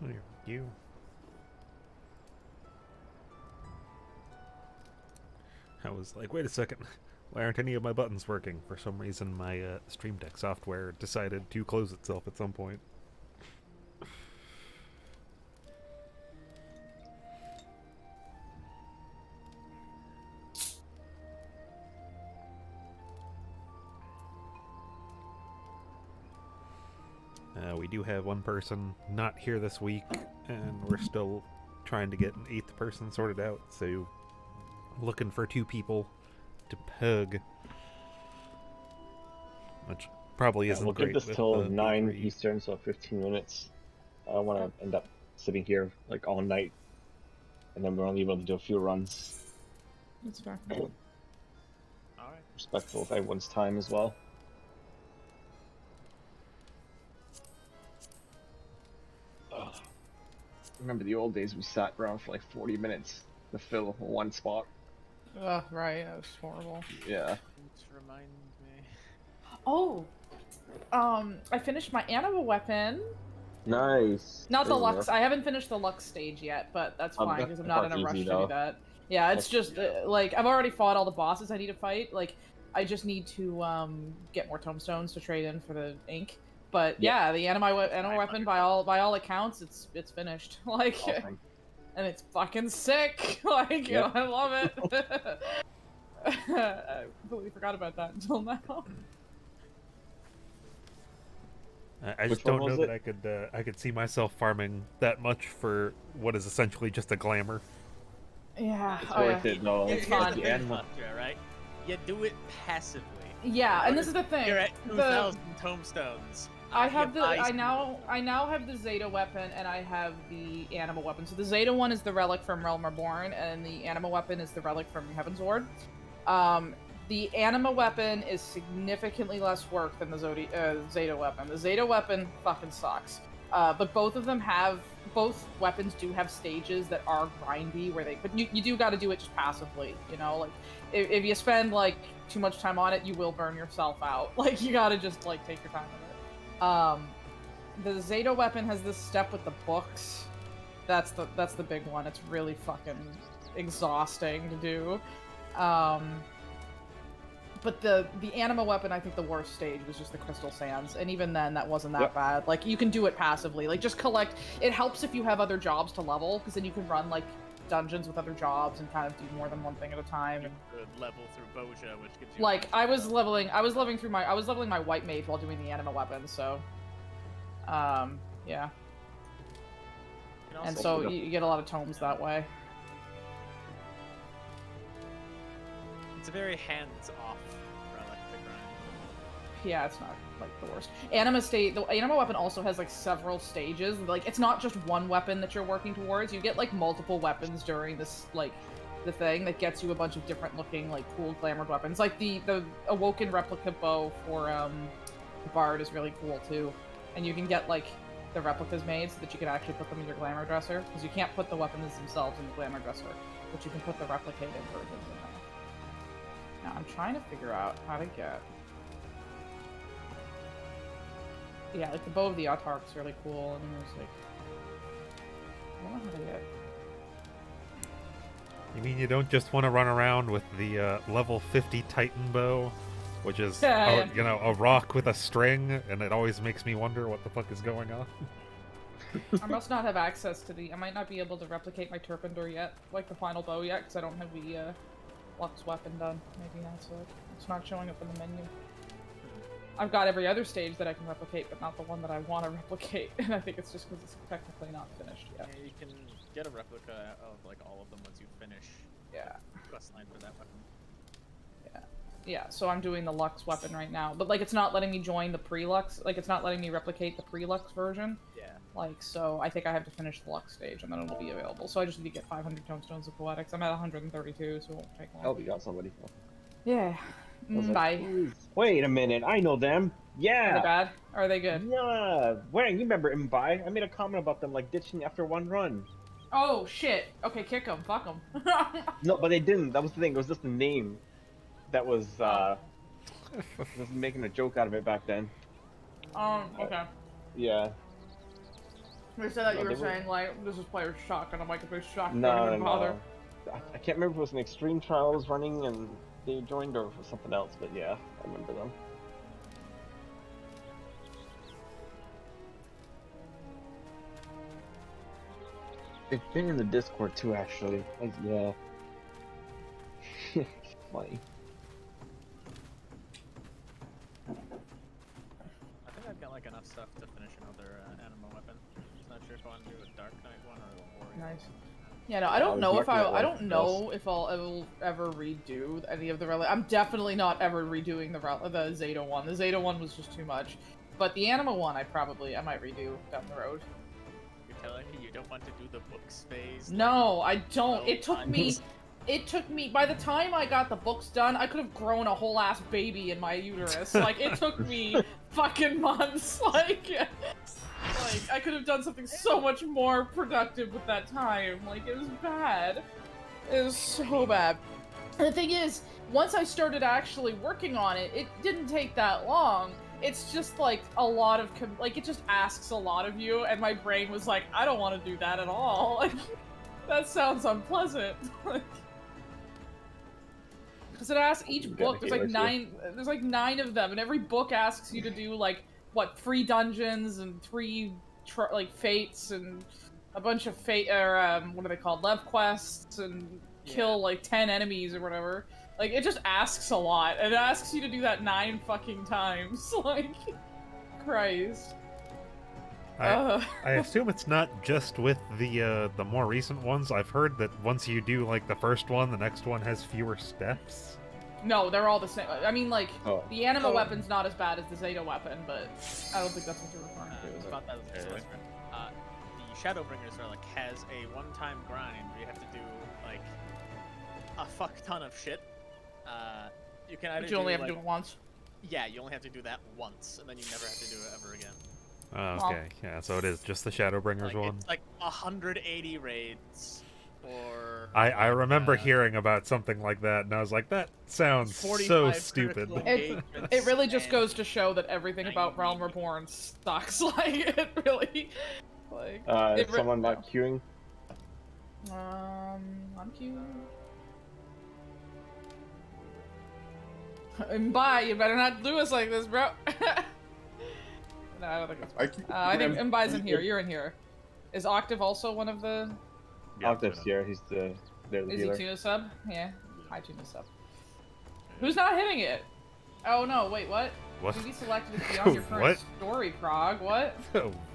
Oh, you. I was like, wait a second. Why aren't any of my buttons working? For some reason, my Stream Deck software decided to close itself at some point. We do have one person not here this week, and we're still trying to get an 8th person sorted out, so looking for 2 people to pug. Which probably isn't we'll great. give this with, till 9 P3. Eastern, so 15 minutes. I don't want to end up sitting here like all night, and then we're only able to do a few runs. That's fair. All right. Respectful of everyone's time as well. Ugh. Remember the old days we sat around for like 40 minutes to fill one spot. Ugh, right, that was horrible. Yeah. Which reminds me. Oh! I finished my animal weapon. Nice. Not the There you Lux. go. I haven't finished the Lux stage yet, but that's fine because I'm that not in a part's rush to easy, do though. that. Yeah, it's That's- just like I've already fought all the bosses I need to fight. Like I just need to get more tomestones to trade in for the ink. But yeah, the animal weapon by all accounts, it's finished. Like, Awesome. and it's fucking sick. Like, Yep. I love it. I completely forgot about that until now. I Which just one don't know was that I could see myself farming that much for what is essentially just a glamour. Yeah, It's oh, worth yeah. it though. It's Here's fun. the The big animal. factor, right? You do it passively. Yeah, and this is the thing. You're at The 2,000 tomestones. I have You the buy I now have the Zeta weapon and I have the animal weapon. So the Zeta one is the relic from Realm Reborn, and the animal weapon is the relic from Heaven's Ward. The anima weapon is significantly less work than the Zeta weapon. The Zeta weapon fucking sucks. But both weapons do have stages that are grindy but you do got to do it just passively, you know, like if you spend like too much time on it, you will burn yourself out. Like you got to just like take your time with it. The Zeta weapon has this step with the books. That's the big one. It's really fucking exhausting to do. But the anima weapon, I think the worst stage was just the crystal sands, and even then that wasn't that bad. Like you can do it passively, like just collect. It helps if you have other jobs to level, because then you can run like dungeons with other jobs and kind of do more than one thing at a time. You could level through Boja, which gives you Like I was leveling my white mage while doing the anima weapon, so yeah. And so you get a lot of tomes that way. It's a very hands-off relic to grind. Yeah, it's not like the worst. The anima weapon also has like several stages. Like it's not just one weapon that you're working towards. You get like multiple weapons during this like the thing that gets you a bunch of different looking like cool glamored weapons. Like the awoken replica bow for the bard is really cool too. And you can get like the replicas made so that you can actually put them in your glamour dresser, because you can't put the weapons themselves in the glamour dresser, but you can put the replicated versions in there. Now, I'm trying to figure out how to get... Yeah, like the bow of the Autark's really cool, and there's like... I don't know how to get... You mean you don't just want to run around with the level 50 Titan bow, which is you know, a rock with a string, and it always makes me wonder what the fuck is going on. I must not have access to the... I might not be able to replicate my Terpendor yet, like the final bow yet, because I don't have the Lux weapon done. Maybe that's it. It's not showing up in the menu. I've got every other stage that I can replicate, but not the one that I want to replicate, and I think it's just because it's technically not finished yet. Yeah, you can get a replica of like all of them once you finish. Yeah. Quest line for that weapon. Yeah, so I'm doing the Lux weapon right now, but like it's not letting me join the pre-Lux, like it's not letting me replicate the pre-Lux version. Yeah. Like, so I think I have to finish the Lux stage and then it'll be available. So I just need to get 500 tomestones of poetics. I'm at 132, so it won't take long. Oh, we got somebody. Yeah. Bye. Wait a minute, I know them. Are Yeah. they bad? Or are they good? Yeah. Wait, you remember Imbai? I made a comment about them like ditching after one run. Oh shit. Okay, kick them. Fuck them. No, but they didn't. That was the thing. It was just the name that was was making a joke out of it back then. Okay. Yeah. They said that No, you were they were- saying, like, this is player's shock, and I'm like, if there's shock, No, don't no, even bother. no. I can't remember if it was an Extreme Trials running and they joined or if it was something else, but yeah, I remember them. They've been in the Discord too, actually. Yeah. Funny. I think I've got like enough stuff to finish another animal weapon. Just not sure if I want to do a Dark Knight one or a Warrior. Nice. Yeah, no, I I don't was know if working at I one don't for know if I'll ever redo any of the relic. I'm definitely not ever redoing the Zeta one. The Zeta one was just too much. But the Anima one, I might redo down the road. You're telling me you don't want to do the books phase? No, I don't. No, It took me, by the time I got the books done, I could have grown a whole ass baby in my uterus. Like, it took me fucking months. Like, I could have done something so much more productive with that time. Like, it was bad. It was so bad. And the thing is, once I started actually working on it, it didn't take that long. It's just, like, a lot of, like, it just asks a lot of you, and my brain was like, I don't want to do that at all. Like, that sounds unpleasant. Because it asks each book, there's like 9 of them, and every book asks you to do, like, what, 3 dungeons and 3, like, fates and a bunch of what are they called, lev quests, and kill, like, 10 enemies or whatever. Like, it just asks a lot, and it asks you to do that 9 fucking times. Like, Christ. I assume it's not just with the more recent ones. I've heard that once you do like the first one, the next one has fewer steps. No, they're all the same. I mean, like, Oh. the Anima weapon's not as bad as the Zeta weapon, but I don't think that's what you're referring to. It's Is it? about that as Okay. the Shadowbringers relic has a one-time grind where you have to do like a fuck ton of shit. You can either But you only do, have to do it once. Yeah, you only have to do that once, and then you never have to do it ever again. Oh, okay, yeah, so it is just the Shadowbringers Like, one. it's like 180 raids, or I remember uh, hearing about something like that, and I was like, that sounds so 45 stupid. critical It engagements, really just and- goes to show that everything about 90. Realm Reborn sucks. Like, it really, like. Is someone not queuing? I'm cute. And bye, you better not do us like this, bro. No, I don't think that's I think Mbai's in here. You're in here. Is Octave also one of the? Yeah, Octave's here. He's they're the Is healer. he Tuna sub? Yeah. Hi Tuna sub. Who's not hitting it? Oh no! Wait, what? What? Duty selected is beyond your current What? story, Prog. What?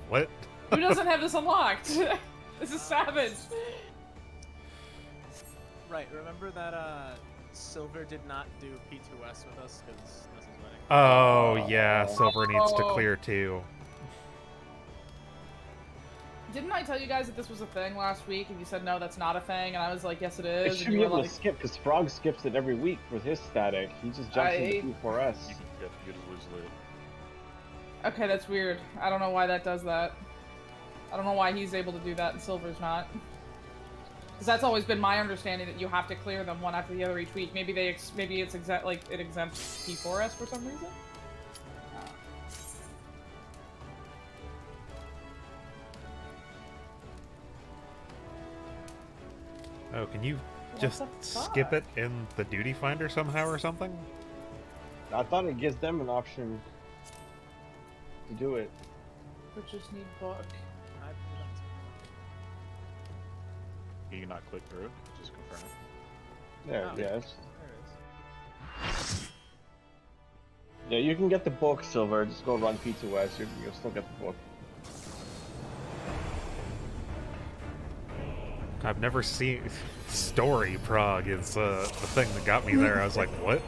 What? Who doesn't have this unlocked? This is savage. Right, remember that Silver did not do P3S with us because this is winning. Oh, yeah, Silver needs to Oh. clear too. Didn't I tell you guys that this was a thing last week, and you said no, that's not a thing, and I was like, yes, it It is. should And be you were able like, to skip because Frog skips it every week with his static. He just jumps into P4S. You just lose loot. okay, that's weird. I don't know why that does that. I don't know why he's able to do that and Silver's not. Because that's always been my understanding that you have to clear them one after the other each week. Maybe maybe it's like it exempts P4S for some reason. Oh, can you What just the skip fuck? it in the duty finder somehow or something? I thought it gives them an option to do it. We just need book. Can you not click through? Just confirm. There, Oh. yes. There it is. Yeah, you can get the book, Silver. Just go run P2S. You'll still get the book. I've never seen story Prague is the thing that got me there. I was like, what?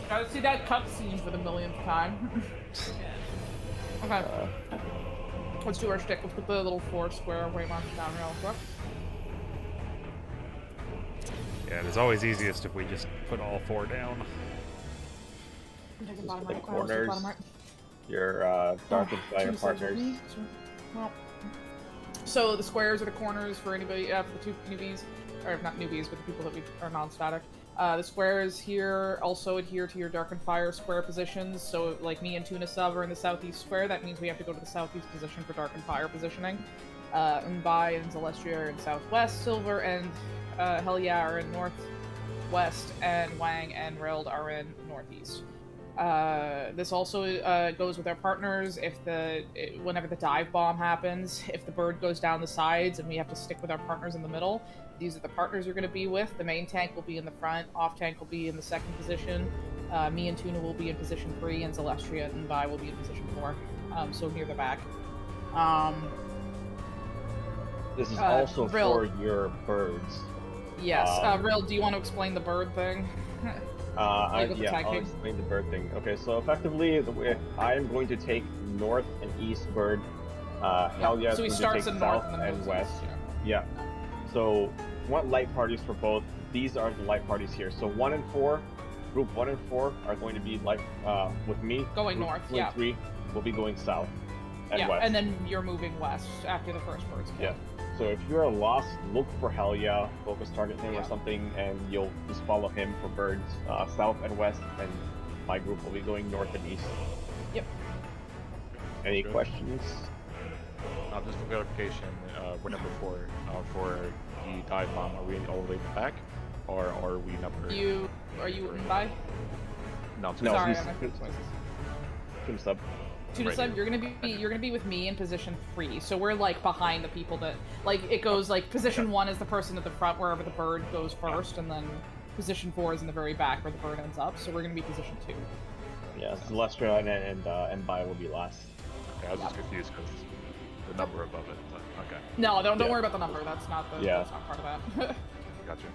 Gotta see that cutscene for the millionth time. Okay. Let's do our shtick. Let's put the little 4 square waymarks down real quick. Yeah, it is always easiest if we just put all 4 down. I'm taking Just bottom for the right. I'll take corners. bottom right. Your Dark and Fire Two partners. subs. Well, so the squares are the corners for anybody, for the 2 newbies, or not newbies, but the people that are non-static. The squares here also adhere to your Darkened Fire square positions, so like me and Tuna Sub are in the southeast square, that means we have to go to the southeast position for Darkened Fire positioning. Mbai and Celestia are in southwest, Silver and Hell Yeah are in northwest, and Wang and Rild are in northeast. This also goes with our partners. Whenever the dive bomb happens, if the bird goes down the sides and we have to stick with our partners in the middle, these are the partners you're going to be with. The main tank will be in the front, off tank will be in the second position. Me and Tuna will be in position 3, and Celestia and Vi will be in position 4, so near the back. This is also Rill. for your birds. Yes. Rill, do you want to explain the bird thing? I'll tag team? explain the bird thing. Okay, so effectively, I am going to take north and east bird. Hell Yeah is So he going to starts take in south north and and then west. east, Yeah. So, want light parties for both. These are the light parties here. So 1 and 4, group 1 and 4 are going to be like with me. Going group north, 2 yeah. and 3 will be going south and yeah, west. and then you're moving west after the first bird's killed. Yeah. So if you're lost, look for Hell Yeah, focus target him Yeah. or something, and you'll just follow him for birds south and west, and my group will be going north and east. Yep. Any Good. questions? Just for clarification, we're number 4 for the dive bomb. Are we all the way back, or are we number? Are you in by? No, No, Sorry, he's I'm making choices. Team sub. Tuna Right. Sub, you're gonna be with me in position 3, so we're like behind the people that it goes like position 1 is the person at the front wherever the bird goes first, and then position 4 is in the very back where the bird ends up. So we're gonna be position 2. Yeah, Celestia and Bai will be last. Okay, I was just confused because the number above it. But okay, No, don't Yeah. worry about the number. That's not Yeah. that's not part of that. gotcha.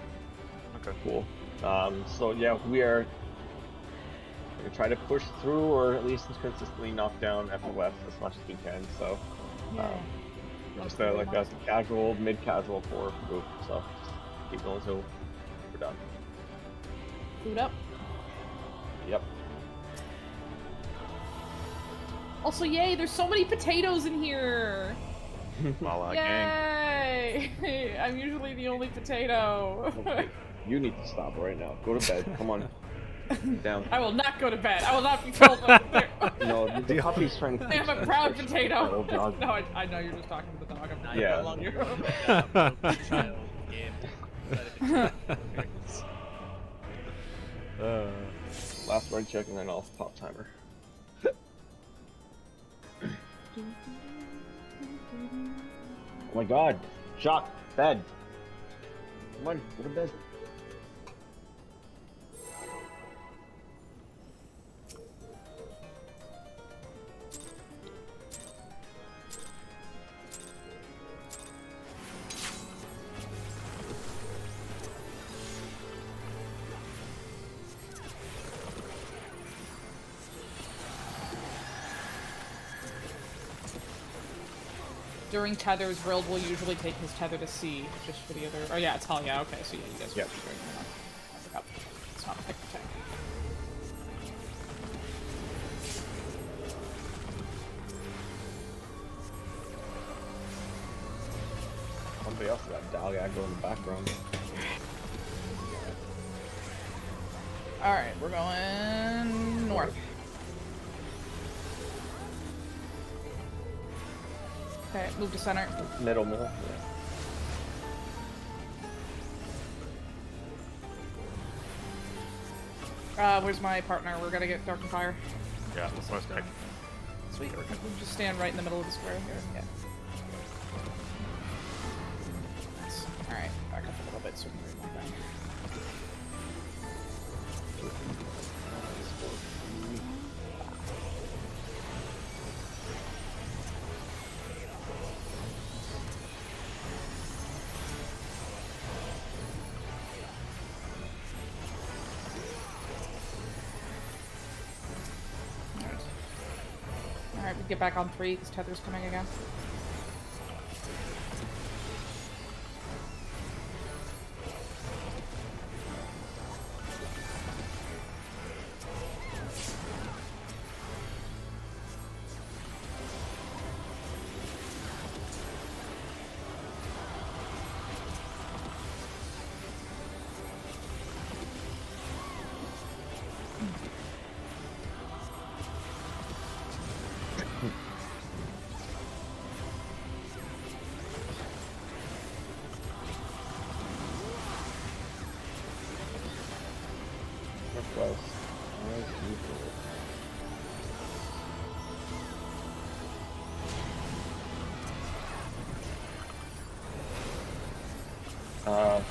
Okay. Cool. So yeah, we are going to try to push through, or at least consistently knock down F and West as much as we can. So just like a casual, mid-casual core group. So just keep going until we're done. Food up. Yep. Also, yay! There's so many potatoes in here. Voila, gang. Yay! I'm usually the only potato. Okay. You need to stop right now. Go to bed. Come on. Down. I will not go to bed. I will not be killed. No, the puppy's trying to. I am a proud potato. Old dog. No, I know you're just talking to the dog. I'm not Yeah. no longer. Child game. Last word check, and then I'll pop timer. Oh my god! Shot! Bed! Come on, go to bed. During tethers, Rild will usually take his tether to C, just for the other. Oh yeah, it's hell yeah. Okay, so yeah, you guys. Yep. Will be doing that. I forgot. It's not pick the tank. Somebody else got dog aggro in the background. All right, we're going north. Okay, move to center. Middle. Yeah. Where's my partner? We're gonna get Darkened Fire. Yeah, that's most back. Sweet. We'll just stand right in the middle of the square here. Yeah. Nice. All right, back up a little bit so we can read my thing. Alright, we get back on 3 because Tether's coming again.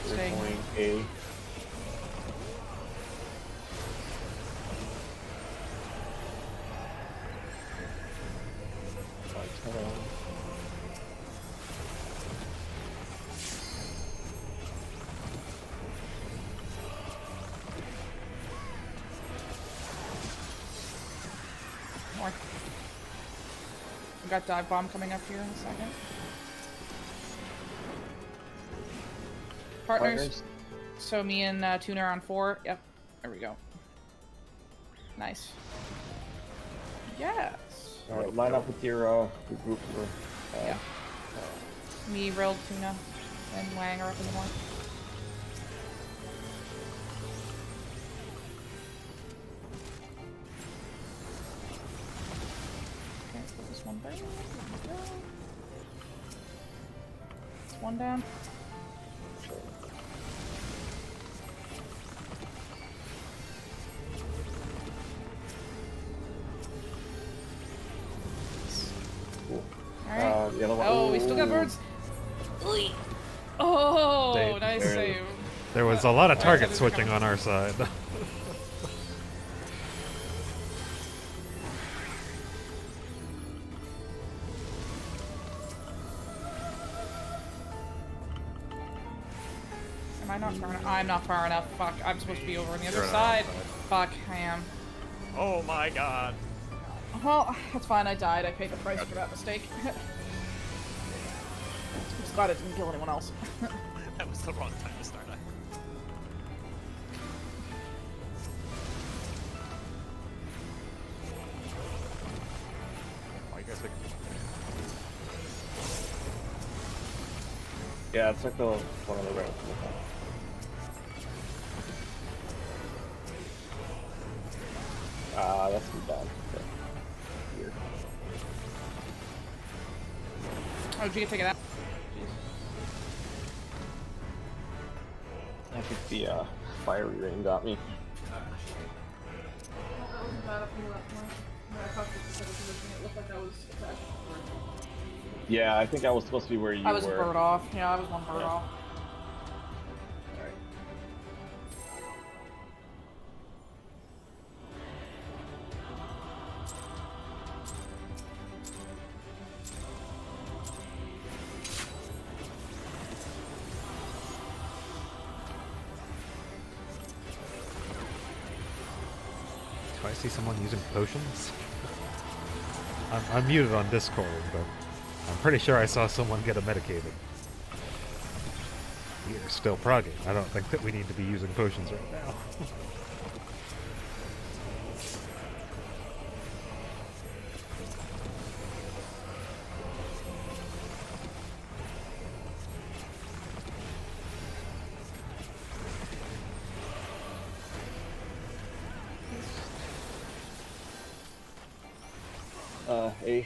We're Stay. going A. More. We got dive bomb coming up here in a second. Partners. So me and Tuna are on 4. Yep. There we go. Nice. Yes. Alright, line up with your group. Yeah. Me, Rill, Tuna, and Wang are up in the morning. Okay, put this one back. There we go. It's one down. Cool. Alright. The other one. Oh, we still got Ooh. birds. Oh, Save. nice There it save. There was a lot of Alright, target others are switching coming. on our side. Am I not far enough? I'm not far enough. Fuck, I'm supposed to be over on the other You're on our side. side. Fuck, I am. Oh my god. Well, that's fine. I died. I paid the price for that mistake. Just glad it didn't kill anyone else. That was the wrong time to start. Why you guys like Yeah, it's like the one on the right. That's too bad. Okay. Weird. Oh, did you get taken out? I think the fiery rain got me. Yeah, I think I was supposed to be where you I was were. bird off. Yeah, I was one bird Yeah. off. Alright. Do I see someone using potions? I'm muted on Discord, but I'm pretty sure I saw someone get a medicated. We are still progging. I don't think that we need to be using potions right now. A.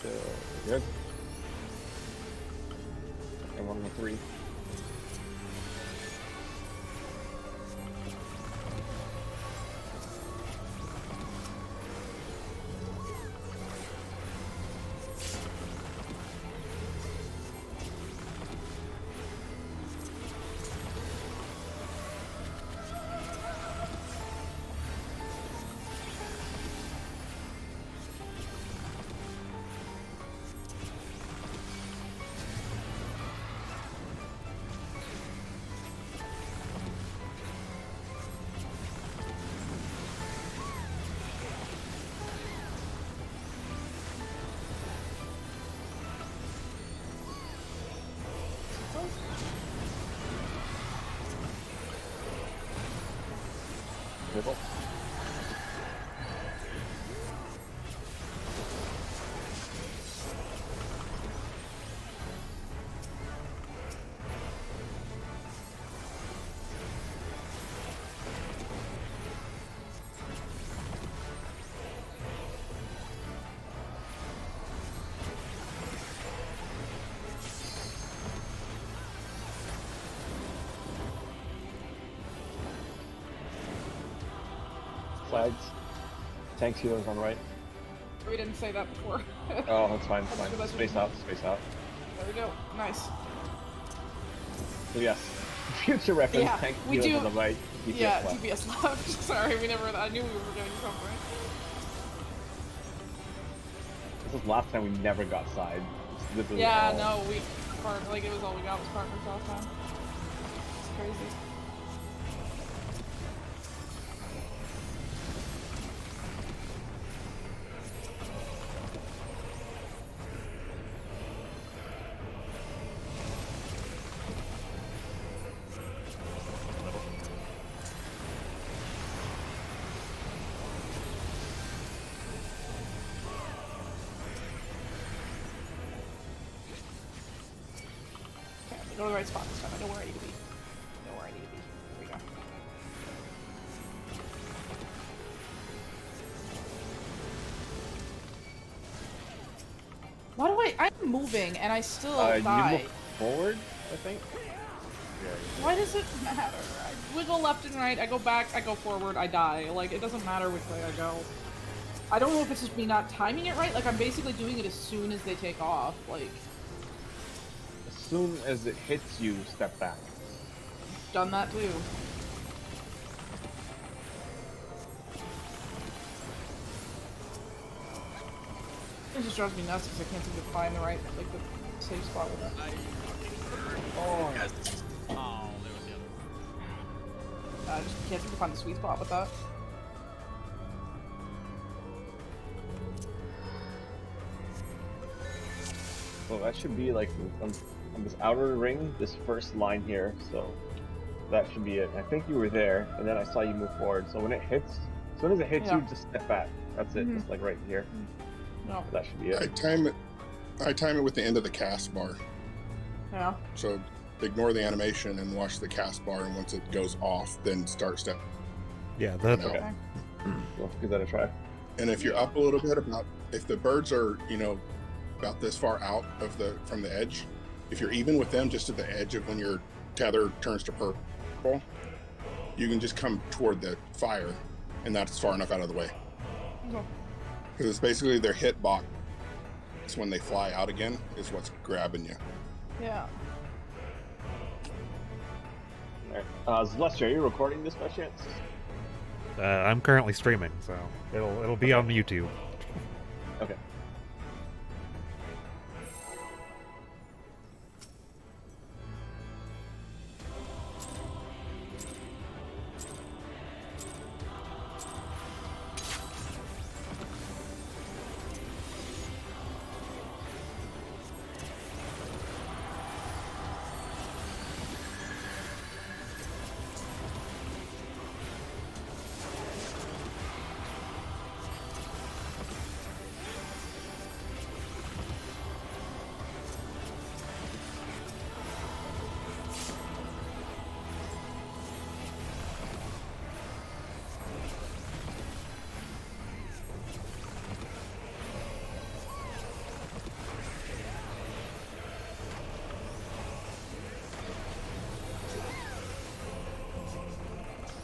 There we go. Good. And one with 3. Nibble. flags. Tanks healers on right. We didn't say that before. Oh, that's fine, it's That's fine. good, Space out, space out. There we go. Nice. So yes, future reference, Yeah, tank we healers do- on the right, DPS Yeah, left. DPS left. Sorry, we never. I knew we were getting something. This was last time we never got side. It's literally Yeah, all- no, we like it was all we got was partners last time. It's crazy. Okay, go to the right spot this time. I know where I need to be. I know where I need to be. Here we go. Why do I'm moving and I still you die. move forward, I think? Why does it matter? I wiggle left and right, I go back, I go forward, I die. Like, it doesn't matter which way I go. I don't know if it's just me not timing it right, like I'm basically doing it as soon as they take off, like... As soon as it hits you, step back. Done that too. It just drives me nuts because I can't seem to find the right, like, the safe spot with it. Oh, Yes. Oh, there was the other. I just can't seem to find the sweet spot with that. so that should be like on this outer ring, this first line here, so that should be it. I think you were there, and then I saw you move forward, so when it hits, as soon as it hits Yeah. you, just step back. That's it, just like right here. No. That should be it. I time it with the end of the cast bar. Yeah. So ignore the animation and watch the cast bar, and once it goes off, then start step. Yeah, that. No. Okay. We'll give that a try. And if you're up a little bit, about if the birds are, about this far out of from the edge, if you're even with them just at the edge of when your tether turns to purple, you can just come toward the fire, and that's far enough out of the way. Okay. Because it's basically their hit box. It's when they fly out again is what's grabbing you. Yeah. Alright. Celestia, are you recording this by chance? I'm currently streaming, so it'll be on YouTube. Okay.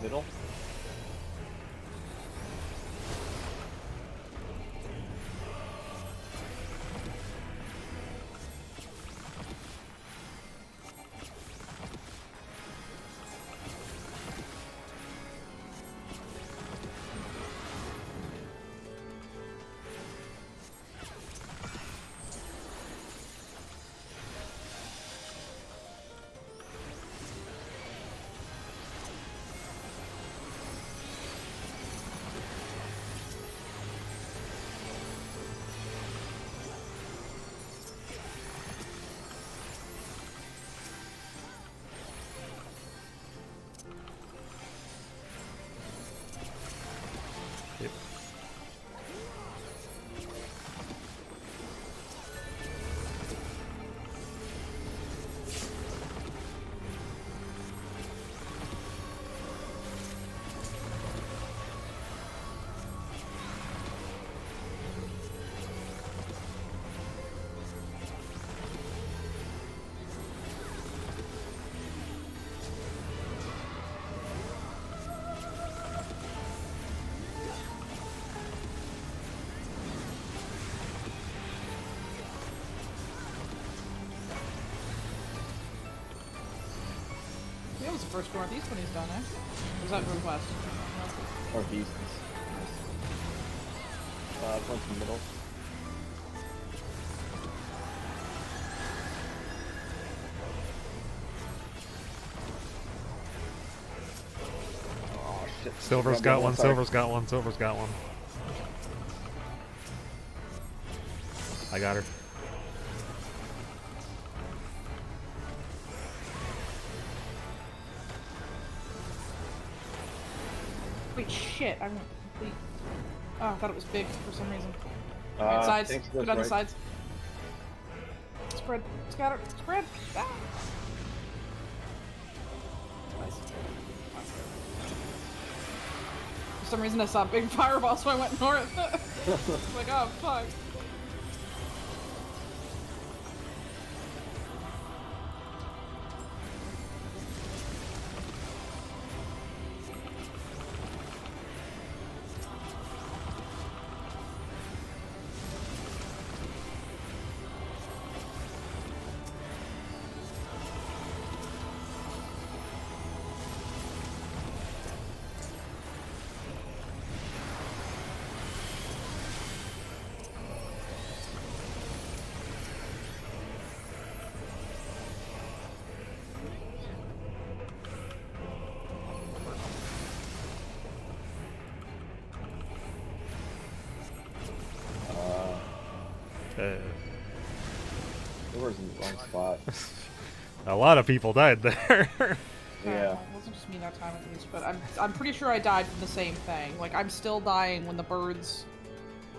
Middle. was the first northeast when he's done, eh? Or was that northwest? Northeast. One's in the middle. Oh shit. Silver's got one, Silver's got one, Silver's got one. I got her. Wait, shit, I went complete. Oh, I thought it was big for some reason. Alright, sides. Put on the sides. Spread. Scatter. Spread. Ah. Nice. For some reason I saw a big fireball, so I went north. Like, oh, fuck. Silver's in the wrong spot. A lot of people died there. Yeah. It wasn't just me that time at least, but I'm pretty sure I died from the same thing. Like, I'm still dying when the birds...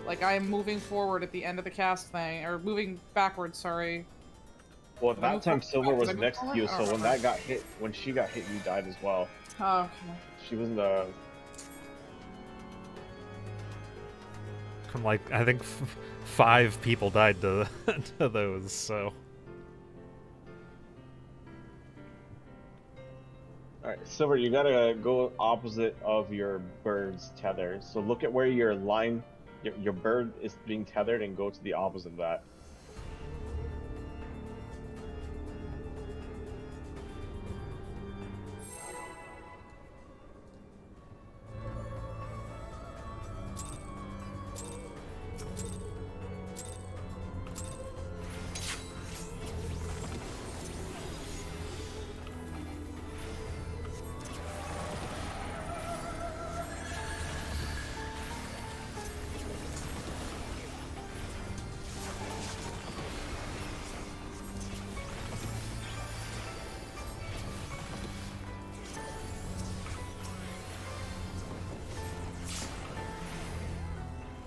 Like, I am moving forward at the end of the cast thing, or moving backwards, sorry. Well, at that time Silver was next to you, so when remember. that got hit, when she got hit, you died as well. Oh, okay. She was in the... Like, I think 5 people died to, to those, so... Alright, Silver, you gotta go opposite of your bird's tether. So look at where your line, your bird is being tethered and go to the opposite of that.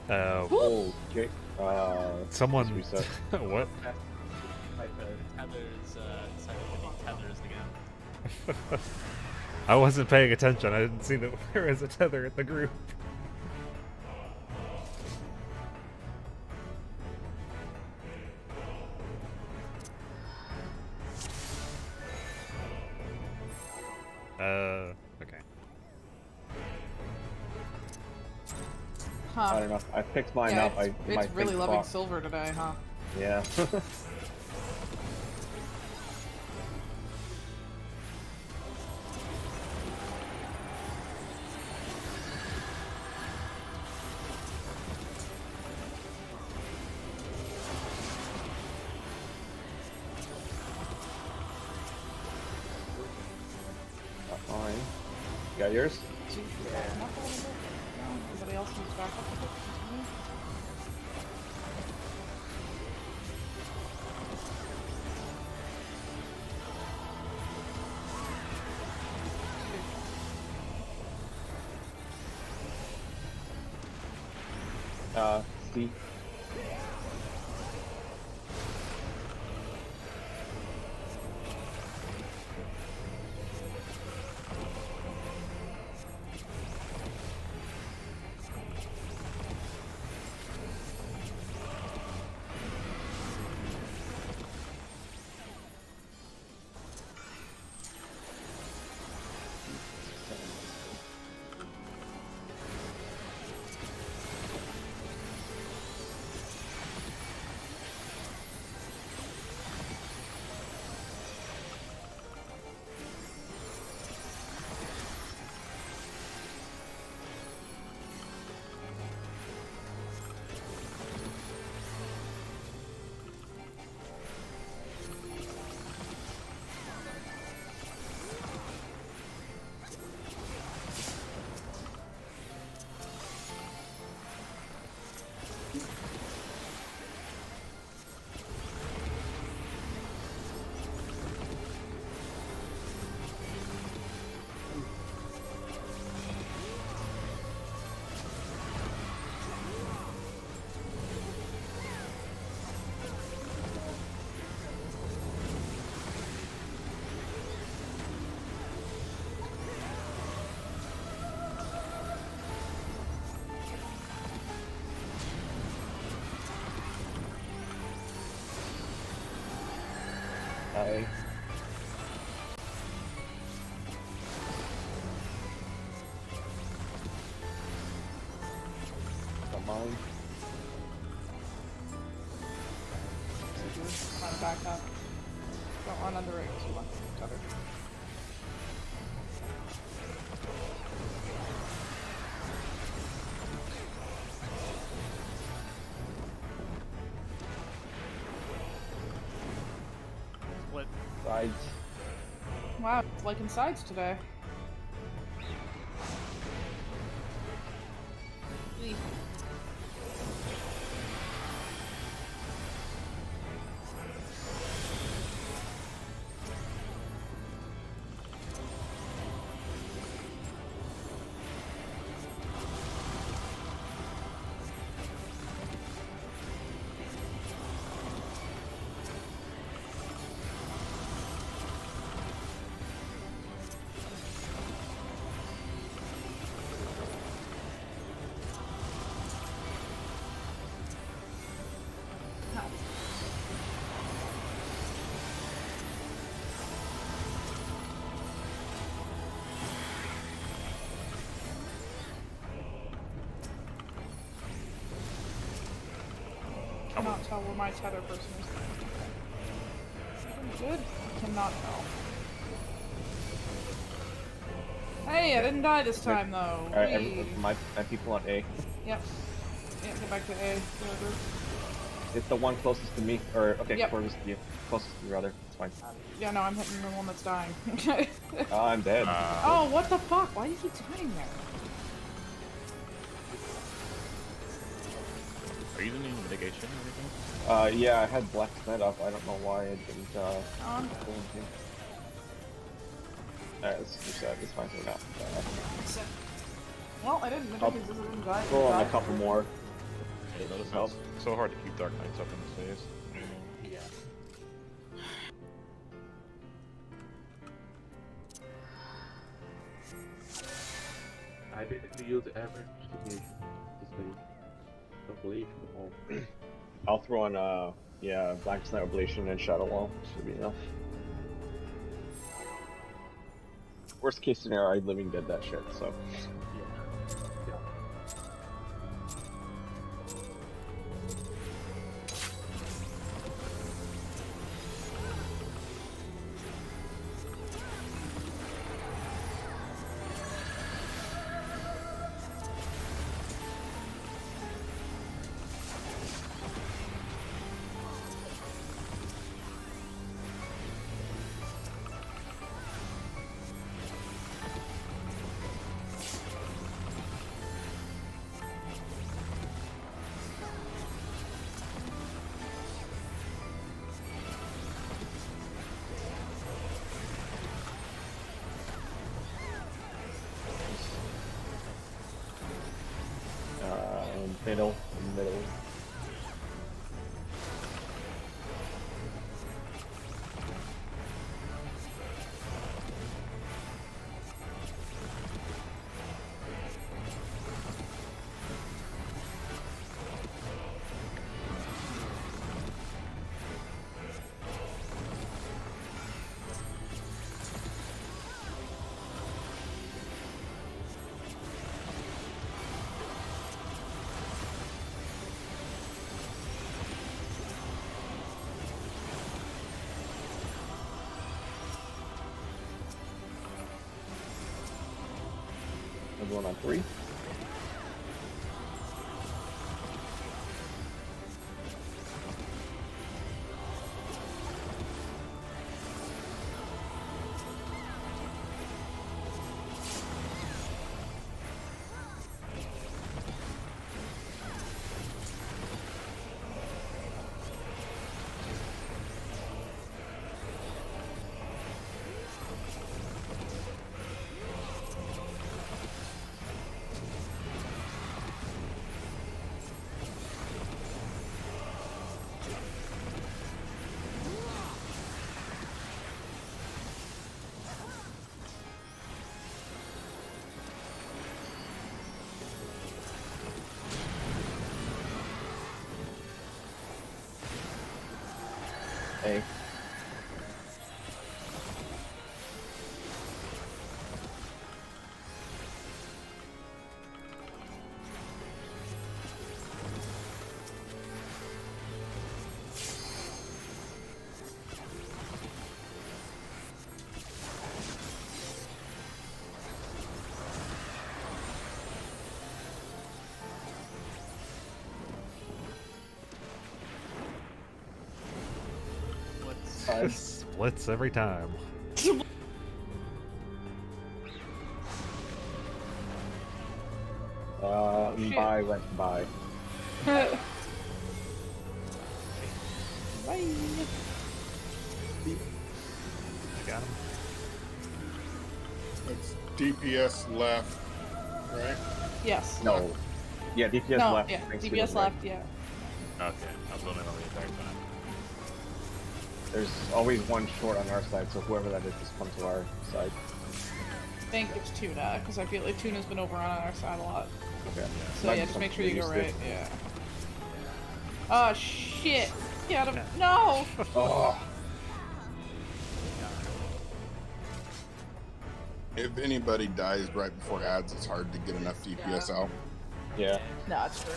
Oh, okay. Someone... reset. What? Tethers decided to be tethers again. I wasn't paying attention. I didn't see that there was a tether at the group. Okay. Huh. I don't know. I picked mine Yeah, up. it's really loving silver today, huh? Yeah. Fine. You got yours? Anybody else needs backup with it? C. die. Don't mind. Trying to back up. Don't run under it because we want each other. Split. Sides. Wow, it's like in sides today. Eek. Cannot tell where my tether person is. Good. Cannot tell. Hey, I didn't die this time though. Alright, Whee. my people on A. Yep. Yeah, go back to A. Whatever. It's the one closest to me, or okay, Yep. closest to you. Closest to you, rather. It's fine. Yeah, no, I'm hitting the one that's dying. I'm dead. Oh, what the fuck? Why do you keep dying there? Are you using any mitigation or anything? Yeah, I had black set up. I don't know why I didn't, do anything. Alright, let's reset. It's fine for now. Well, I didn't. I'll Because it didn't die. throw on a couple more. It's help. so hard to keep Dark Knights up in the saves. Yeah. I basically use average deviation to save population of all. I'll throw on, yeah, Black Snipe Ablation and Shadow Wall. Should be enough. Worst case scenario, I living dead that shit, so. Yeah. Middle. Everyone on 3. time. Splits every time. Shit. By went by. Bye. Got him. It's DPS left, right? Yes. No. Yeah, DPS No, left. yeah. thanks to DPS the left, yeah. Okay, I was on it on the entire time. There's always one short on our side, so whoever that is, just come to our side. I think it's Tuna, because I feel like Tuna's been overrun on our side a lot. Okay. So Might yeah, be just make sure something you go to use right, yeah. Oh shit! Get him! No! this. Oh. If anybody dies right before ads, it's hard to get enough DPS out. Yeah. No, it's true.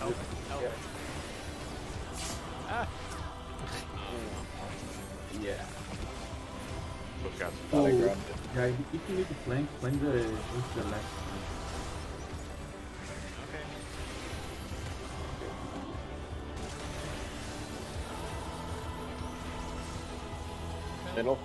Oh, no. Yeah. Ah, Yeah. Look out. Thought I Oh, grabbed it. yeah, if you need to flank the into the left. okay. Middle.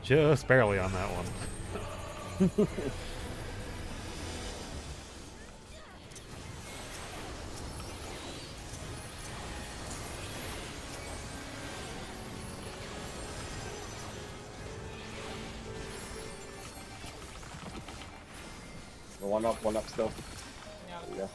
Just barely on that one. One up still. Yeah. There you go.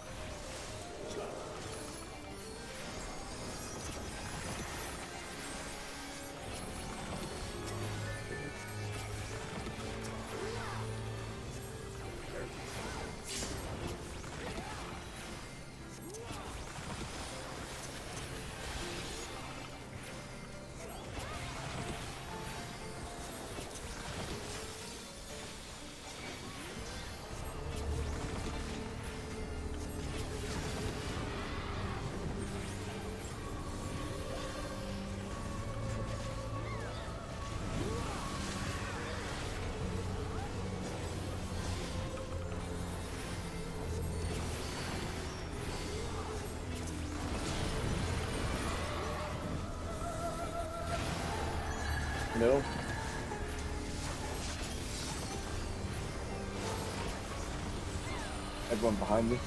Middle. Everyone behind me.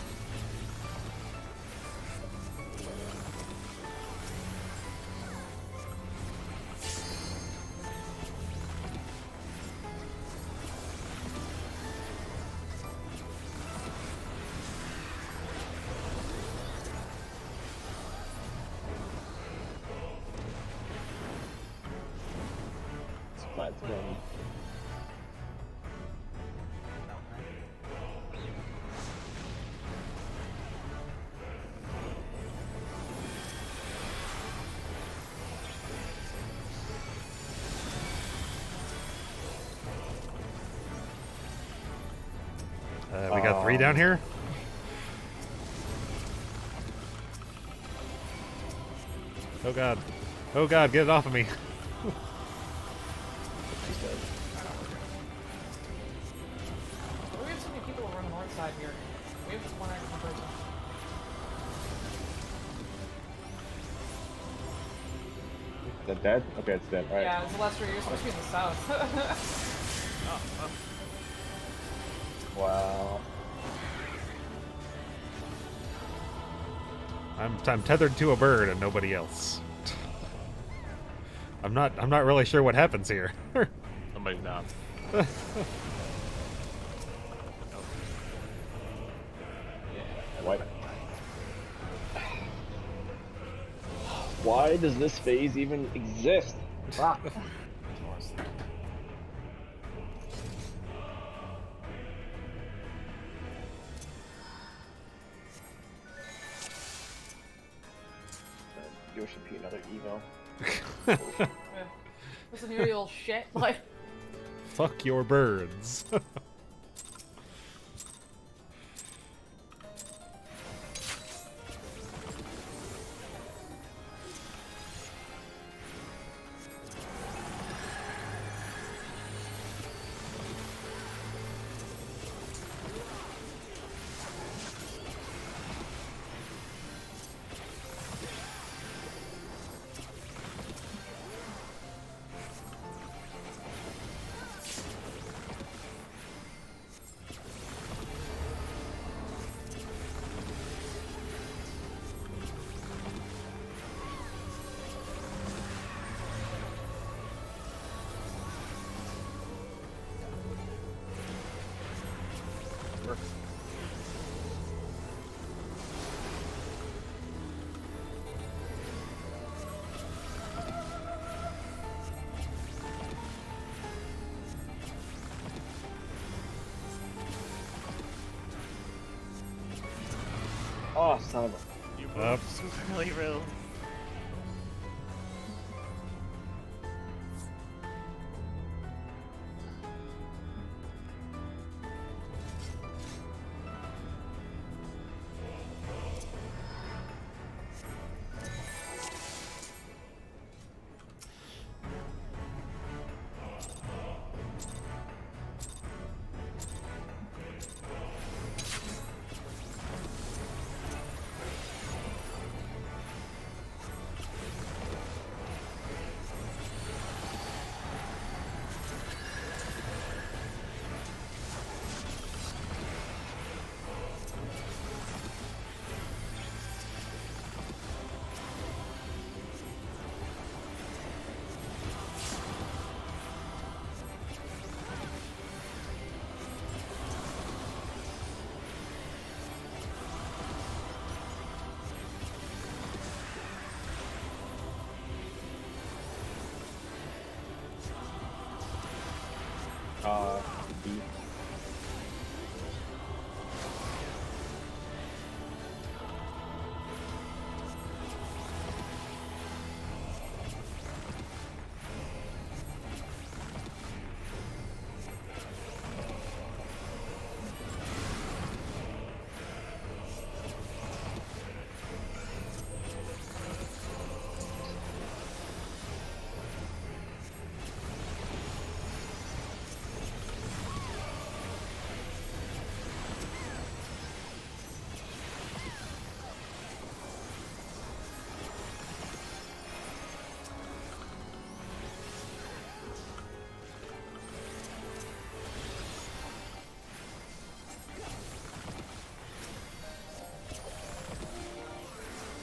Splat's going. We got 3 down here. Oh god. Oh god, get it off of me. We have so many people over on the north side here. We have just one extra person. Is that dead? Okay, it's dead. Alright. Yeah, it's Lester, you're supposed to be in the south. Wow. I'm tethered to a bird and nobody else. I'm not really sure what happens here. Somebody's down. Why does this phase even exist? Fuck. Yoshi P, another evo. Listen here, you little shit. Like, Fuck your birds. Oh, son of a... You Up. moved super really real. B.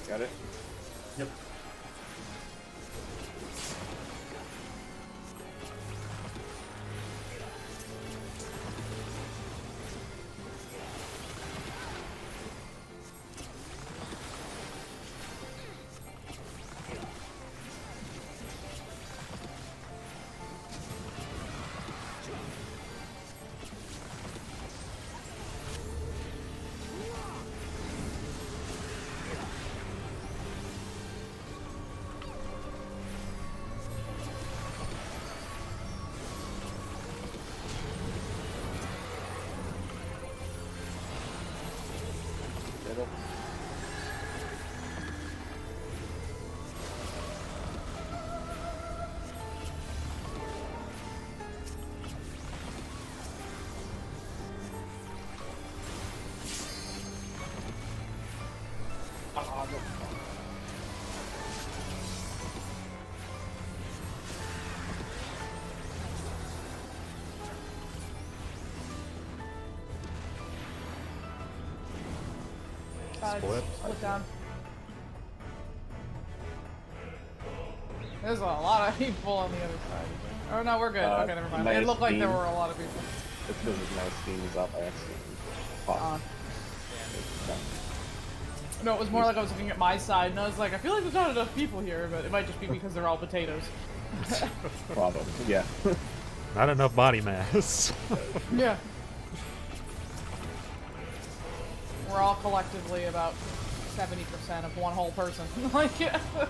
Got it? Yep. Middle. Ah, no. Split. Split down. There's a lot of people on the other side. Oh no, we're good. Okay, never mind. It nice looked like there beam. were a lot of people. It's because his mouse beam is up by accident. Fuck. On. No, it was more like I was looking at my side, and I was like, I feel like there's not enough people here, but it might just be because they're all potatoes. Probably, yeah. Not enough body mass. Yeah. We're all collectively about 70% of one whole person. Like, yeah. There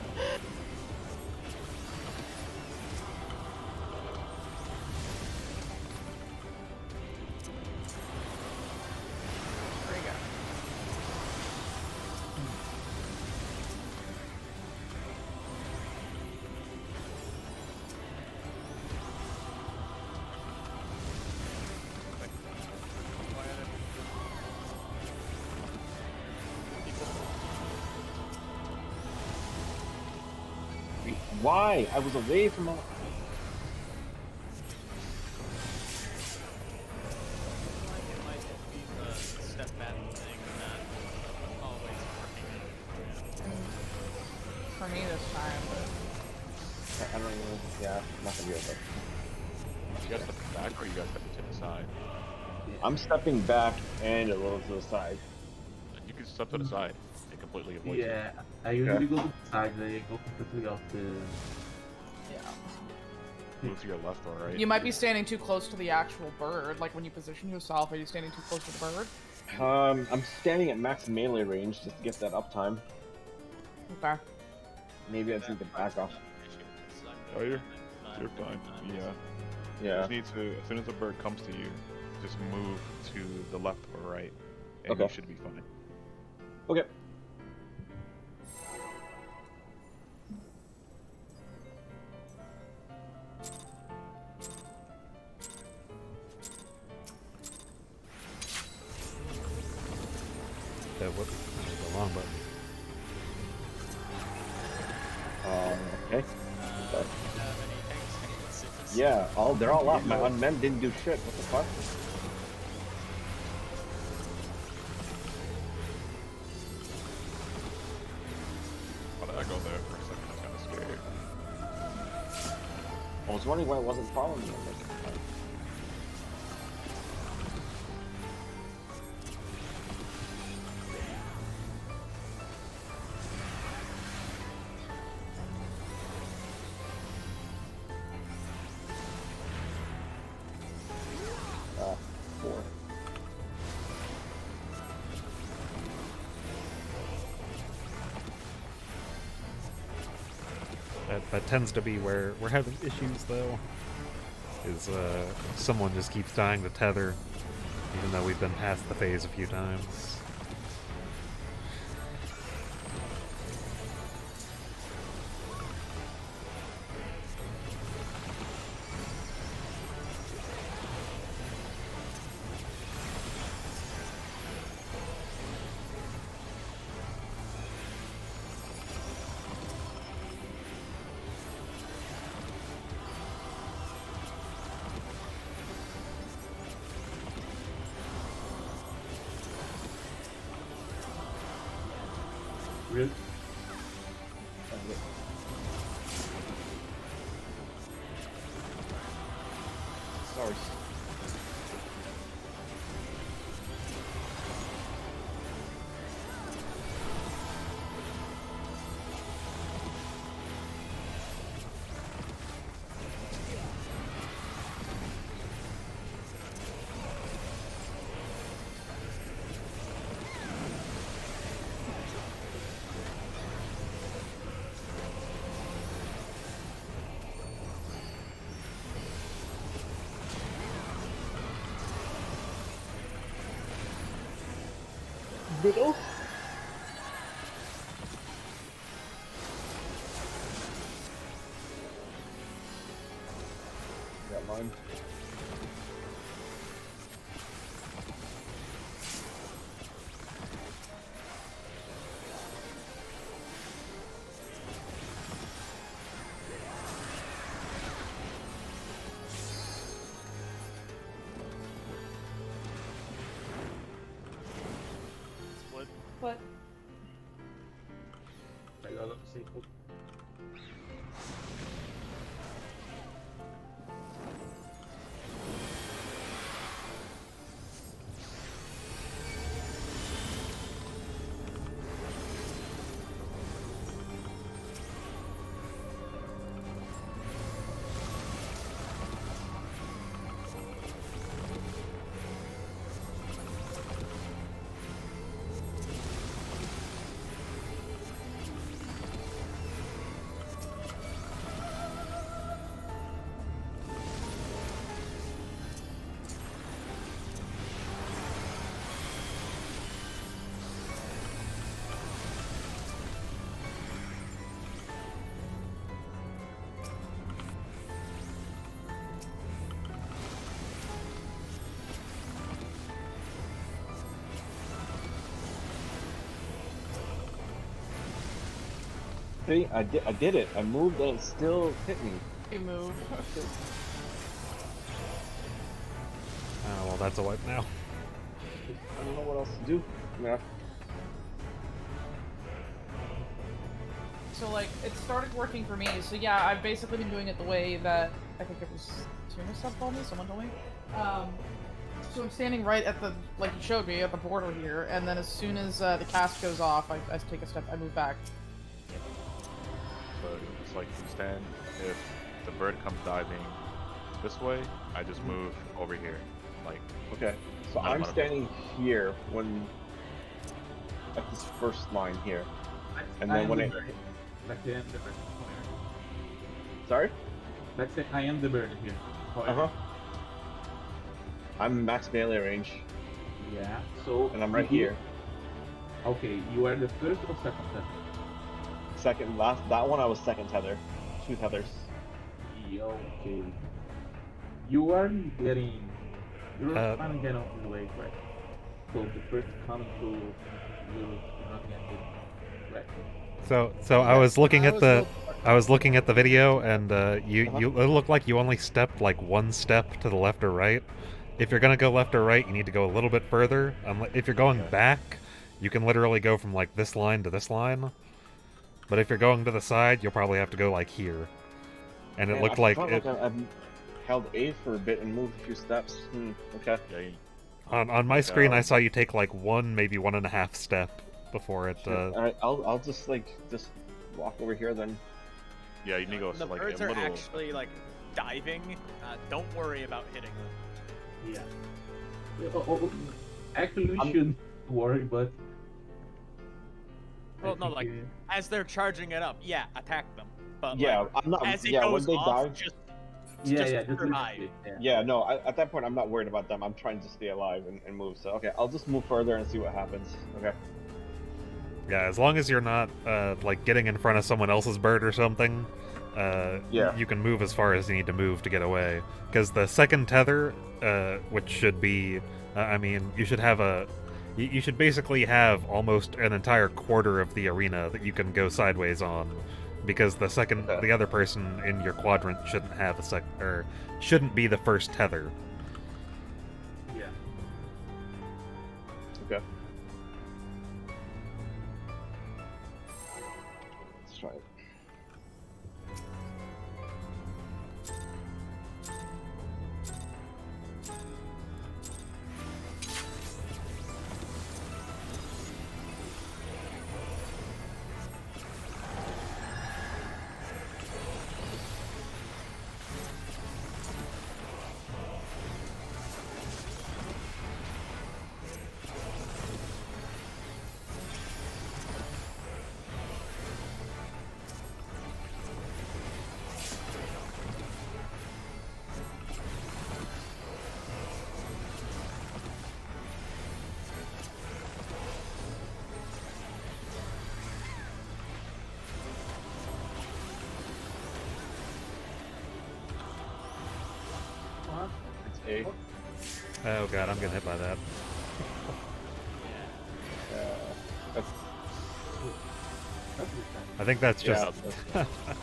you go. Why? I was away from all... It might just be the step back thing not always working. For me this time, but... I don't know. Yeah, not gonna be okay. You guys stepping back or you guys stepping to the side? I'm stepping back and a little to the side. You can step to the side and completely avoid it. Yeah, I usually go to the side, then I go completely off the... Yeah. Move to your left or right. You might be standing too close to the actual bird. Like, when you position yourself, are you standing too close to the bird? I'm standing at max melee range just to get that uptime. Okay. Maybe I just need to back off. Oh, you're fine. Yeah. You Yeah. just need to, as soon as the bird comes to you, just move to the left or right, and Okay. you should be fine. Okay. What? The long button. Okay. Yeah, they're all up. My unmen didn't do shit. What the fuck? Why did I go there for a second? I was kind of scared. I was wondering why it wasn't following me. Four. That tends to be where we're having issues, though. Is someone just keeps dying to tether, even though we've been past the phase a few times. Really? Sorry. Middle? Got mine. Split. But I got up the sequel. See, I did it. I moved and it still hit me. You move. Oh, well, that's a wipe now. I don't know what else to do. Yeah. So like, it started working for me. So yeah, I've basically been doing it the way that I think it was Tuna told me. Someone told me. So I'm standing right at the, like you showed me, at the border here, and then as soon as the cast goes off, I take a step, I move back. So it's like you stand, if the bird comes diving this way, I just move over here. Like, Okay. So Not I'm one of standing here when at this first line here, and then when it. Let's say I'm the bird. Sorry. Let's say I am the bird here. Uh huh. I'm max melee range, Yeah. So. and I'm right you- here. Okay, you are the first or second tether? Second, last that one I was second tether, 2 tethers. Yeah, okay. You are getting. You're Uh, trying to get off the way, right? So the first coming to you're not getting it, right? So I was looking at the video, and you it looked like you only stepped like 1 step to the left or right. If you're gonna go left or right, you need to go a little bit further. If you're going back, you can literally go from like this line to this line. But if you're going to the side, you'll probably have to go like here. And it Man, looked I like felt it, I've held A for a bit and moved a few steps. Okay. yeah, you, on my screen, I saw you take like 1, maybe 1.5 step before it. All right. I'll just walk over here then. yeah, you need to go The like birds a are little. actually like diving. Don't worry about hitting them. Yeah. Actually, we I'm- shouldn't worry, but. I Well, no, think, like as they're charging it up, yeah, attack them. But Yeah, like, I'm not. as it Yeah, when goes they off, dive. just just survive. leave it, Yeah, no. At that point, I'm not worried about them. I'm trying to stay alive and move. So okay, I'll just move further and see what happens. Okay. Yeah, as long as you're not like getting in front of someone else's bird or something, Yeah. you can move as far as you need to move to get away. Because the second tether, which should be, I mean, you should have you should basically have almost an entire quarter of the arena that you can go sideways on. Because the other person in your quadrant shouldn't have shouldn't be the first tether. Yeah. Okay. Let's try it. It's A. Oh god, I'm getting hit by that. That's, I think that's just. yeah, that's-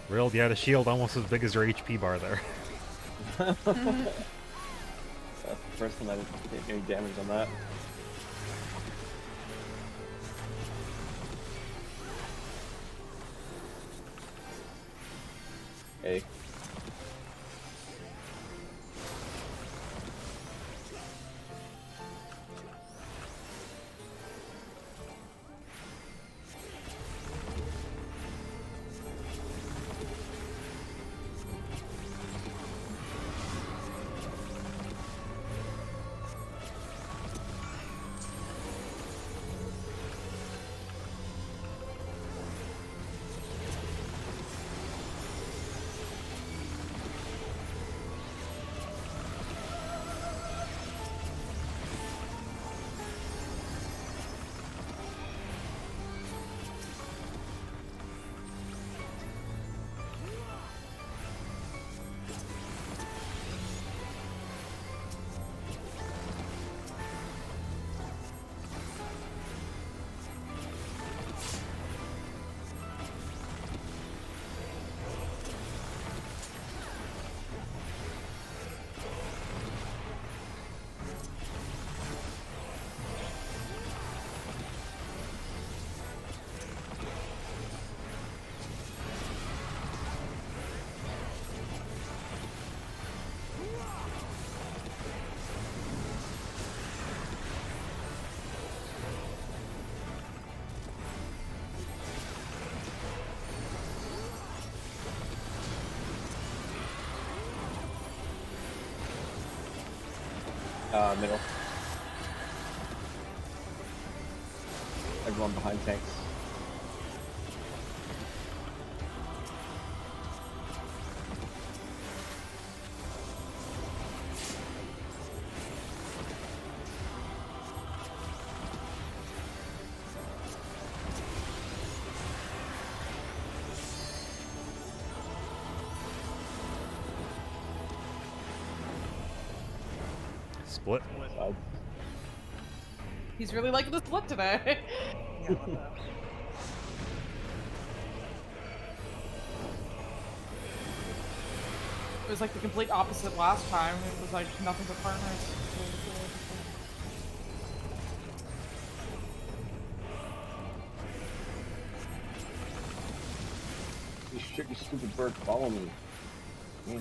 Real, you had a shield almost as big as your HP bar there. That's the first time I didn't take any damage on that. A. Middle. Everyone behind tanks. Split. Sides. He's really liking the split today. It was like the complete opposite last time. It was like nothing but partners. You stupid bird, follow me. Yeah.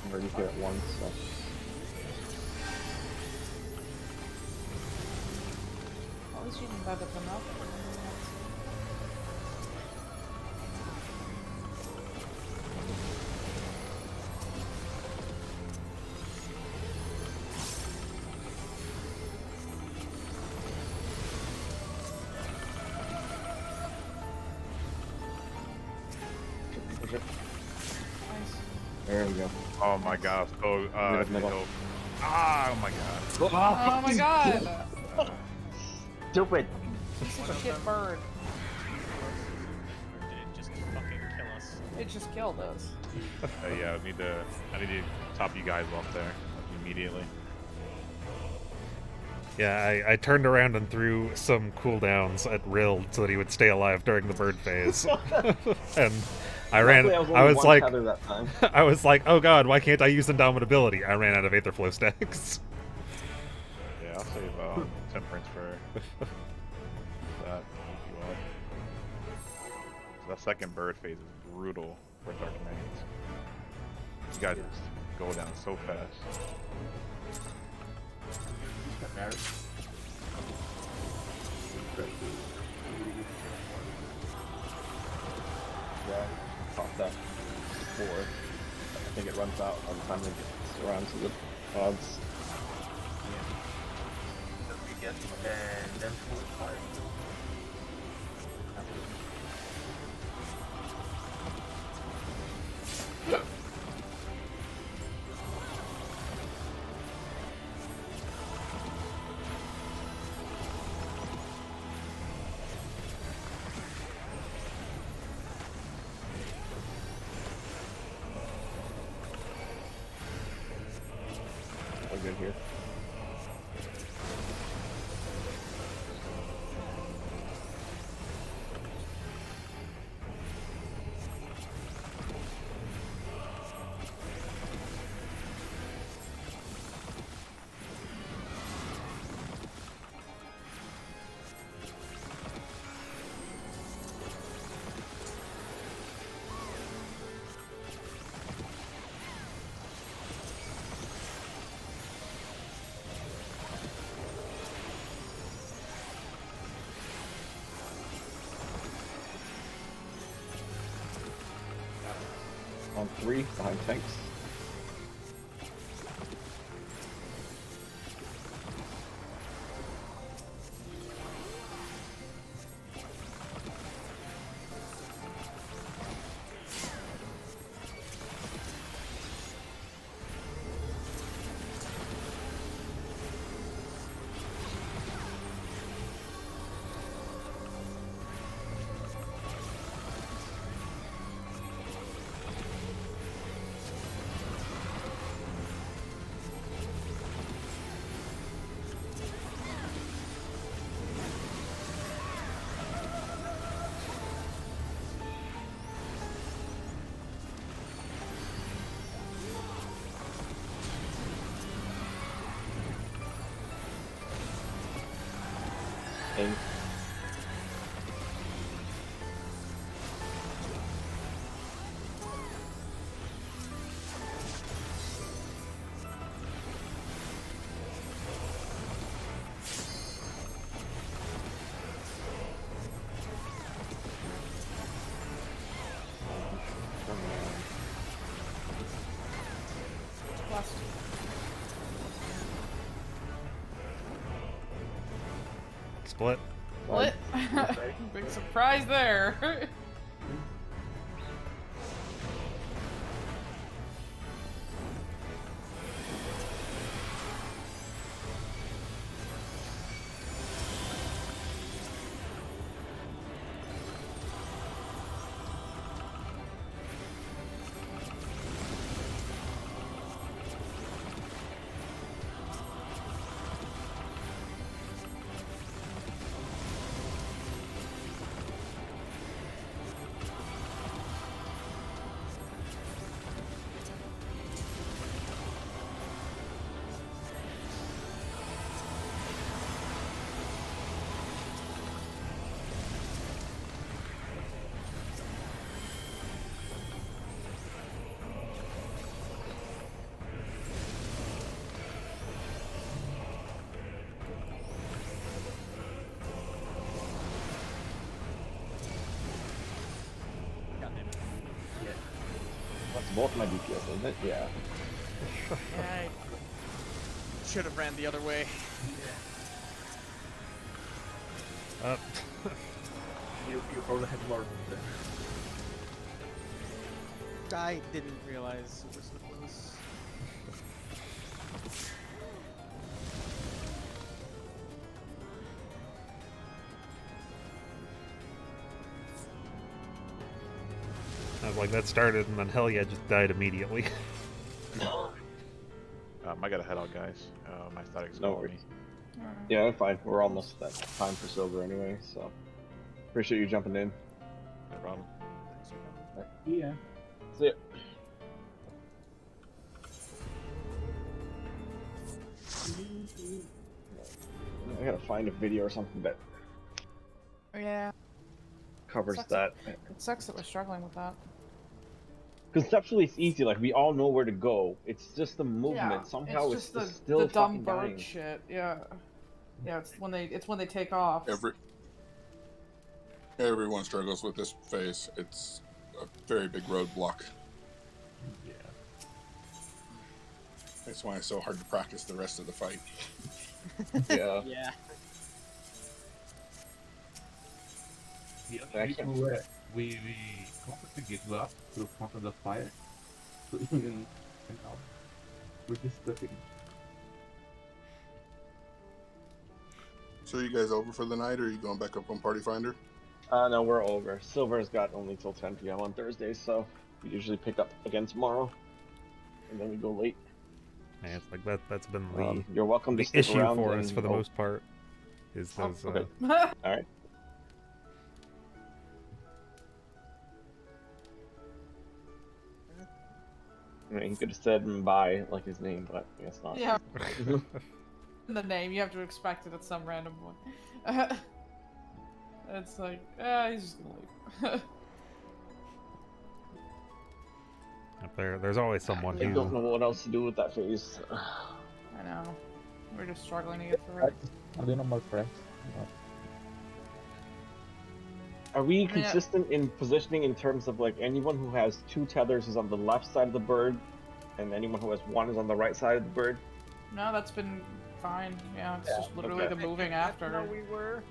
I'm already here at once, so. At least you didn't bug up enough. Push it. Nice. There we go. Oh my god, so Middle. dope. Ah, oh my god. Oh my god! Stupid! He's such a shit bird. Or did it just fucking kill us? It just killed us. Yeah, I need to top you guys off there immediately. Yeah, I turned around and threw some cooldowns at Rill so that he would stay alive during the bird phase. And I ran. Luckily, I was only like, one tether that time. I was like, oh god, why can't I use Indomitability? I ran out of Aetherflow stacks. Yeah, I'll save Temperance for that. If you want. So that second bird phase is brutal for Dark Knights. You guys just go down so fast. Yeah, top that 4. I think it runs out by the time it gets around to the odds. We're good here. On 3, behind tanks. thing. West. Split. What? Big surprise there. That's both my DPS, isn't it? Yeah. I should have ran the other way. Uh, You probably had more. I didn't realize it was the police. I was like, that started, and then hell yeah, just died immediately. I got to head out, guys. My static's No calling worries. me. Yeah, I'm fine. We're almost at time for silver anyway, so appreciate you jumping in. No problem. Yeah. See ya. I gotta find a video or something that Yeah. covers Sucks. that. It sucks that we're struggling with that. Conceptually, it's easy. Like we all know where to go. It's just the movement. Yeah, Somehow it's just still the dumb fucking bird dying. shit. Yeah. Yeah, it's when they take off. Everyone struggles with this phase. It's a very big roadblock. Yeah. That's why it's so hard to practice the rest of the fight. Yeah. Yeah. The I other can't- people we completely give up to front of the fire. So even now, we're just stuck. So are you guys over for the night, or are you going back up on Party Finder? No, we're over. Silver's got only till 10 p.m. on Thursdays, so we usually pick up again tomorrow, and then we go late. Man, it's like that's been the You're welcome to the stick issue around for us and- for the oh, most part. Is Oh, those okay. All right. I mean, he could have said bye like his name, but I guess not. Yeah. The name, you have to expect it at some random point. It's like, he's just gonna leave. up there's always someone I don't who know what else to do with that phase. I know. We're just struggling to get through it. I don't know my friends. Are we mean, consistent in positioning in terms of like anyone who has 2 tethers is on the left side of the bird, and anyone who has 1 is on the right side of the bird? No, that's been fine. Yeah, it's just literally okay. the moving after. No, we were.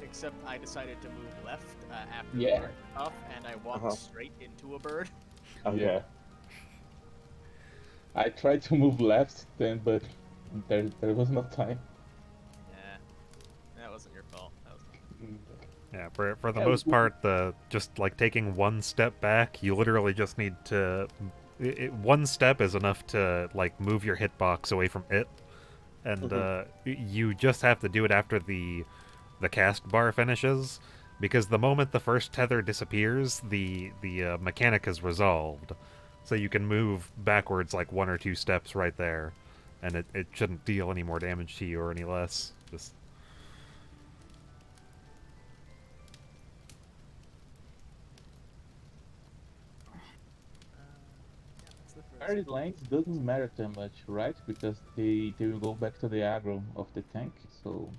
Except I decided to move left after Yeah. the bird took off, and I walked straight into a bird. Okay. Yeah. I tried to move left then, but there was no time. Yeah, that wasn't your fault. That was yeah for the Yeah, most part just like taking one step back, you literally just need to one step is enough to like move your hitbox away from it, and you just have to do it after the cast bar finishes, because the moment the first tether disappears, the mechanic is resolved. So you can move backwards like 1 or 2 steps right there, and it shouldn't deal any more damage to you or any less. Just Party lanes doesn't matter that much, right? Because they will go back to the aggro of the tank, so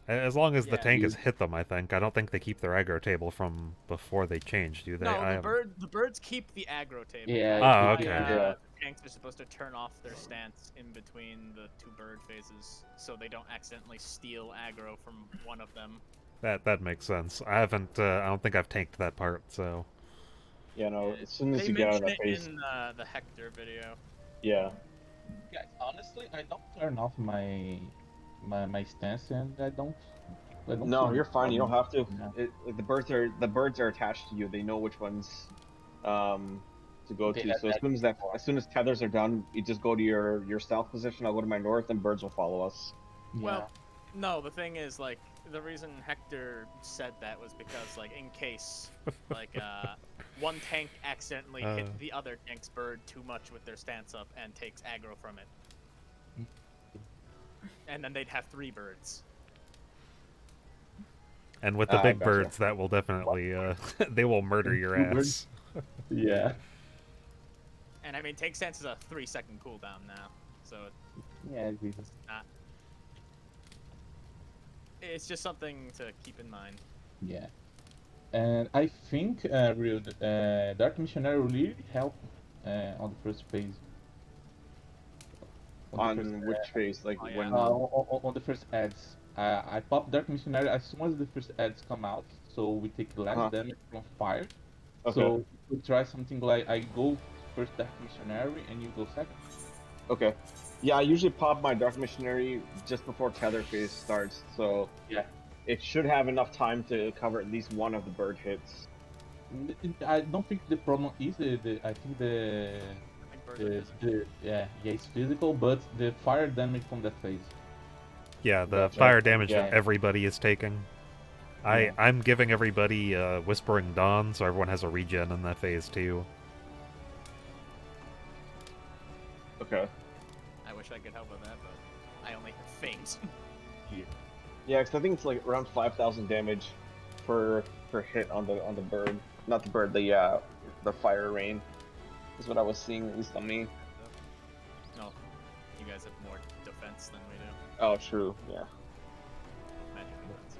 As long as the Yeah. tank has hit them, I think. I don't think they keep their aggro table from before they change, do they? No, I haven't- the birds keep the aggro table. yeah. That's Oh, why, okay. Yeah. the tanks are supposed to turn off their stance in between the two bird phases, so they don't accidentally steal aggro from one of them. That makes sense. I haven't. I don't think I've tanked that part. So Yeah, no. As soon as They you get out of mention that it phase, in the Hector video. yeah. Guys, honestly, I don't turn off my stance, and I don't. No, see you're fine. You don't problem. have to. Yeah. Like, the birds are attached to you. They know which ones to go They to. had So that before. as soon as tethers are done, you just go to your south position. I'll go to my north, and birds will follow us. Yeah. Well, no, the thing is, like, the reason Hector said that was because, like, in case, like, one tank accidentally hit the other tank's bird too much with their stance up and takes aggro from it. And then they'd have 3 birds. and with the I big gotcha. birds, that will definitely they will murder your Two ass. birds. Yeah. And I mean, tank stance is a 3-second cooldown now, so Yeah. it's not. It's just something to keep in mind. Yeah. And I think Dark Missionary will really help on the first phase. On the first, which phase? Like Oh, yeah. when? on the first ads. I pop Dark Missionary as soon as the first ads come out, so we take less Uh-huh. damage from fire. Okay. So we try something like I go first Dark Missionary and you go second. Okay. Yeah, I usually pop my Dark Missionary just before tether phase starts, so Yeah. it should have enough time to cover at least one of the bird hits. I don't think the problem is I think I think birds are physical. yeah, it's physical, but the fire damage from that phase. Yeah, the Gotcha. fire damage Yeah. that everybody is taking. Yeah. I'm giving everybody Whispering Dawn, so everyone has a regen in that phase too. Okay. I wish I could help with that, but I only have faint. Yeah, because I think it's like around 5,000 damage per hit on the bird. Not the bird, the fire rain. Is what I was seeing, at least on me. No, you guys have more defense than we do. Oh, true. Yeah. Magic defense.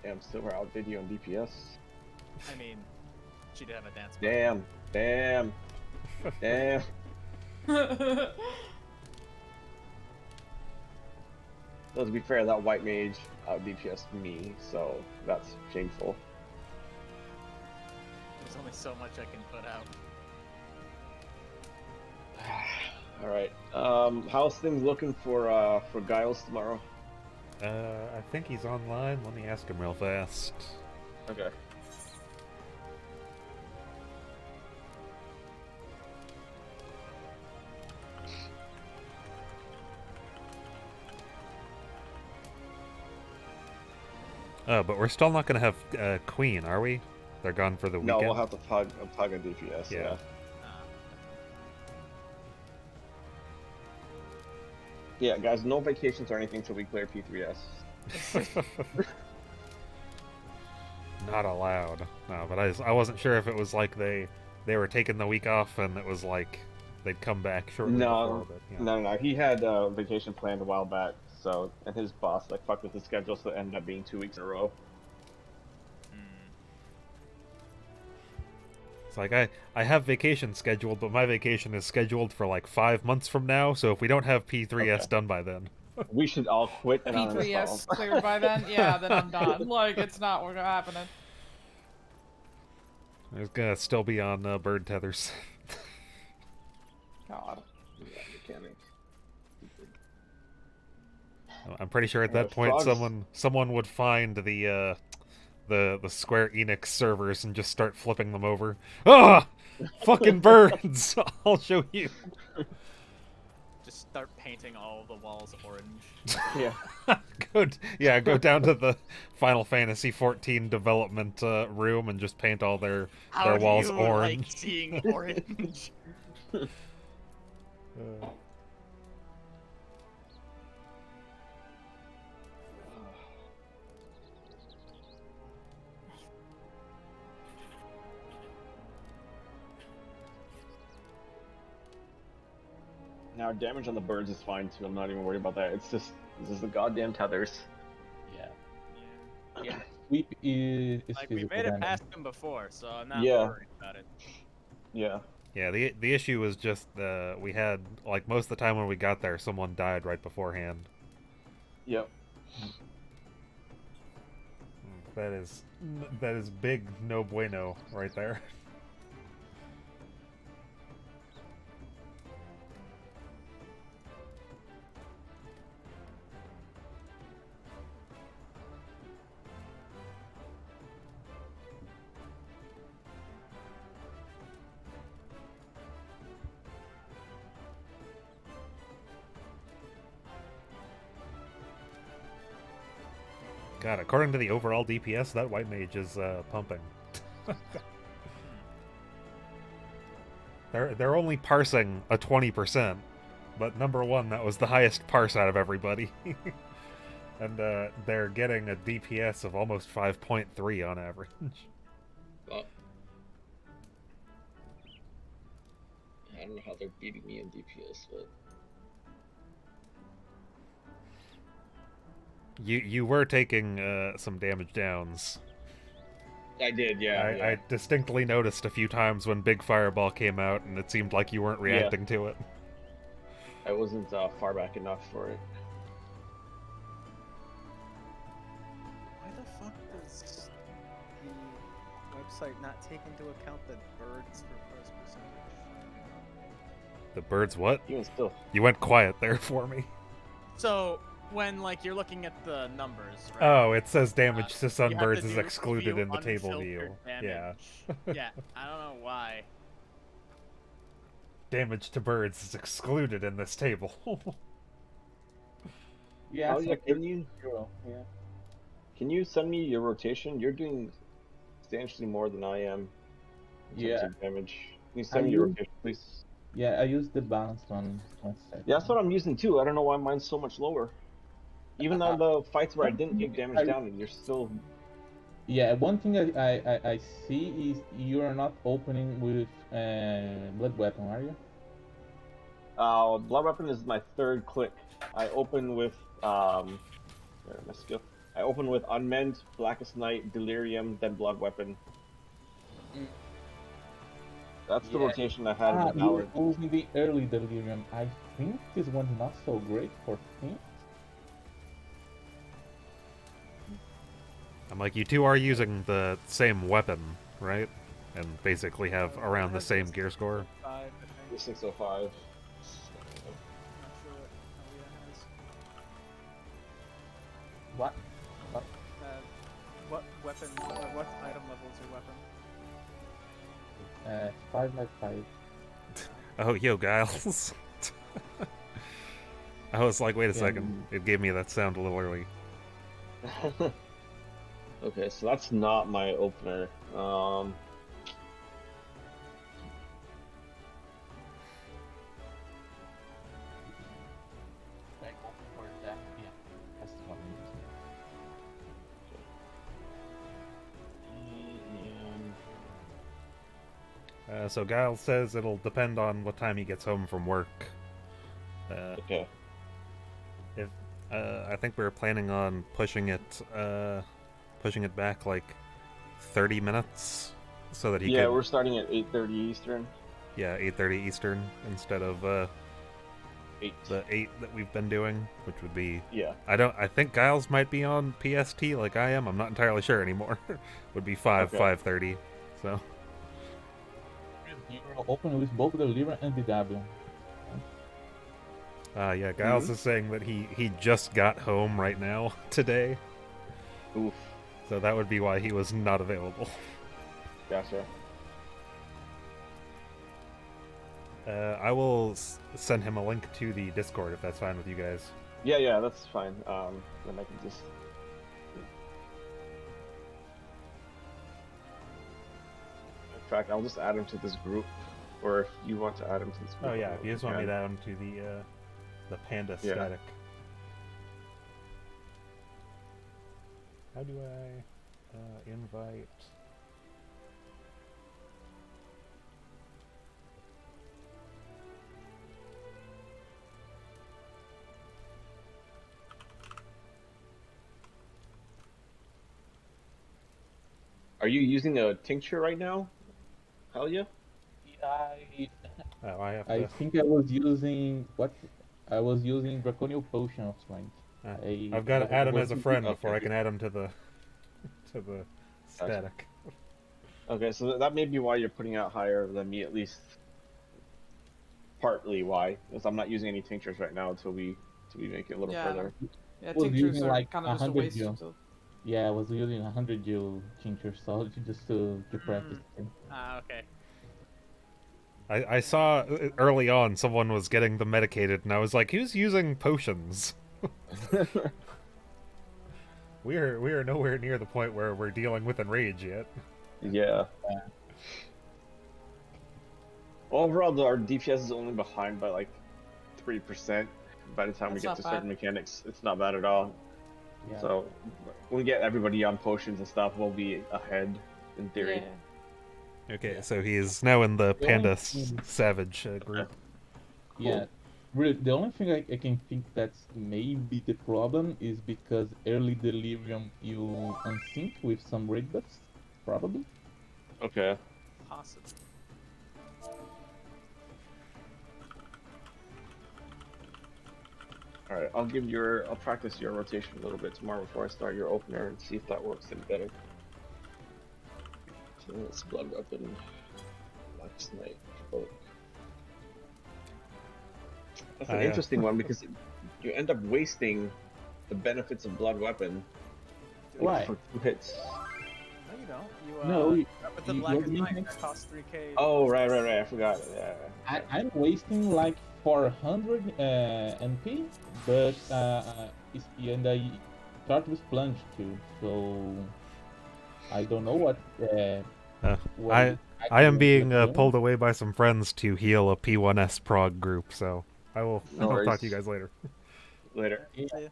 Damn, Silver outdid you on DPS. I mean, she did have a dance. Damn. Damn. Damn. So to be fair, that white mage out DPS me, so that's shameful. There's only so much I can put out. All right. How's things looking for Giles tomorrow? I think he's online. Let me ask him real fast. Okay. Oh, but we're still not going to have Queen, are we? They're gone for the No, weekend? we'll have to pug a DPS. Yeah. Yeah. Yeah, guys, no vacations or anything till we clear P3S. Not allowed. No, but I wasn't sure if it was like they were taking the week off and it was like they'd come back shortly before. But, yeah. No. He had a vacation planned a while back, so and his boss like fucked with his schedule, so it ended up being 2 weeks in a row. It's like I have vacation scheduled, but my vacation is scheduled for like 5 months from now. So if we don't have P3S Okay. done by then, We should all quit and P3S uninstall. cleared by then? Yeah, then I'm done. Like, it's not happening. it's gonna still be on bird tethers. God. Yeah, mechanic. I'm pretty sure at that point Frogs. someone would find the Square Enix servers and just start flipping them over. Ah, fucking birds! I'll show you. Just start painting all the walls orange. Yeah. Go down to the Final Fantasy XIV development room and just paint all their walls do you orange. like seeing orange? Now damage on the birds is fine too. I'm not even worried about that. It's just the goddamn tethers. Yeah. Yeah. Sweep is Like we physical made it damage. past them before, so I'm not Yeah. worried about it. Yeah. Yeah, the issue was just we had like most of the time when we got there, someone died right beforehand. Yep. That is big no bueno right there. God, according to the overall DPS, that white mage is pumping. They're only parsing a 20%, but number one, that was the highest parse out of everybody. And they're getting a DPS of almost 5.3 on average. Well, I don't know how they're beating me in DPS, but You were taking some damage downs. I did, yeah. I distinctly noticed a few times when Big Fireball came out, and it seemed like you weren't reacting to it. I wasn't far back enough for it. Why the fuck does the website not take into account the birds for first percentage? The birds what? Even still. You went quiet there for me. So when like you're looking at the numbers, right? Oh, it says damage to you have sunbirds to is do excluded view in the table view. unfiltered Yeah. damage. Yeah, I don't know why. Damage to birds is excluded in this table. Yeah. Oh, so yeah, can you Yeah. can you send me your rotation? You're doing substantially more than I am in terms Yeah. of damage. Can you send me your rotation, please? Yeah, I use the balance one second. Yeah, that's what I'm using too. I don't know why mine's so much lower. Even on the fights where I didn't take damage down, and you're still. Yeah, one thing I see is you are not opening with blood weapon, are you? Blood weapon is my third click. I open with where my skill. I open with unmend, blackest night, delirium, then blood weapon. That's the Yeah. rotation I had in the You're hour. using the early delirium. I think this one's not so great for me. I'm like, you two are using the same weapon, right? And basically have around the same gear score. 5, I think. 605. Not sure what Alia has. What? What weapon? What item level is your weapon? 5 Oh, yo, Giles. I was like, wait a second. It gave me that sound a little early. Okay, so that's not my opener. So Giles says it'll depend on what time he gets home from work. Okay. If I think we were planning on pushing it back like 30 minutes, so that he Yeah, could. we're starting at 8:30 Eastern. Yeah, 8:30 Eastern instead of 8. the 8 that we've been doing, which would be. Yeah. I think Giles might be on PST like I am. I'm not entirely sure anymore. Would be 5:30. So. You're open with both the Lyra and the W. Yeah, Giles is saying that he just got home right now today, Oof. so that would be why he was not available. Gotcha. I will send him a link to the Discord if that's fine with you guys. Yeah, that's fine. Then I can just. In fact, I'll just add him to this group, or if you want to add him to this group. Oh yeah, if you just want me can. down to the panda Yeah. static. How do I invite? Are you using a tincture right now? Hell yeah. I Oh, I have I to. think I was using what? I was using Draconial Potion of Strength. I've got to add him as a friend before Okay. I can add him to the Gotcha. static. Okay, so that may be why you're putting out higher than me, at least partly why, because I'm not using any tinctures right now until we make it a little Yeah. further. Yeah, was tinctures using are like kind of just a 100 waste. gil. So. Yeah, I was using 100 gil tincture salt just to practice. Okay. I saw early on someone was getting them medicated, and I was like, "Who's using potions?" We are nowhere near the point where we're dealing with enrage yet. Yeah. Overall, though, our DPS is only behind by like 3%. By the time we That's get not to bad. certain mechanics, it's not bad at all. Yeah. So when we get everybody on potions and stuff, we'll be ahead in theory. Yeah. Okay, Yeah. so he is now in the The Panda only thing- Savage group. Yeah. Really, the only thing I can think that's maybe the problem is because early delirium you unsync with some raid buffs, probably. Okay. Possible. All right. I'll practice your rotation a little bit tomorrow before I start your opener and see if that works any better. So that's blood weapon. Last night. That's an interesting one because you end up wasting the benefits of blood weapon. Why? For 2 hits. No, you don't. You, No, with the you- Blackest you Knight, think- that costs 3k. Oh, right. I forgot. Yeah. I'm wasting like 400 MP, but and I start with plunge too, so I don't know what. What I is I am actually being doing. pulled away by some friends to heal a P3S Prog group, so No I'll worries. talk to you guys later. Later. Yeah. See ya.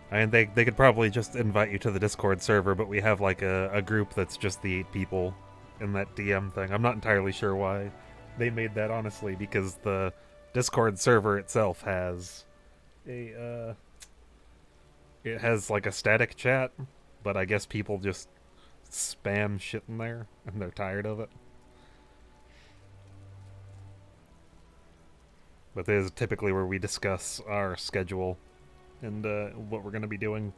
And they could probably just invite you to the Discord server, but we have like a group that's just the 8 people in that DM thing. I'm not entirely sure why they made that, honestly, because the Discord server itself has a it has like a static chat, but I guess people just spam shit in there and they're tired of it. But this is typically where we discuss our schedule and what we're going to be doing.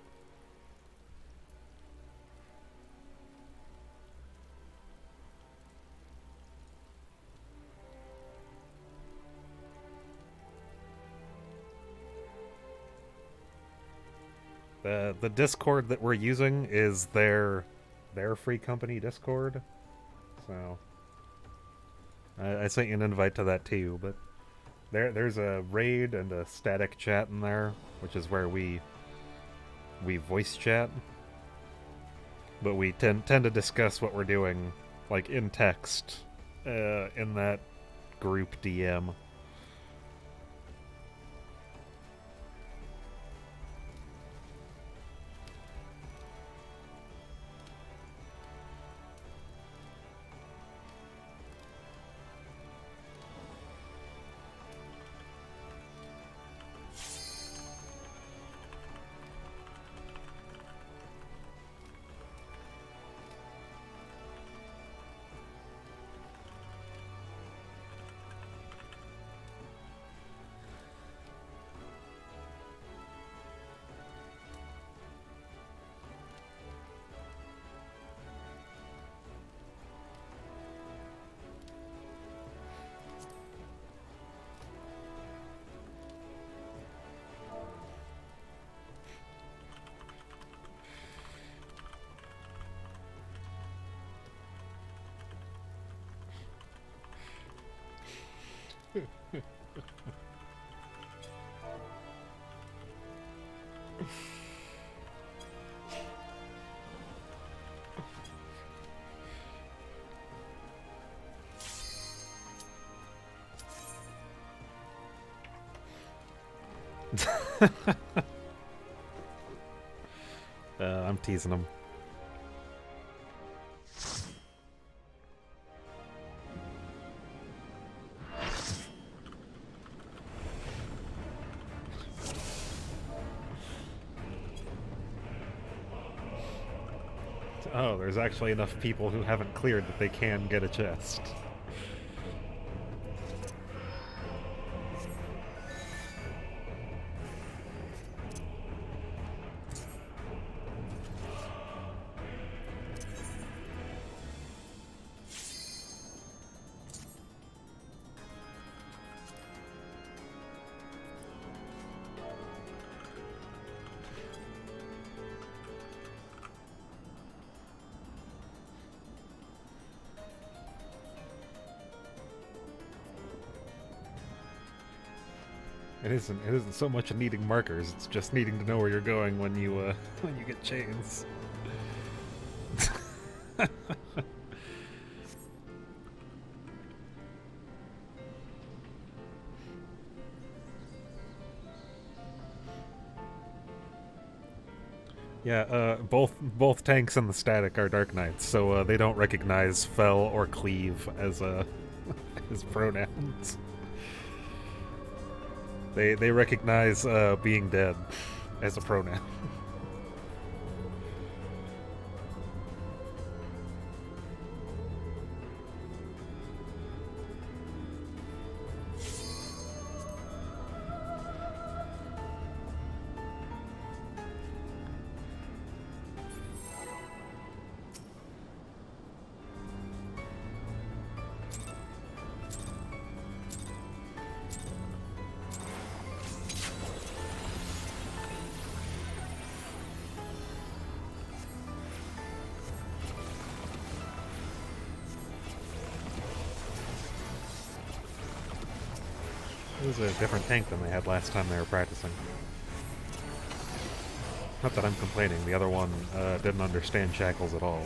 The Discord that we're using is their free company Discord, so I sent you an invite to that too. But there's a raid and a static chat in there, which is where we voice chat. But we tend to discuss what we're doing, like in text, in that group DM. I'm teasing him. Oh, there's actually enough people who haven't cleared that they can get a chest. It isn't so much needing markers, it's just needing to know where you're going when you when you get chains. Yeah, both tanks and the static are Dark Knights, so they don't recognize fell or cleave as as pronouns. They recognize being dead as a pronoun. It was a different tank than they had last time they were practicing. Not that I'm complaining, the other one didn't understand shackles at all.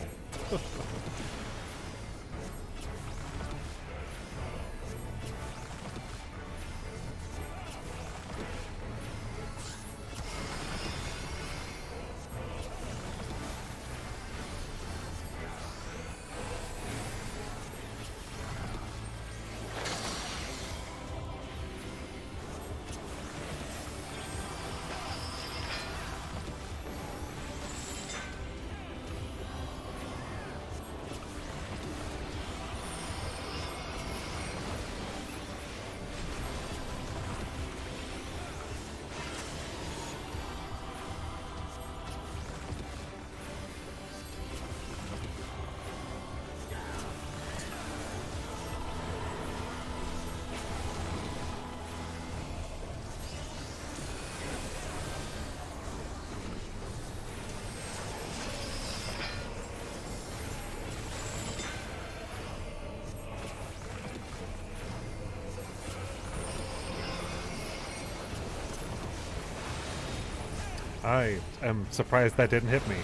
I am surprised that didn't hit me.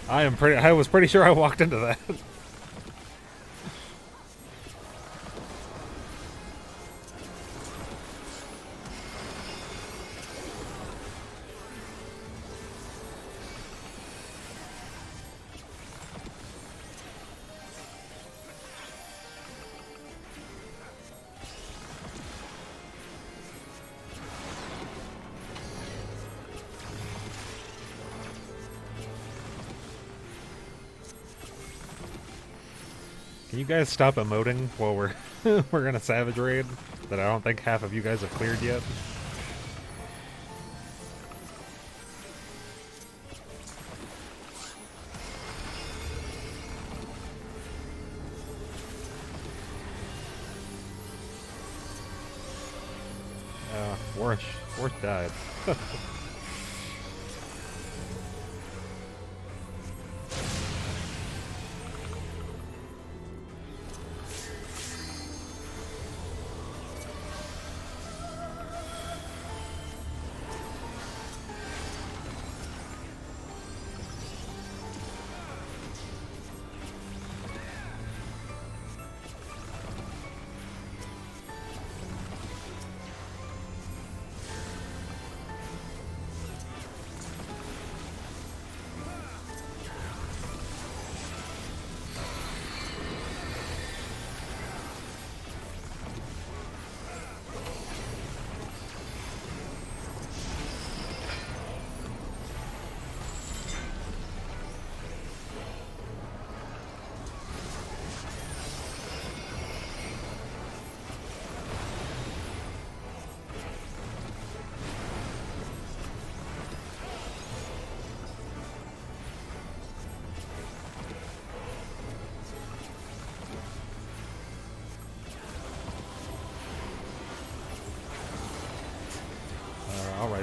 I was pretty sure I walked into that. Can you guys stop emoting while we're in a savage raid that I don't think half of you guys have cleared yet? Worth died.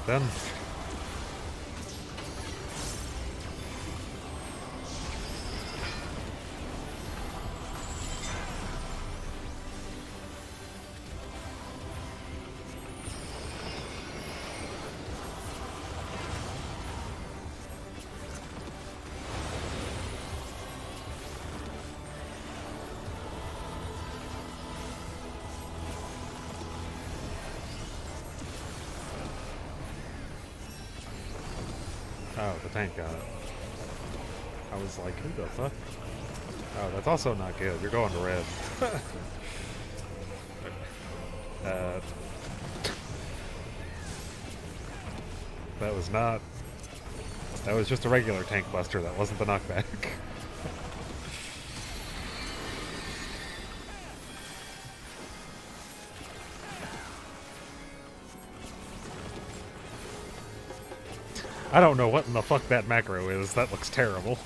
then. Oh, the tank got it. I was like, who the fuck? Oh, that's also not good. You're going to red. That was not... That was just a regular tank buster. That wasn't the knockback. I don't know what in the fuck that macro is. That looks terrible.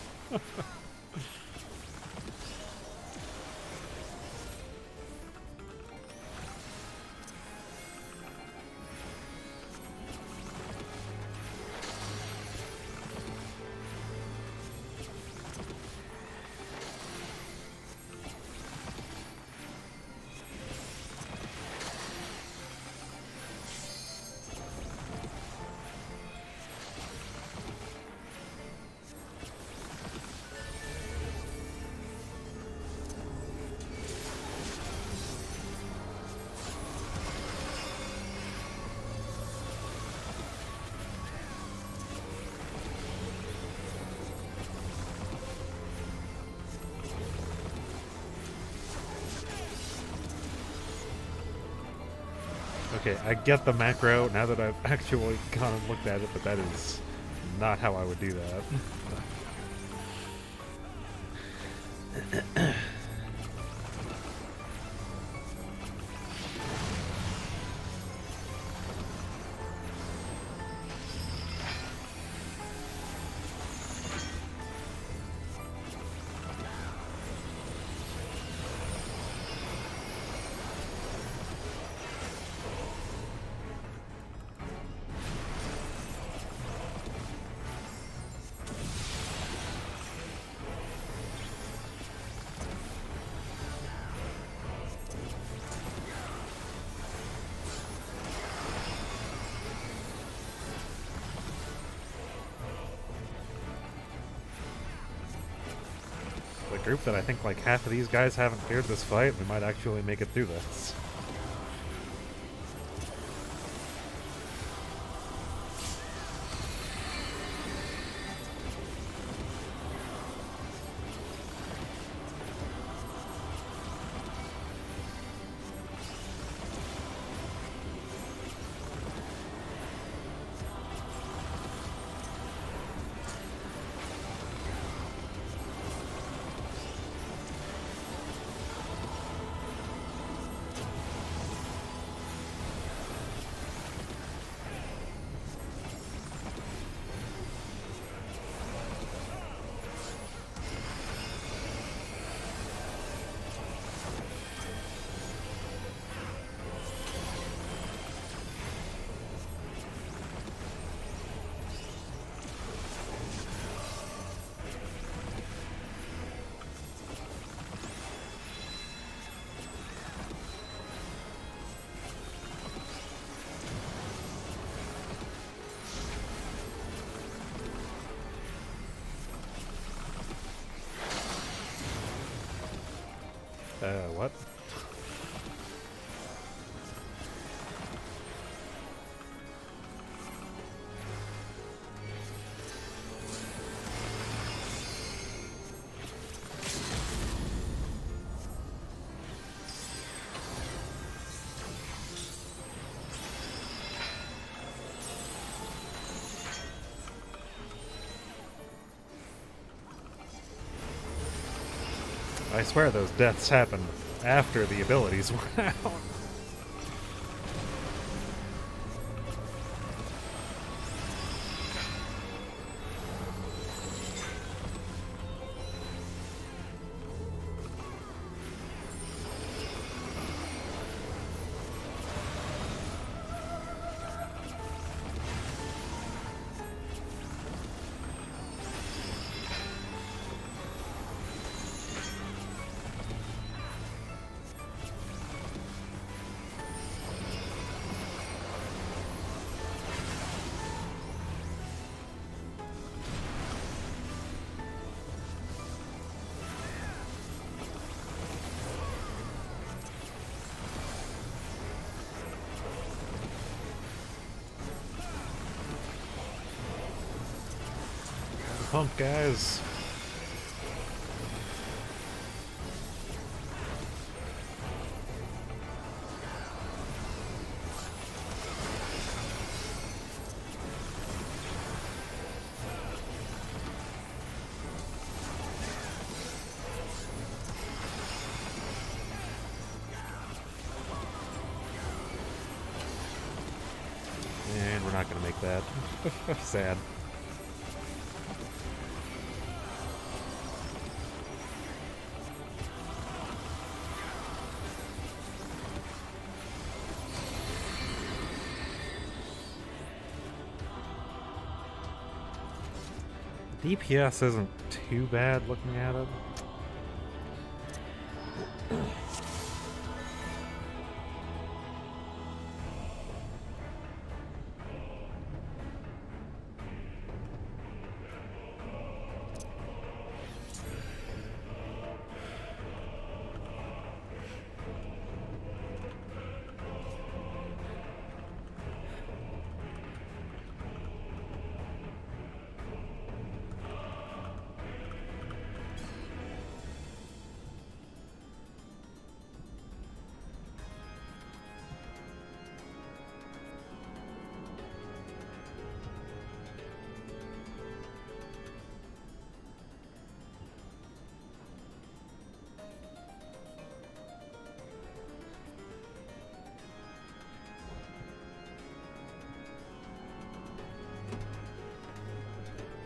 Okay, I get the macro now that I've actually gone and looked at it, but that is not how I would do that. The group that I think like half of these guys haven't cleared this fight, we might actually make it through this. What? I swear those deaths happened after the abilities went out. pumped, guys. And we're not gonna make that. Sad. DPS isn't too bad looking at it.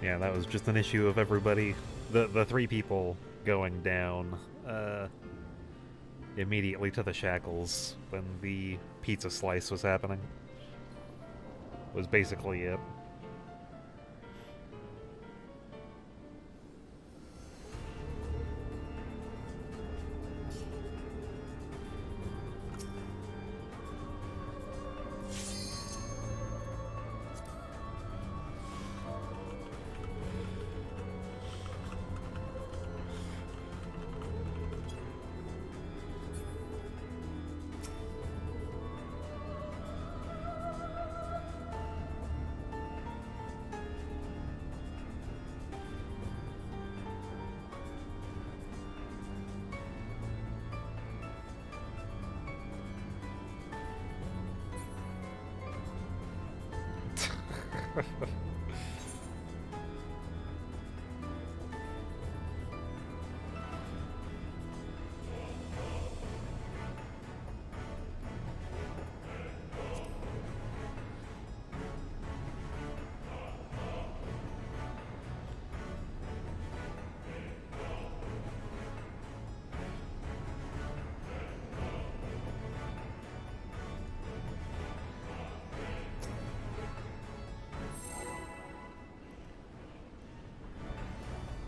Yeah, that was just an issue of everybody, the three people going down immediately to the shackles when the pizza slice was happening. Was basically it.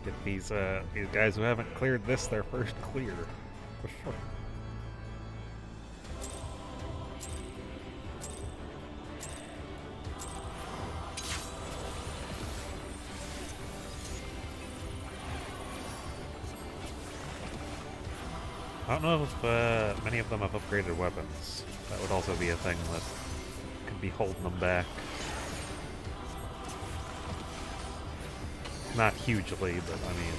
Get these guys who haven't cleared this their first clear. I don't know if many of them have upgraded weapons. That would also be a thing that could be holding them back. Not hugely, but I mean...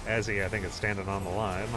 Azzy, I think, is standing on the line.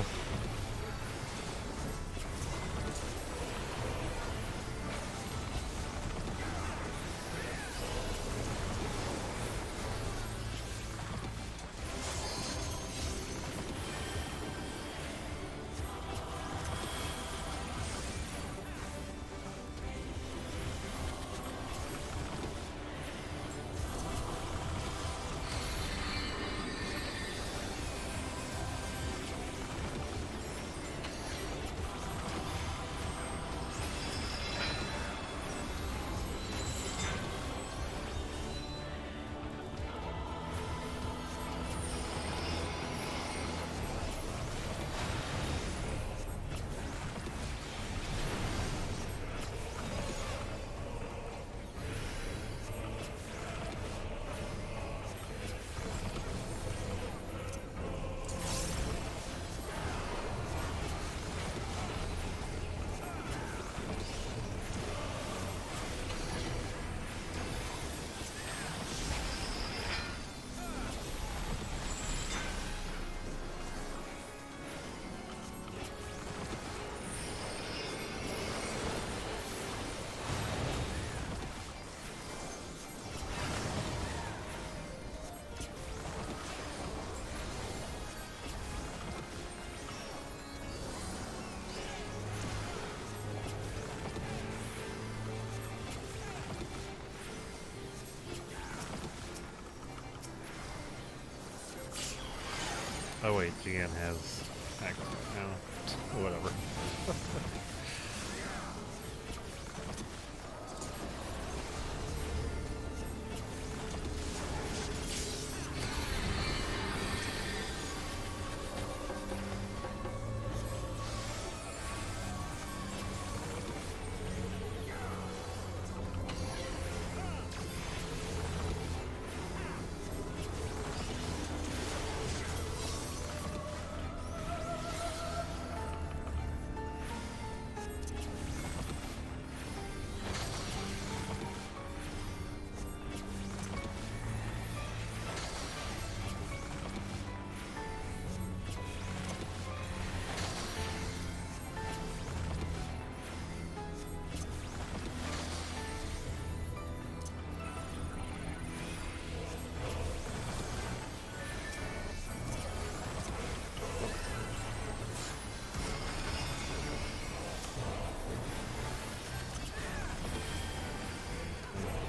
Oh wait, GN has... No, whatever.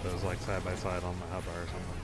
Those like side by side on the hub or something.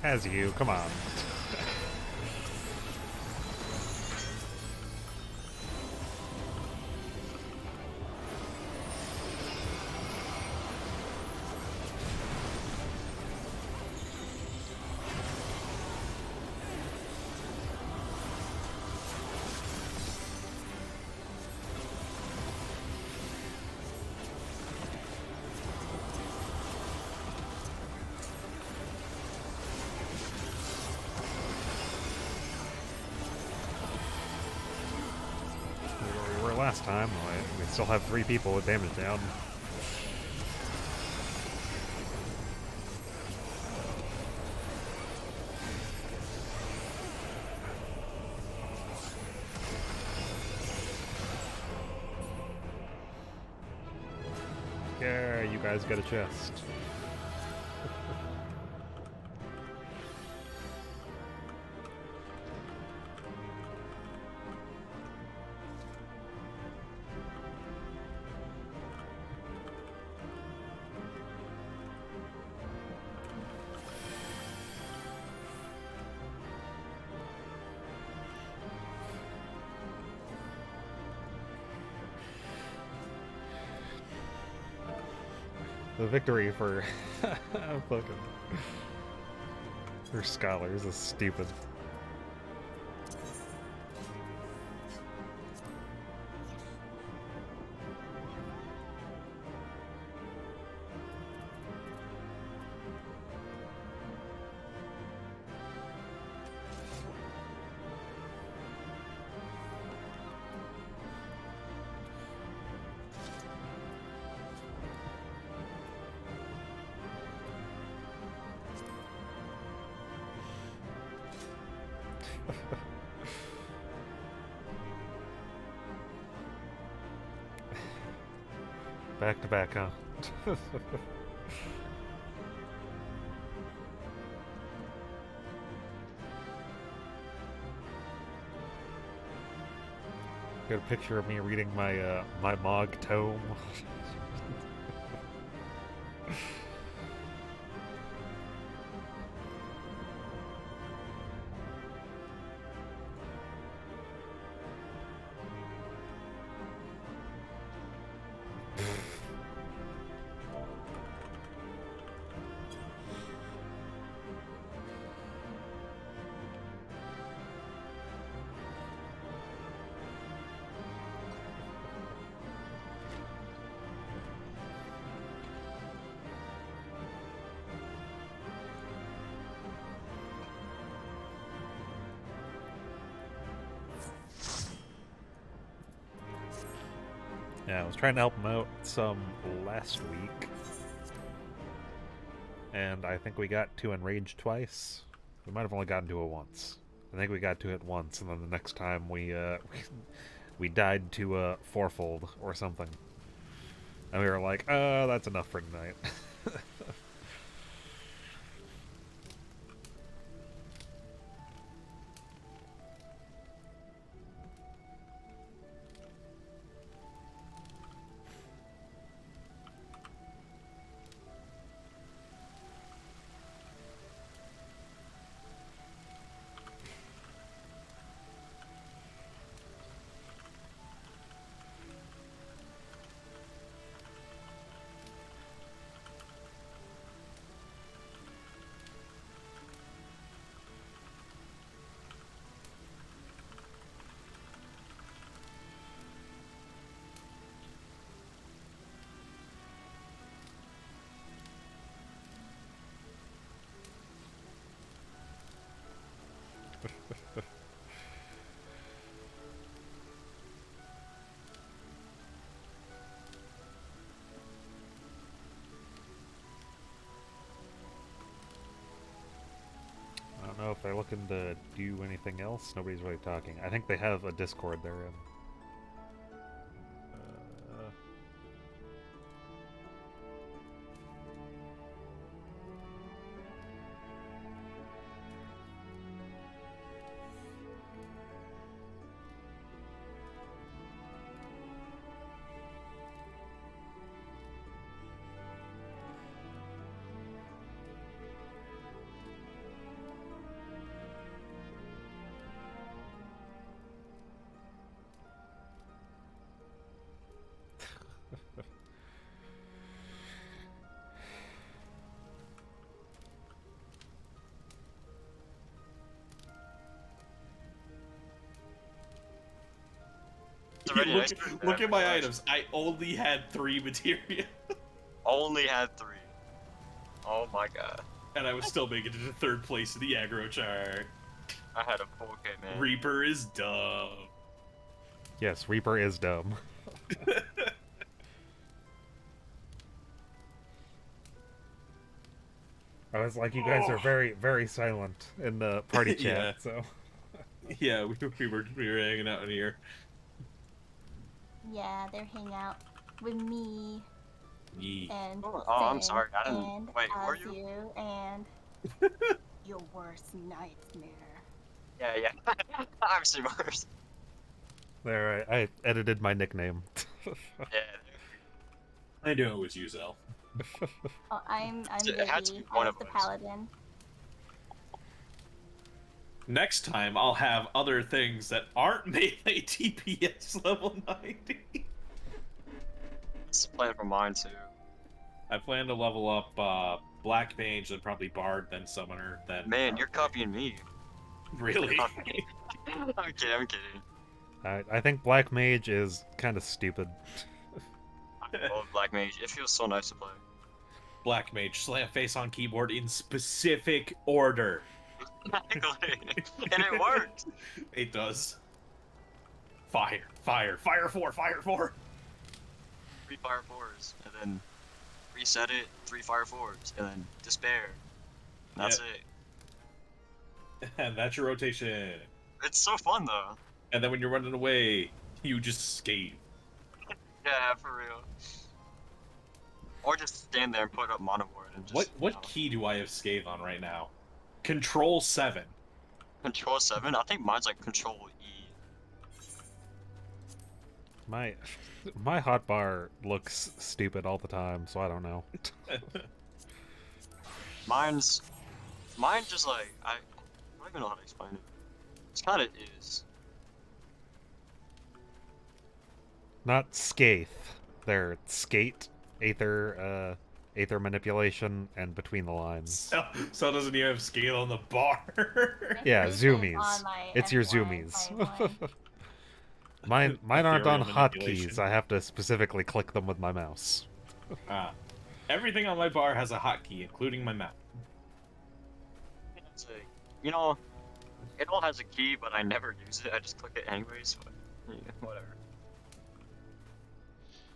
As you, come on. Where we were last time. We still have 3 people with damage down. Yeah, you guys get a chest. The victory for fucking for scholars is stupid. Back to back, huh? Got a picture of me reading my my Mog tome. Yeah, I was trying to help him out some last week. And I think we got to Enrage twice. We might have only gotten to it once. I think we got to it once, and then the next time we died to a fourfold or something. And we were like, that's enough for tonight. I don't know if they're looking to do anything else. Nobody's really talking. I think they have a Discord they're in. already look, nice to look have at my collection. items. I only had 3 materia. Only had 3. Oh my god. And I was still making it to 3rd place in the aggro chart. I had a 4K, man. Reaper is dumb. Yes, Reaper is dumb. I was like, you guys are very, very silent in the party chat, Yeah. so... Yeah, we were hanging out in here. Yeah, they're hanging out with me Yee. and Oh, I'm Finn sorry, I didn't- and wait, who are you? Azu and your worst nightmare. Yeah. I'm Seamers. There, I edited my nickname. Yeah. I knew it was you, Zell. Oh, I'm It had to Vivi. be one I of was the us. paladin. Next time, I'll have other things that aren't melee DPS level 90. It's the plan for mine, too. I plan to level up Black Mage, then probably Bard, then Summoner, then... Man, you're copying me. Really? I'm kidding. I think Black Mage is kind of stupid. I love Black Mage. It feels so nice to play. Black Mage, slam face on keyboard in specific order. Exactly. And it works. It does. Fire, fire, fire 4, fire 4. 3 fire 4s, and then reset it, 3 fire 4s, and then despair. And that's it. And that's your rotation. It's so fun though. And then when you're running away, you just skate. Yeah, for real. Or just stand there and put up mono ward and just. What key do I have Scathe on right now? Control 7. Control 7? I think mine's like Control E. My hotbar looks stupid all the time, so I don't know. Mine just like I don't even know how to explain it. It's kind of is. Not Scathe. They're skate, aether manipulation, and between the lines. So doesn't he have scale on the bar? Yeah, On zoomies. my It's your F1, zoomies. Mine aren't on Ethereal hotkeys. manipulation. I have to specifically click them with my mouse. Everything on my bar has a hotkey, including my mouse. It's like, you know, it all has a key, but I never use it. I just click it anyways. But yeah, whatever.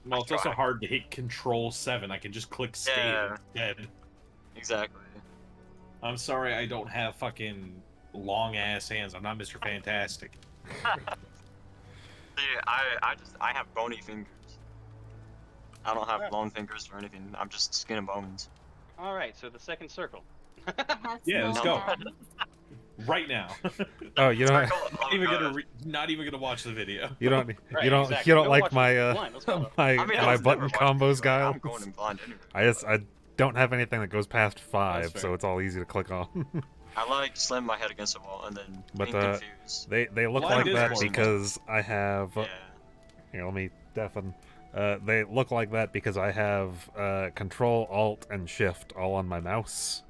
Well, I it's also try. hard to hit Control 7. I can just click Scale Yeah. instead. Exactly. I'm sorry I don't have fucking long-ass hands. I'm not Mr. Fantastic. See, I have bony fingers. I don't have long fingers or anything. I'm just skin and bones. All right, so the second circle. I have Yeah, let's small go. hands. Right now. Oh, you don't. Not even gonna watch the video. You don't. Right, you don't. exactly. You don't Don't like watch my it blind, let's go. my I mean, I my was button never watching combos it, guy. I'm going in blind anyway. I don't have anything that goes past 5, fair. so it's all easy to click on. I like slam my head against the wall and then But, being confused. they look Blind like is that more because I have. Yeah. Here, let me deafen. They look like that because I have Control, Alt, and Shift all on my mouse.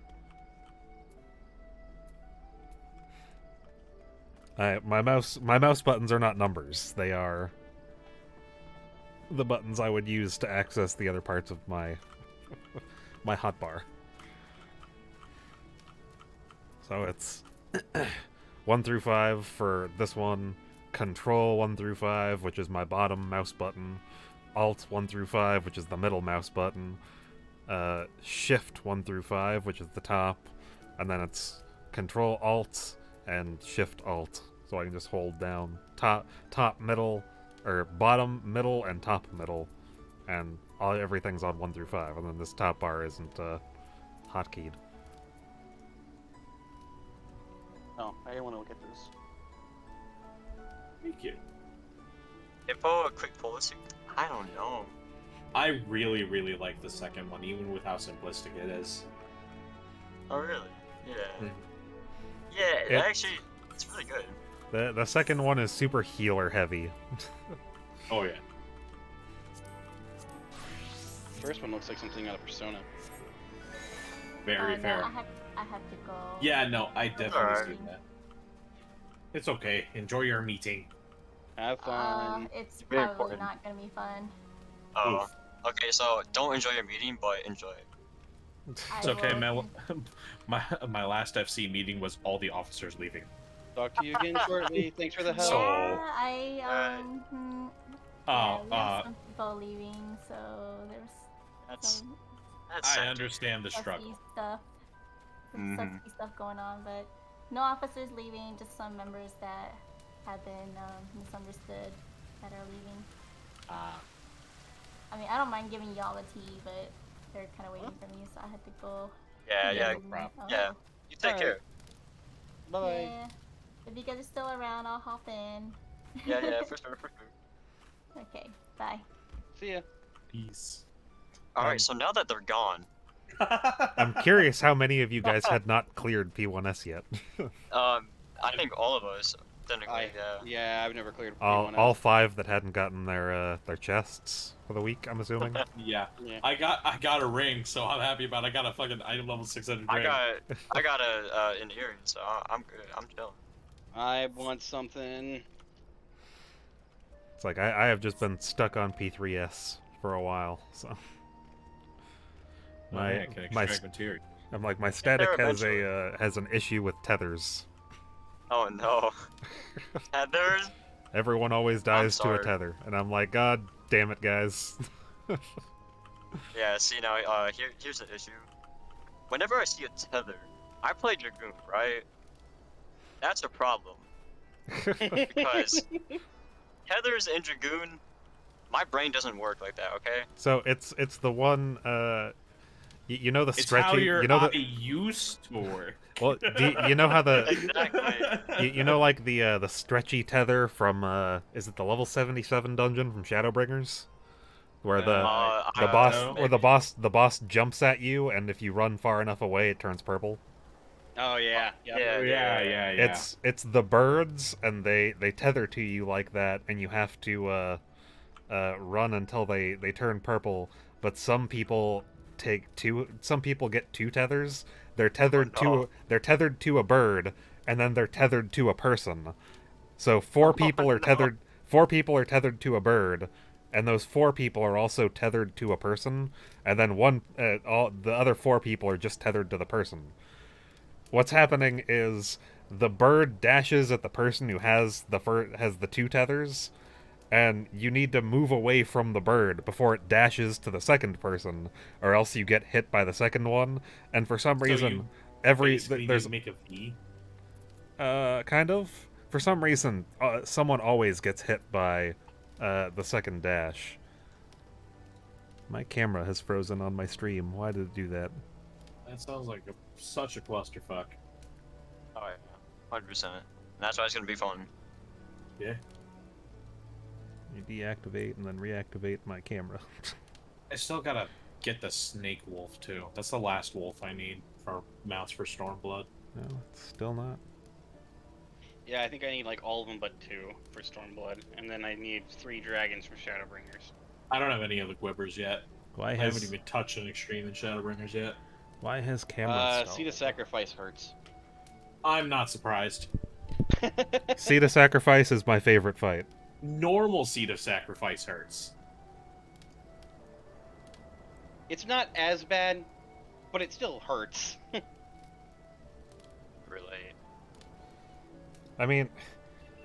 My mouse buttons are not numbers. They are the buttons I would use to access the other parts of my my hotbar. So it's 1 through 5 for this one. Control 1 through 5, which is my bottom mouse button. Alt 1 through 5, which is the middle mouse button. Shift 1 through 5, which is the top. And then it's Control Alt and Shift Alt. So I can just hold down top, middle, or bottom, middle, and top, middle. And everything's on 1 through 5. And then this top bar isn't hotkeyed. Oh, I didn't want to look at this. Thank you. Info, a quick policy? I don't know. I really, really like the second one, even with how simplistic it is. Oh, really? Yeah. Hmm. Yeah, actually, it's really good. The second one is super healer heavy. Oh, yeah. First one looks like something out of Persona. Very No, fair. I have to go. Yeah, no, I definitely Alright. see that. It's okay. Enjoy your meeting. Have fun. It's Very probably important. not gonna be fun. Oh. Okay, so don't enjoy your meeting, but enjoy it. It's okay, man. My last FC meeting was all the officers leaving. Talk to you again shortly. Thanks for the help. So- Yeah, yeah, we have some people leaving, so there's some I understand the struggle. sucky stuff, sucky stuff going on, but no officers leaving, just some members that have been misunderstood that are leaving. I mean, I don't mind giving y'all a tea, but they're kind of waiting for me, so I had to go. Yeah. No problem. Yeah. You take care. Bye. Yeah. If you guys are still around, I'll hop in. Yeah, for sure. Okay, bye. See ya. Peace. Alright, so now that they're gone, I'm curious how many of you guys had not cleared P1S yet. I think all of us, technically, Yeah, I've never cleared all 5 that hadn't gotten their chests for the week, I'm assuming. Yeah. I got a ring, so I'm happy about it. I got a fucking item level 600 ring. I got an earring, so I'm good. I'm chilling. I want something. It's like I have just been stuck on P3S for a while, so I can extract material. I'm like, my static has an issue with tethers. Oh no. Tethers? Everyone always dies to a tether, and I'm like, God damn it, guys. Yeah, see now, here's the issue. Whenever I see a tether, I play Dragoon, right? That's a problem. Because tethers in Dragoon, my brain doesn't work like that, okay? So it's the one you know the stretchy. It's how your you know eye used to work. Well, you know how the exactly. you know like the stretchy tether from is it the level 77 dungeon from Shadowbringers, where the boss jumps at you, and if you run far enough away, it turns purple. Oh yeah. Yeah. It's the birds, and they tether to you like that, and you have to run until they turn purple. But some people get 2 tethers. They're tethered to a bird, and then they're tethered to a person. So 4 people are tethered. 4 people are tethered to a bird, and those 4 people are also tethered to a person. And then the other 4 people are just tethered to the person. What's happening is the bird dashes at the person who has the 2 tethers, and you need to move away from the bird before it dashes to the second person, or else you get hit by the second one. And for some reason, there's make a V. Kind of. For some reason, someone always gets hit by the second dash. My camera has frozen on my stream. Why did it do that? That sounds like such a clusterfuck. Oh yeah, 100%. That's why it's gonna be fun. Yeah. You deactivate and then reactivate my camera. I still gotta get the snake wolf too. That's the last wolf I need for mounts for Stormblood. No, it's still not. Yeah, I think I need like all of them but 2 for Stormblood, and then I need 3 dragons for Shadowbringers. I don't have any of the Quibbers yet. I haven't even touched an extreme in Shadowbringers yet. Why has camera Seed of Sacrifice hurts. I'm not surprised. Seed of Sacrifice is my favorite fight. Normal Seed of Sacrifice hurts. It's not as bad, but it still hurts. Relate. I mean,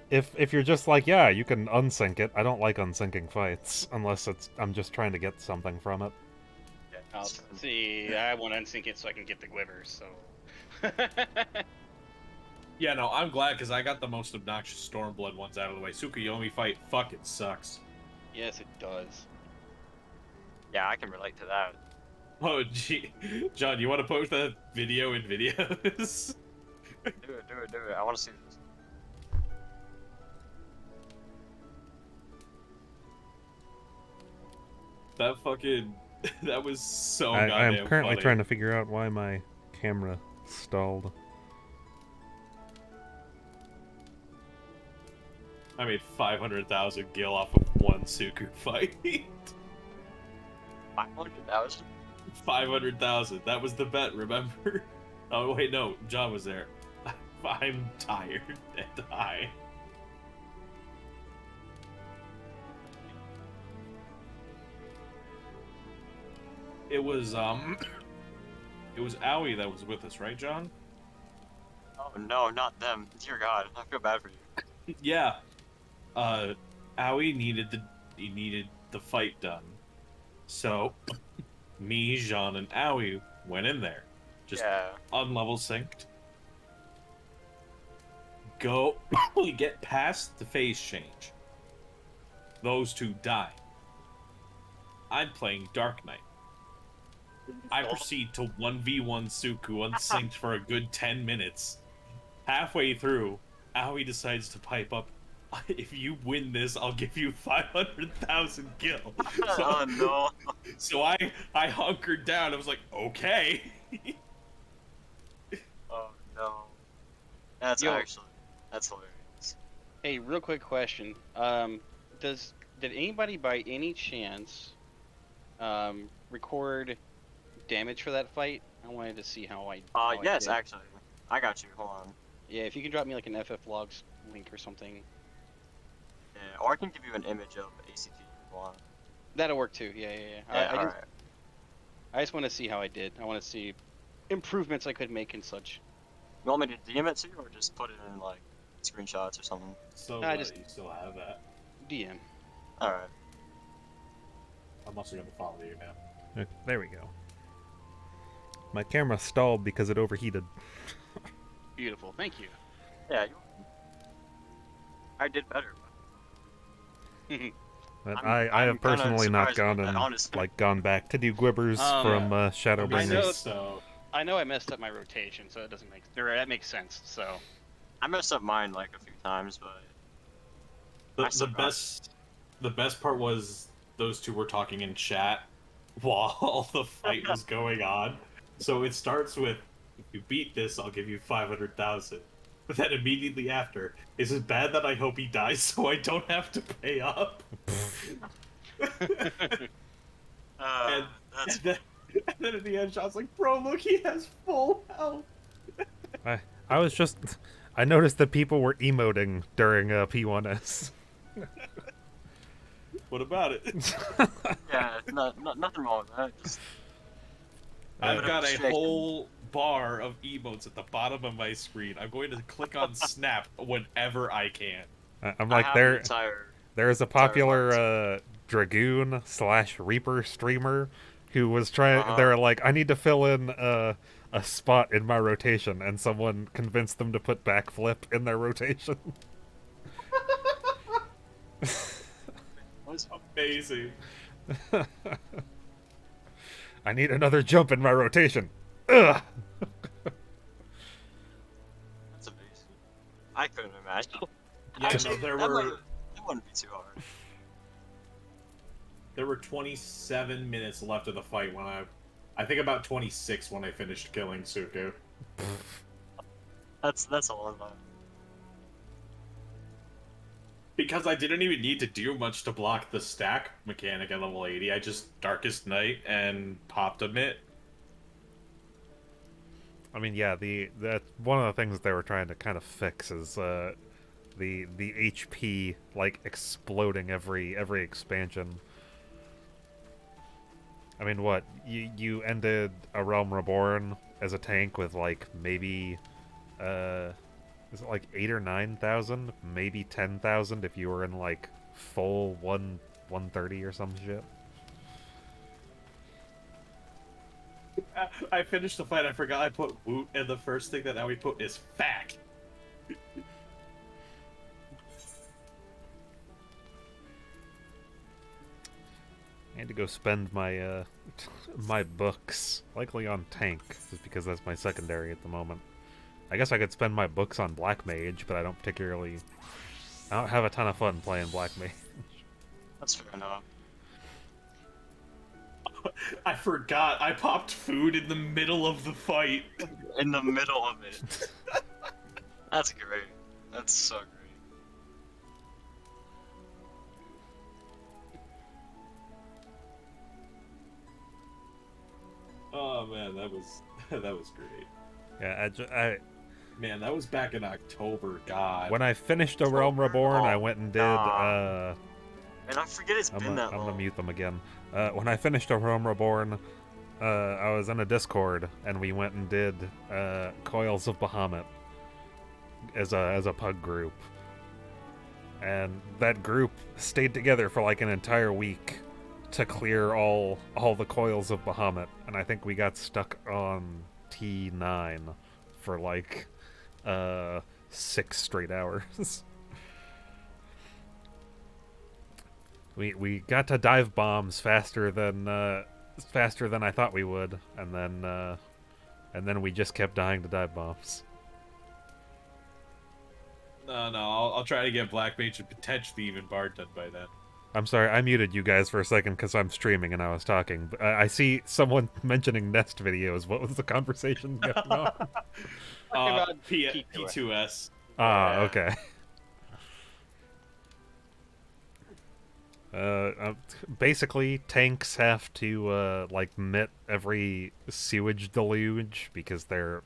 if you're just like, yeah, you can unsync it. I don't like unsyncing fights unless I'm just trying to get something from it. I'll see, I want to unsync it so I can get the Gwivers, so... Yeah, no, I'm glad because I got the most obnoxious Stormblood ones out of the way. Tsukuyomi fight fucking sucks. Yes, it does. Yeah, I can relate to that. Oh, gee. John, you want to post that video in videos? Do it. I want to see this. That fucking... That was so I goddamn am currently funny. trying to figure out why my camera stalled. I made 500,000 gil off of one Suku fight. 500,000? 500,000. That was the bet, remember? Oh, wait, no. John was there. I'm tired and high. It was Aoi that was with us, right, John? Oh no, not them. Dear God, I feel bad for you. Yeah. Aoi needed the fight done. So me, Jean, and Aoi went in there. Just unlevel synced. Go we get past the phase change. Those two die. I'm playing Dark Knight. I proceed to 1v1 Suku unsynced for a good 10 minutes. Halfway through, Aoi decides to pipe up, if you win this, I'll give you 500,000 gil. So, oh no. So I hunkered down. I was like, okay. Oh no. That's hilarious. Hey, real quick question. Did anybody by any chance record damage for that fight? I wanted to see how I yes, did. actually. I got you. Hold on. Yeah, if you can drop me like an FF logs link or something. Yeah, or I can give you an image of ACT if you want. That'll work too. Yeah. Yeah, I just want to see how I did. I want to see improvements I could make and such. You want me to DM it to you, or just put it in like screenshots or something? So I you just still have that. DM. All right. I'm also gonna follow you now. There we go. My camera stalled because it overheated. Beautiful. Thank you. Yeah, I did better. But I have personally not gone and gone back to do Gwibbers from Shadowbringers. I know I messed up my rotation, so it doesn't make that makes sense. So I messed up mine like a few times, but the best part was those two were talking in chat while the fight was going on. So it starts with, if you beat this, I'll give you 500,000. But then immediately after, is it bad that I hope he dies so I don't have to pay up? and then at the end, Sean's like, bro, look, he has full health. I noticed that people were emoting during P1S. What about it? Yeah, nothing wrong with that. Just I've got a whole bar of emotes at the bottom of my screen. I'm going to click on Snap whenever I can. I'm like, there's a popular Dragoon / Reaper streamer who was trying. They're like, I need to fill in a spot in my rotation, and someone convinced them to put backflip in their rotation. That's amazing. I need another jump in my rotation. Ugh. That's amazing. I couldn't imagine. Yeah, Actually, no, that wouldn't be too hard. There were 27 minutes left of the fight when I think about 26 when I finished killing Suku. That's a long time. Because I didn't even need to do much to block the stack mechanic at level 80. I just Darkest Night and popped a mitt. I mean, yeah, that's one of the things they were trying to kind of fix is the HP like exploding every expansion. I mean, what you ended A Realm Reborn as a tank with like maybe is it like 8,000 or 9,000, maybe 10,000 if you were in like full 130 or some shit. I finished the fight. I forgot I put Woot, and the first thing that now we put is fact. I had to go spend my my books, likely on tank, just because that's my secondary at the moment. I guess I could spend my books on Black Mage, but I don't have a ton of fun playing Black Mage. That's fair enough. I forgot I popped food in the middle of the fight. In the middle of it. That's great. That's so great. Oh man, that was great. Yeah, man, that was back in October. God. When I finished A Realm Reborn, I went and did. And I forget it's been that long. I'm gonna mute them again. When I finished A Realm Reborn, I was in a Discord and we went and did Coils of Bahamut as a pug group, and that group stayed together for like an entire week to clear all the Coils of Bahamut, and I think we got stuck on T9 for like 6 straight hours. We got to dive bombs faster than I thought we would, and then we just kept dying to dive bombs. No, I'll try to get Black Mage and potentially even Barton by then. I'm sorry, I muted you guys for a second because I'm streaming and I was talking. I see someone mentioning Nest videos. What was the conversation going on? P2S. Ah, okay. Basically, tanks have to like mitt every sewage deluge because they're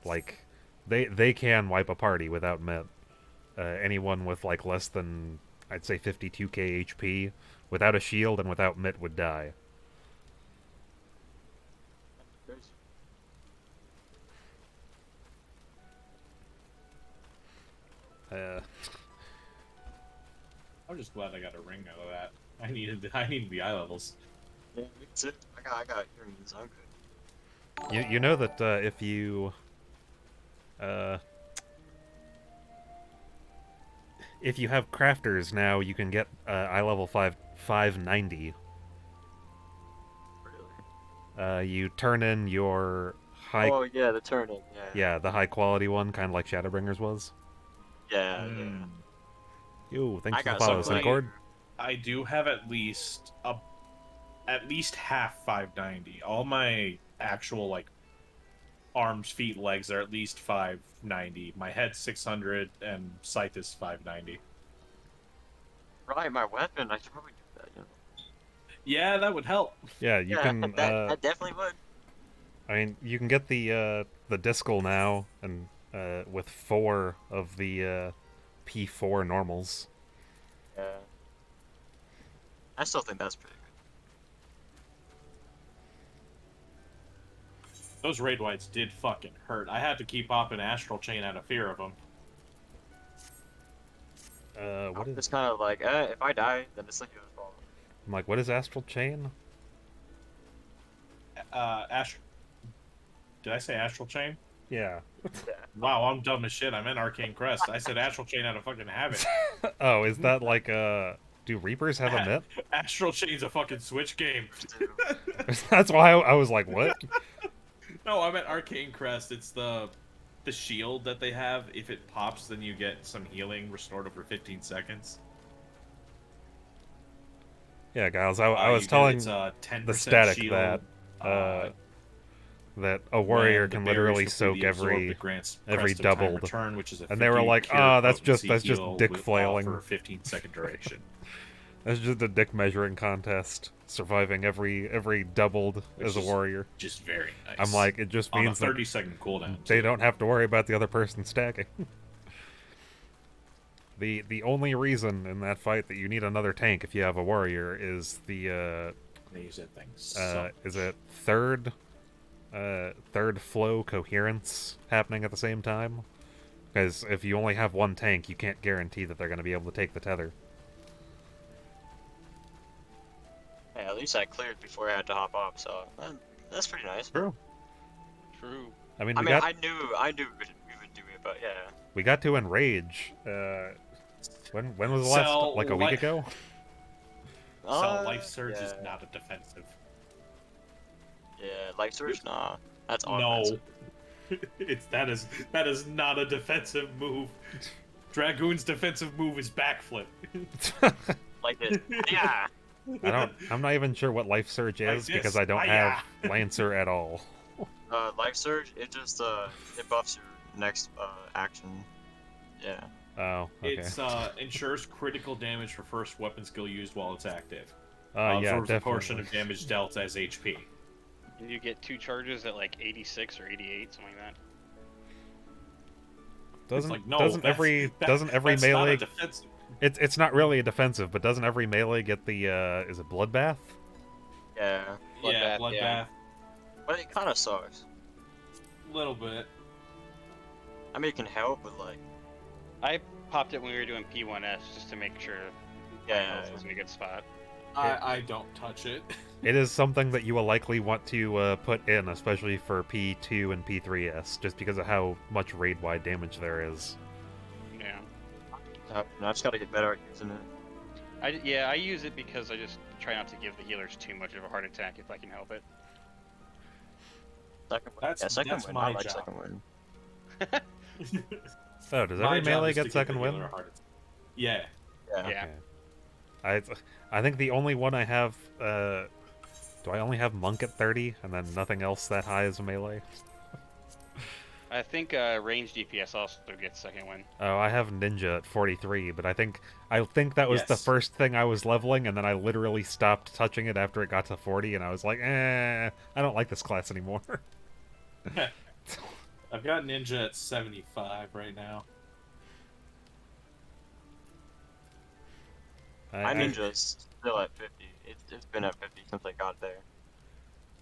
like they can wipe a party without mitt. Anyone with like less than, I'd say, 52k HP without a shield and without mitt would die. I'm just glad I got a ring out of that. I needed the eye levels. Yeah, me too. I got earrings. I'm good. You know that if you have crafters now, you can get eye level 590. Really? You turn in your high. Oh yeah, the turn-in. Yeah. Yeah, the high quality one, kind of like Shadowbringers was. Yeah. Yo, thanks I for the got follow, something. Syncord. I do have at least half 590. All my actual like arms, feet, legs are at least 590. My head's 600 and scythe is 590. Right, my weapon. I should probably do that. You know? Yeah, that would help. Yeah, you can. That definitely would. I mean, you can get the Discal now, and with 4 of the P4 normals. Yeah. I still think that's pretty good. Those raid whites did fucking hurt. I had to keep popping Astral Chain out of fear of them. What is? It's kind of like, if I die, then it's like your fault. I'm like, what is Astral Chain? Did I say Astral Chain? Yeah. Wow, I'm dumb as shit. I meant Arcane Crest. I said Astral Chain out of fucking habit. Oh, is that like do Reapers have a myth? Astral Chain's a fucking Switch game. That's why I was like, what? No, I meant Arcane Crest. It's the shield that they have. If it pops, then you get some healing restored over 15 seconds. Yeah, guys, I was telling the static shield, that a warrior can literally soak every doubled, return, which is a and they were like, "Oh, that's just dick flailing for a 15-second duration." That's just a dick measuring contest, surviving every doubled as a warrior. Just very nice. I'm like, it just means on a 30-second cooldown. They don't have to worry about the other person stacking. The only reason in that fight that you need another tank if you have a warrior is the they use that thing. Is it third flow coherence happening at the same time? Because if you only have one tank, you can't guarantee that they're going to be able to take the tether. Hey, at least I cleared before I had to hop off, so that's pretty nice. True. I mean, I knew we would do it, but yeah. We got to Enrage. When was the last? Like a week ago? Life Surge is not a defensive. Yeah, Life Surge, nah. That's offensive. No. that is not a defensive move. Dragoon's defensive move is backflip. Like this. Yeah. I'm not even sure what Life Surge is because I don't have Lancer at all. Life Surge, it just it buffs your next action. Yeah. Oh, okay. It's ensures critical damage for first weapon skill used while it's active. Yeah, absorbs definitely. a portion of damage dealt as HP. Did you get 2 charges at like 86 or 88, something like that? Doesn't every melee? It's not really a defensive, but doesn't every melee get the is it Bloodbath? Yeah. Bloodbath. But it kind of sucks. A little bit. I mean, it can help, but like. I popped it when we were doing P1S just to make sure my health was in a good spot. I don't touch it. It is something that you will likely want to put in, especially for P2 and P3S, just because of how much raid-wide damage there is. Yeah. I just gotta get better at using it. Yeah, I use it because I just try not to give the healers too much of a heart attack if I can help it. Second win. That's- Yeah, second that's win. my I like job. second win. Oh, does My every job melee is to get give second the win? healer a heart attack. Yeah. Yeah. Okay. I think the only one I have, do I only have Monk at 30, and then nothing else that high as a melee? I think range DPS also gets second win. Oh, I have Ninja at 43, but I think that was the Yes. first thing I was leveling, and then I literally stopped touching it after it got to 40, and I was like, I don't like this class anymore. I've got Ninja at 75 right now. I'm Ninja's still at 50. It's been at 50 since I got there.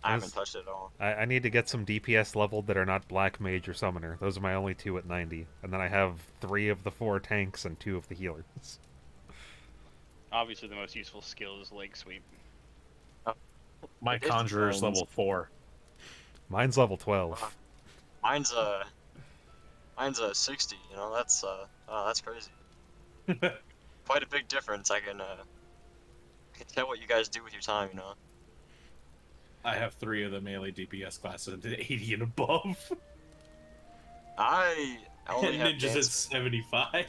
I haven't touched it at all. I need to get some DPS leveled that are not Black Mage or Summoner. Those are my only 2 at 90. And then I have 3 of the 4 tanks and 2 of the healers. Obviously, the most useful skill is leg sweep. My Conjurer's level 4. Mine's level 12. Mine's a 60. You know, that's crazy. Quite a big difference. I can tell what you guys do with your time. You know. I have 3 of the melee DPS classes at 80 and above. I only have Ninja's at Dancer. 75. I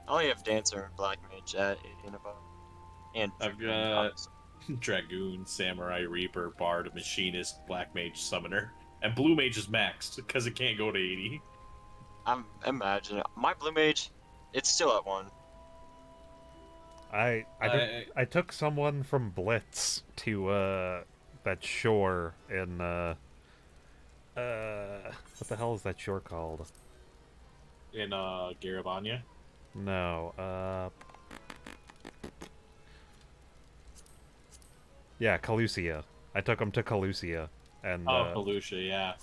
only have Dancer and Black Mage at 80 and above. And I've got Dragoon, Samurai, Reaper, Bard, Machinist, Black Mage, Summoner. And Blue Mage is maxed, because it can't go to 80. I'm imagining my Blue Mage. It's still at 1. I took someone from Blitz to that shore in what the hell is that shore called? In Garabanya? No, yeah, Calusia. I took him to Calusia, and Calusia, yeah.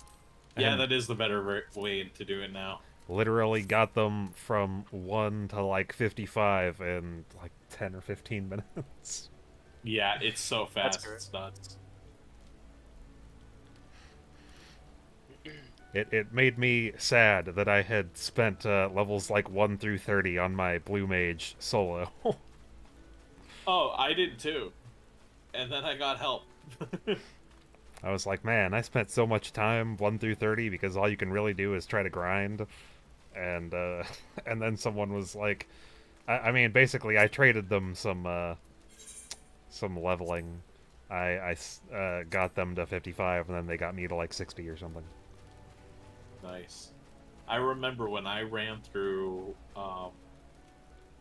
Yeah, and- that is the better way to do it now. literally got them from 1 to like 55 in like 10 or 15 minutes. Yeah, it's so That's fast, great. it's nuts. It made me sad that I had spent levels like 1 through 30 on my Blue Mage solo. Oh, I did too. And then I got help. I was like, man, I spent so much time 1 through 30 because all you can really do is try to grind. And and then someone was like, I mean, basically, I traded them some leveling. I got them to 55, and then they got me to like 60 or something. Nice. I remember when I ran through,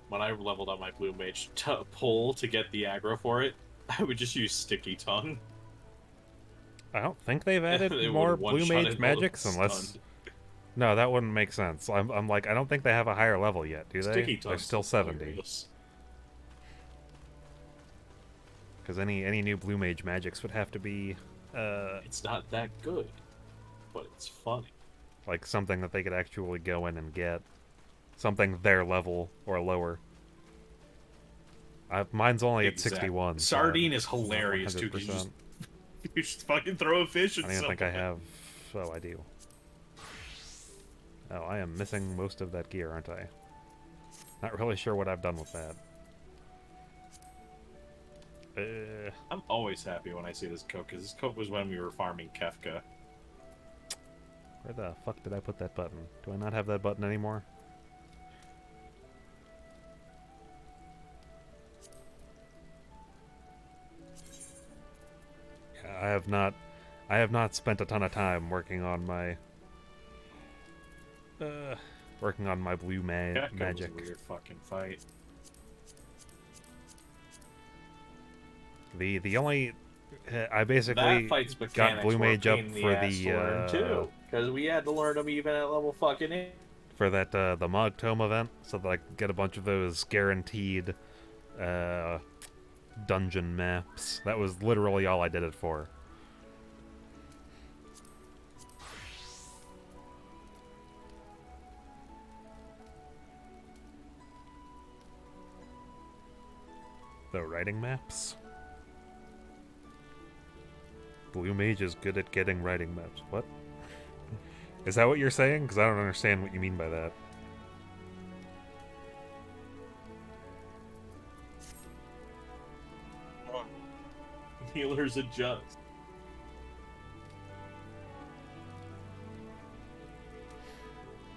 when I leveled up my Blue Mage to pull to get the aggro for it, I would just use Sticky Tongue. I don't think they've added It more would Blue one-shot Mage it magics stunned. unless... No, that wouldn't make sense. I'm like, I don't think they have a higher level yet, do they? Sticky They're Tongue's still 70. hilarious. Because any new Blue Mage magics would have to be... It's not that good, but it's funny. like something that they could actually go in and get. Something their level or lower. Mine's only at Exactly. 61. so Sardine I'm is hilarious too. 'Cause 100%. You just fucking throw a fish at I don't even think I someone. have... Oh, I do. Oh, I am missing most of that gear, aren't I? Not really sure what I've done with that. I'm always happy when I see this coat, because this coat was when we were farming Kefka. Where the fuck did I put that button? Do I not have that button anymore? Yeah, I have not spent a ton of time working on my blue Kefka magic. was a weird fucking fight. The only I basically That fight's got mechanics blue were a mage up pain in the for ass to learn too, because we had to learn them even at level fucking 8. for that the Mog Tome event, so that I could get a bunch of those guaranteed dungeon maps. That was literally all I did it for. The writing maps? Blue Mage is good at getting writing maps. What? Is that what you're saying? Because I don't understand what you mean by that. Healers adjust.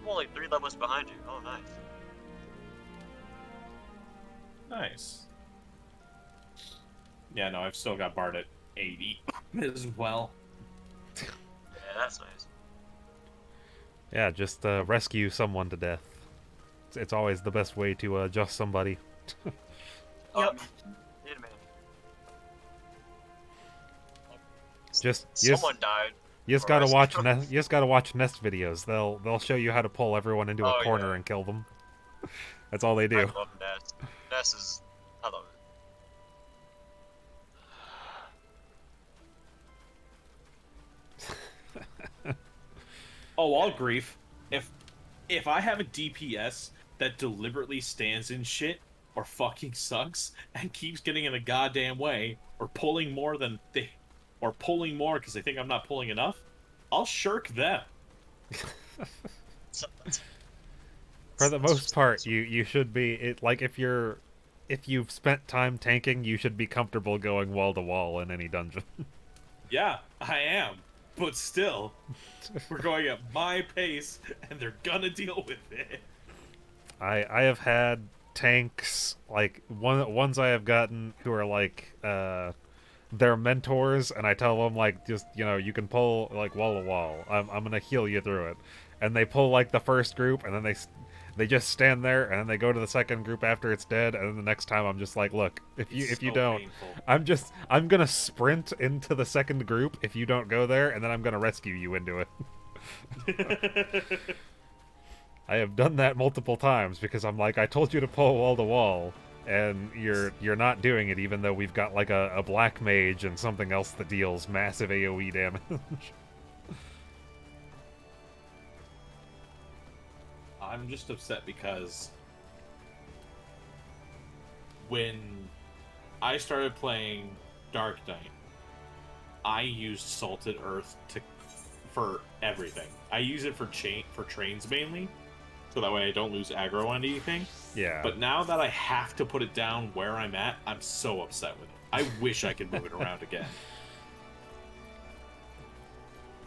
I'm only 3 levels behind you. Oh, nice. Nice. Yeah, no, I've still got Bard at 80 as well. Yeah, that's nice. Yeah, just rescue someone to death. It's always the best way to adjust somebody. Yep. Yeah, man. Someone died. You just gotta watch. You just gotta watch Nest videos. They'll show you how to pull everyone into a corner and kill them. That's all they do. I love Nest. Nest is. I love it. Oh, all grief. If I have a DPS that deliberately stands in shit or fucking sucks and keeps getting in a goddamn way or pulling more because they think I'm not pulling enough, I'll shirk them. For the most part, you should be like if you've spent time tanking, you should be comfortable going wall to wall in any dungeon. Yeah, I am. But still, we're going at my pace, and they're gonna deal with it. I have had tanks, like, ones I have gotten who are, like, their mentors, and I tell them, like, just, you can pull, like, wall to wall. I'm gonna heal you through it. And they pull, like, the first group, and then they just stand there, and then they go to the second group after it's dead, and then the next time I'm just like, look, if you don't, painful. I'm gonna sprint into the second group if you don't go there, and then I'm gonna rescue you into it. I have done that multiple times because I'm like, I told you to pull wall to wall, and you're not doing it, even though we've got like a black mage and something else that deals massive AoE damage. I'm just upset because when I started playing Dark Knight, I used Salted Earth for everything. I use it for trains mainly, so that way I don't lose aggro on anything. Yeah. But now that I have to put it down where I'm at, I'm so upset with it. I wish I could move it around again.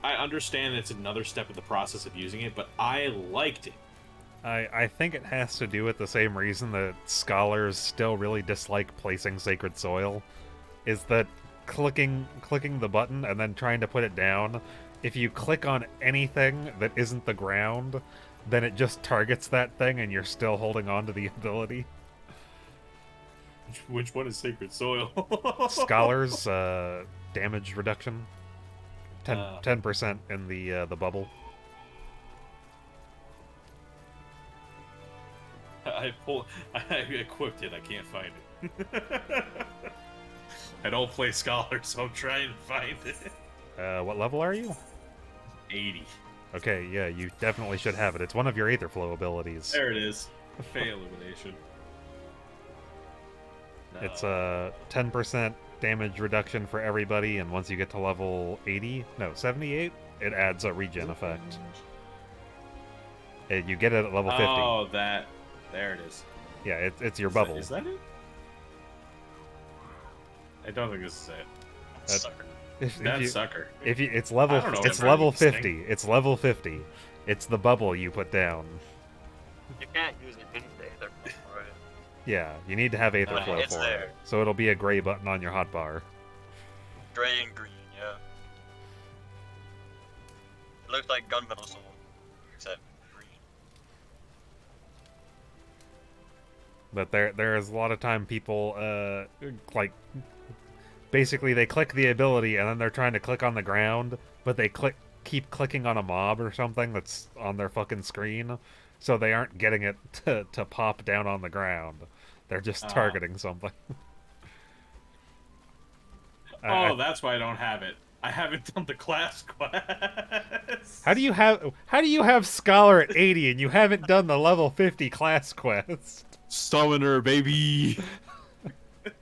I understand it's another step in the process of using it, but I liked it. I think it has to do with the same reason that scholars still really dislike placing Sacred Soil, is that clicking the button and then trying to put it down, if you click on anything that isn't the ground, then it just targets that thing and you're still holding on to the ability. Which one is Sacred Soil? Scholars, damage reduction. 10% in the bubble. I equipped it, I can't find it. I don't play Scholar, so I'm trying to find it. What level are you? 80. Okay, yeah, you definitely should have it. It's one of your Aetherflow abilities. There it is. Fey Illumination. No. It's a 10% damage reduction for everybody, and once you get to level 78, it adds a regen effect. You get it at level 50. Oh, that. There it is. Yeah, it's your bubble. Is that it? I don't think this is it. Sucker. Sucker. It's level 50. It's level 50. It's the bubble you put down. You can't use it in the Aetherflow, right? Yeah, you need to have Aetherflow for it. So it'll be a gray button on your hotbar. Gray and green, yeah. It looks like Gunmetal Soul, except green. But there is a lot of time people like basically they click the ability and then they're trying to click on the ground, but they keep clicking on a mob or something that's on their fucking screen, so they aren't getting it to pop down on the ground. They're just targeting something. That's why I don't have it. I haven't done the class quest. How do you have Scholar at 80 and you haven't done the level 50 class quest? Summoner, baby.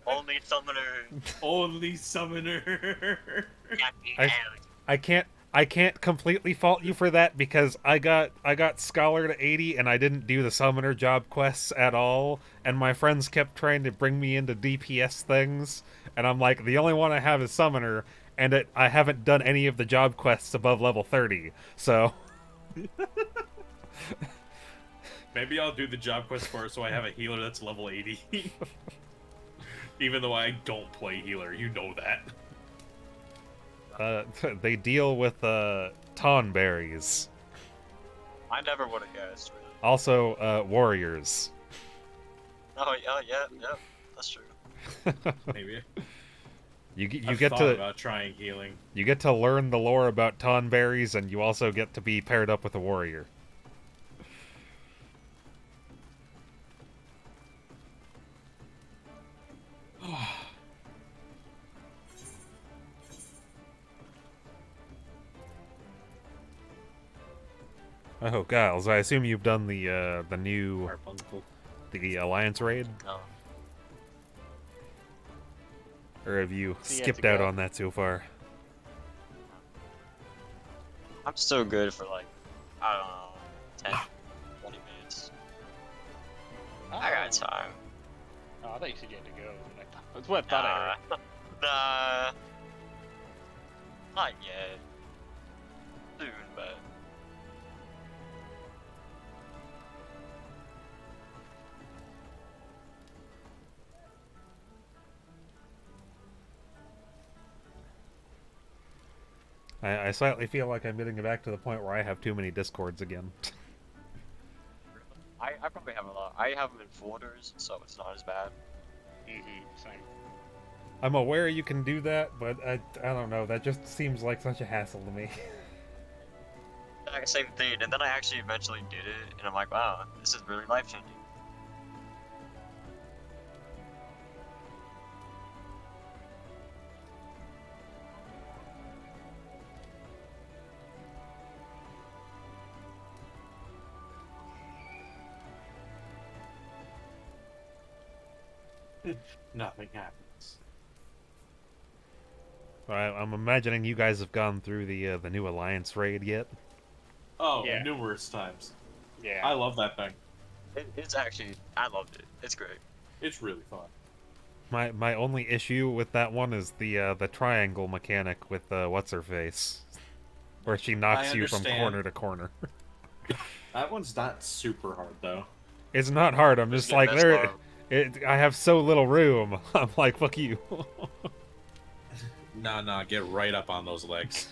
Only summoner. Only summoner. I can't completely fault you for that because I got Scholar to 80 and I didn't do the summoner job quests at all, and my friends kept trying to bring me into DPS things, and I'm like, the only one I have is summoner, and I haven't done any of the job quests above level 30, so... Maybe I'll do the job quest first so I have a healer that's level 80. Even though I don't play healer, you know that. They deal with ton berries. I never would have guessed. Really. Also, warriors. Oh yeah, that's true. Maybe. You I've get thought to about trying healing. You get to learn the lore about ton berries, and you also get to be paired up with a warrior. Oh, Giles, I assume you've done the new the Alliance raid, No. or have you So you have skipped to out go. on that so far? I'm so good for like, I don't know, 10, 20 minutes. I got time. Oh, I thought you said you had to go. That's what I thought I heard. Nah. Not yet. Soon, but... I slightly feel like I'm getting back to the point where I have too many Discords again. I probably have a lot. I have them in folders, so it's not as bad. Same. I'm aware you can do that, but I don't know, that just seems like such a hassle to me. Same thing, and then I actually eventually did it, and I'm like, wow, this is really life-changing. Nothing happens. I'm imagining you guys have gone through the new Alliance raid yet. Oh, Yeah. numerous times. Yeah. I love that thing. It's actually, I loved it. It's great. It's really fun. My only issue with that one is the triangle mechanic with what's her face, where she knocks you from understand. corner to corner. That one's not super hard though. It's not hard. I'm just Yeah, like that's there. hard. I have so little room. I'm like, fuck you. Nah, get right up on those legs.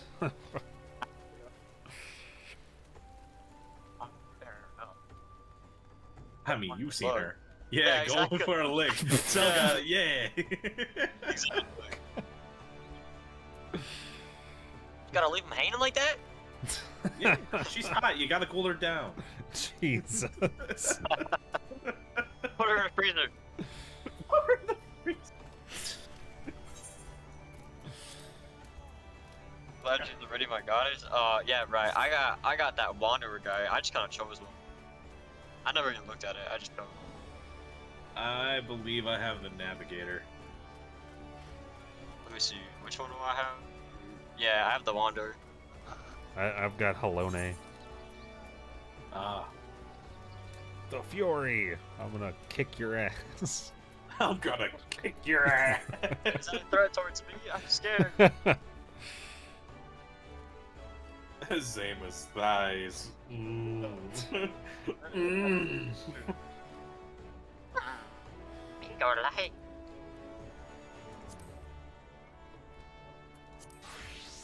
I mean, you've seen her. Yeah, exactly. go for a lick. So, yeah. Exactly. You gotta leave him hanging like that? Yeah, she's hot. You gotta cool her down. Jesus. Put her in the freezer. Legends of Ready My Goddess? Yeah, right. I got that Wanderer guy. I just kind of chose one. I never even looked at it. I just chose one. I believe I have the Navigator. Let me see. Which one do I have? Yeah, I have the Wanderer. I've got Halone. Ah. The Fury. I'm gonna kick your ass. I'm gonna kick your ass. Is that a threat towards me? I'm scared. Zama's thighs. Mm. Mm.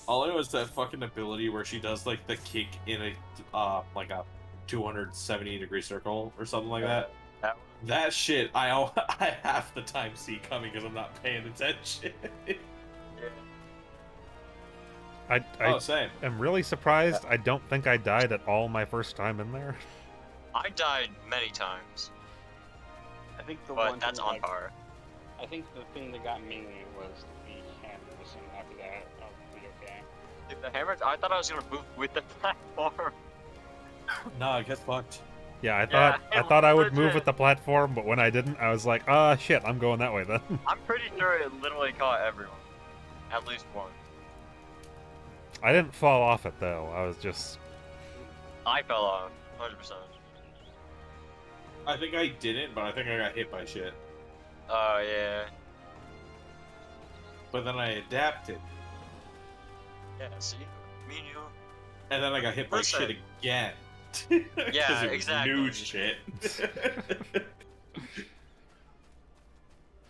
All I know is that fucking ability where she does like the kick in a like a 270-degree circle or something like that. That shit, I half the time see coming because I'm not paying attention. I same. am really surprised. I don't think I died at all my first time in there. I died many times, I think the but one that's thing on that, par. I think the thing that got me was the hammers, and after that, I'll be okay. Dude, the hammer, I thought I was gonna move with the platform. Nah, get fucked. Yeah, I Yeah, thought I would move legit. with the platform, but when I didn't, I was like, ah, shit, I'm going that way then. I'm pretty sure it literally caught everyone. At least one. I didn't fall off it though. I was just. I fell off, 100%. I think I didn't, but I think I got hit by shit. Oh yeah. But then I adapted, Yeah, see? Me and you. and then I got hit by Listen. shit again. Yeah, 'Cause it was exactly. new shit.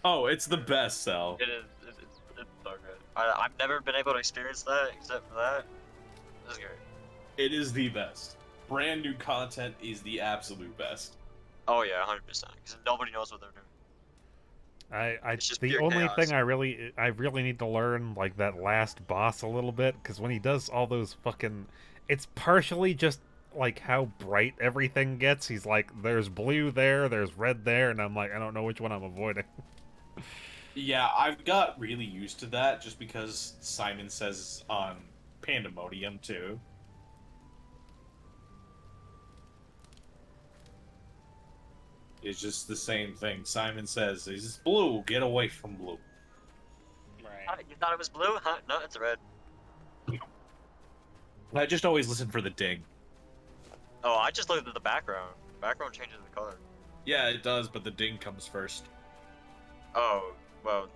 Oh, it's the best, Sal. It is. It's so good. I've never been able to experience that except for that. This is great. It is the best. Brand new content is the absolute best. Oh yeah, 100%. Because nobody knows what they're doing. It's just The pure only chaos. thing I really need to learn like that last boss a little bit, because when he does all those fucking, it's partially just like how bright everything gets. He's like, there's blue there, there's red there, and I'm like, I don't know which one I'm avoiding. Yeah, I've got really used to that just because Simon says on Pandemonium too. It's just the same thing. Simon says, "It's blue. Get away from blue." Right. You thought it was blue? Huh? No, it's red. I just always listen for the ding. Oh, I just looked at the background. Background changes the color. Yeah, it does, but the ding comes first. Oh, well,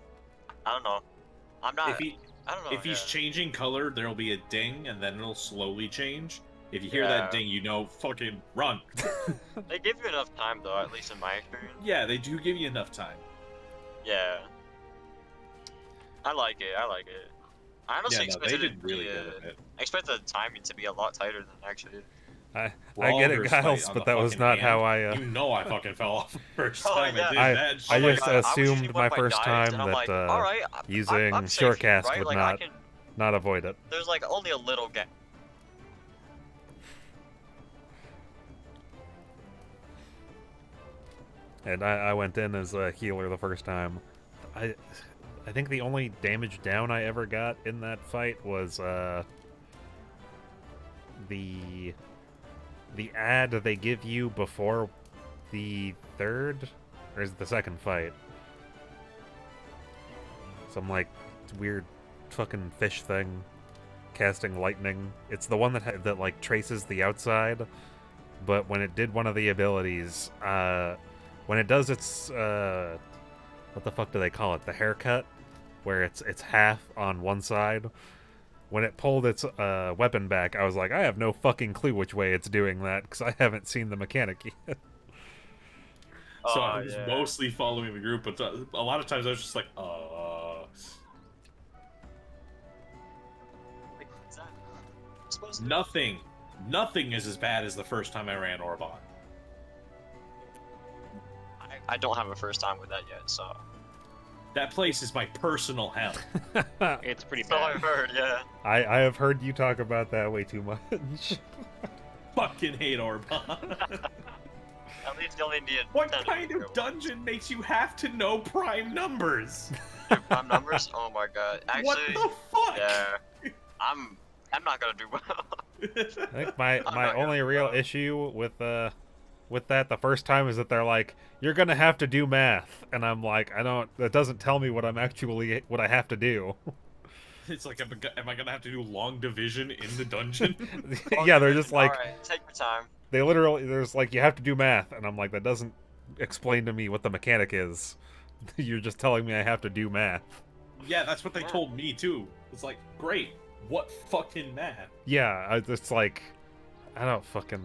I don't know. I'm not. If he, I don't know. if he's yeah. changing color, there'll be a ding, and then it'll slowly change. If you hear Yeah. that ding, you know, fucking run. They give you enough time, though, at least in my experience. Yeah, they do give you enough time. Yeah. I like it. I like it. I honestly Yeah, no, expected they it did to really be, good with it. I expected the timing to be a lot tighter than it actually is. I We're get all it, first Giles, fight on but the that was fucking not hand. how I. You know I fucking fell off the first Oh, time yeah. I did I that I shit. my just God, I was assumed shooting my one of first dives, time and I'm that like, all right, using I'm safe, Surecast right? would Like, I not can, not avoid it. there's like only a little gap. And I went in as a healer the first time. I think the only damage down I ever got in that fight was the ad they give you before the third, or is it the second fight? Some like weird fucking fish thing casting lightning. It's the one that like traces the outside, but when it did one of the abilities, when it does its what the fuck do they call it? The haircut, where it's half on one side. When it pulled its weapon back, I was like, I have no fucking clue which way it's doing that because I haven't seen the mechanic yet. So Oh, I was yeah. mostly following the group, but a lot of times I was just like, Like, is that supposed to? nothing is as bad as the first time I ran Orbon. I don't have a first time with that yet, so. That place is my personal hell. It's pretty So bad. I've heard, yeah. I have heard you talk about that way too much. Fucking hate Orbon. At least the only Indian. What kind of dungeon makes you have to know prime numbers? Prime numbers? Oh my god. Actually, What the fuck? yeah. I'm not gonna do well. I think my I'm not only gonna real know. issue with that the first time is that they're like, you're gonna have to do math, and I'm like, that doesn't tell me what I have to do. It's like, am I gonna have to do long division in the dungeon? Yeah, they're just like, Alright, take your time. they literally, there's like, you have to do math, and I'm like, that doesn't explain to me what the mechanic is. You're just telling me I have to do math. Yeah, that's what they told me too. It's like, great, what fucking math? Yeah, it's like, I don't fucking.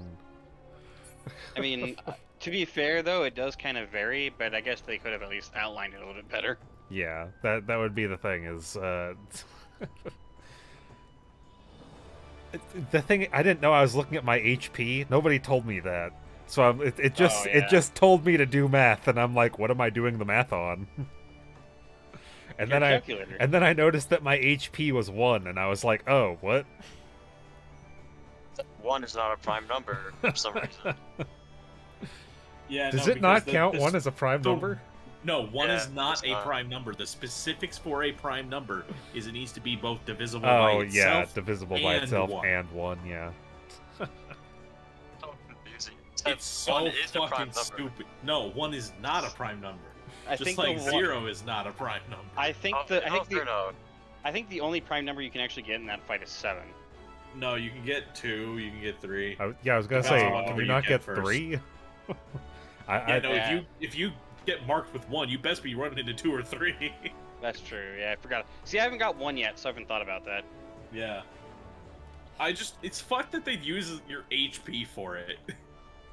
I mean, to be fair though, it does kind of vary, but I guess they could have at least outlined it a little bit better. Yeah, that would be the thing is, the thing, I didn't know I was looking at my HP. Nobody told me that. So it just told me to do math, and I'm like, what am I doing the math on? And Your then calculator. I noticed that my HP was 1, and I was like, oh, what? 1 is not a prime number for some reason. Yeah, Does no, it not because count 1 as a prime number? No, 1 Yeah, is not it's a not. prime number. The specifics for a prime number is it needs to be both divisible by Oh, itself yeah, divisible by and itself 1. and 1, yeah. So confusing. It's so One is a prime fucking number. stupid. No, 1 is not a prime number. I Just think like the one- 0 is not a prime number. I think Oh, the I think fair the enough. I think the only prime number you can actually get in that fight is 7. No, you can get 2, you can get 3. Yeah, I was gonna Depends say, on what can number you you not get get first. 3? Yeah, no, Yeah. if you get marked with 1, you best be running into 2 or 3. That's true. Yeah, I forgot. See, I haven't got 1 yet, so I haven't thought about that. Yeah. It's fucked that they'd use your HP for it.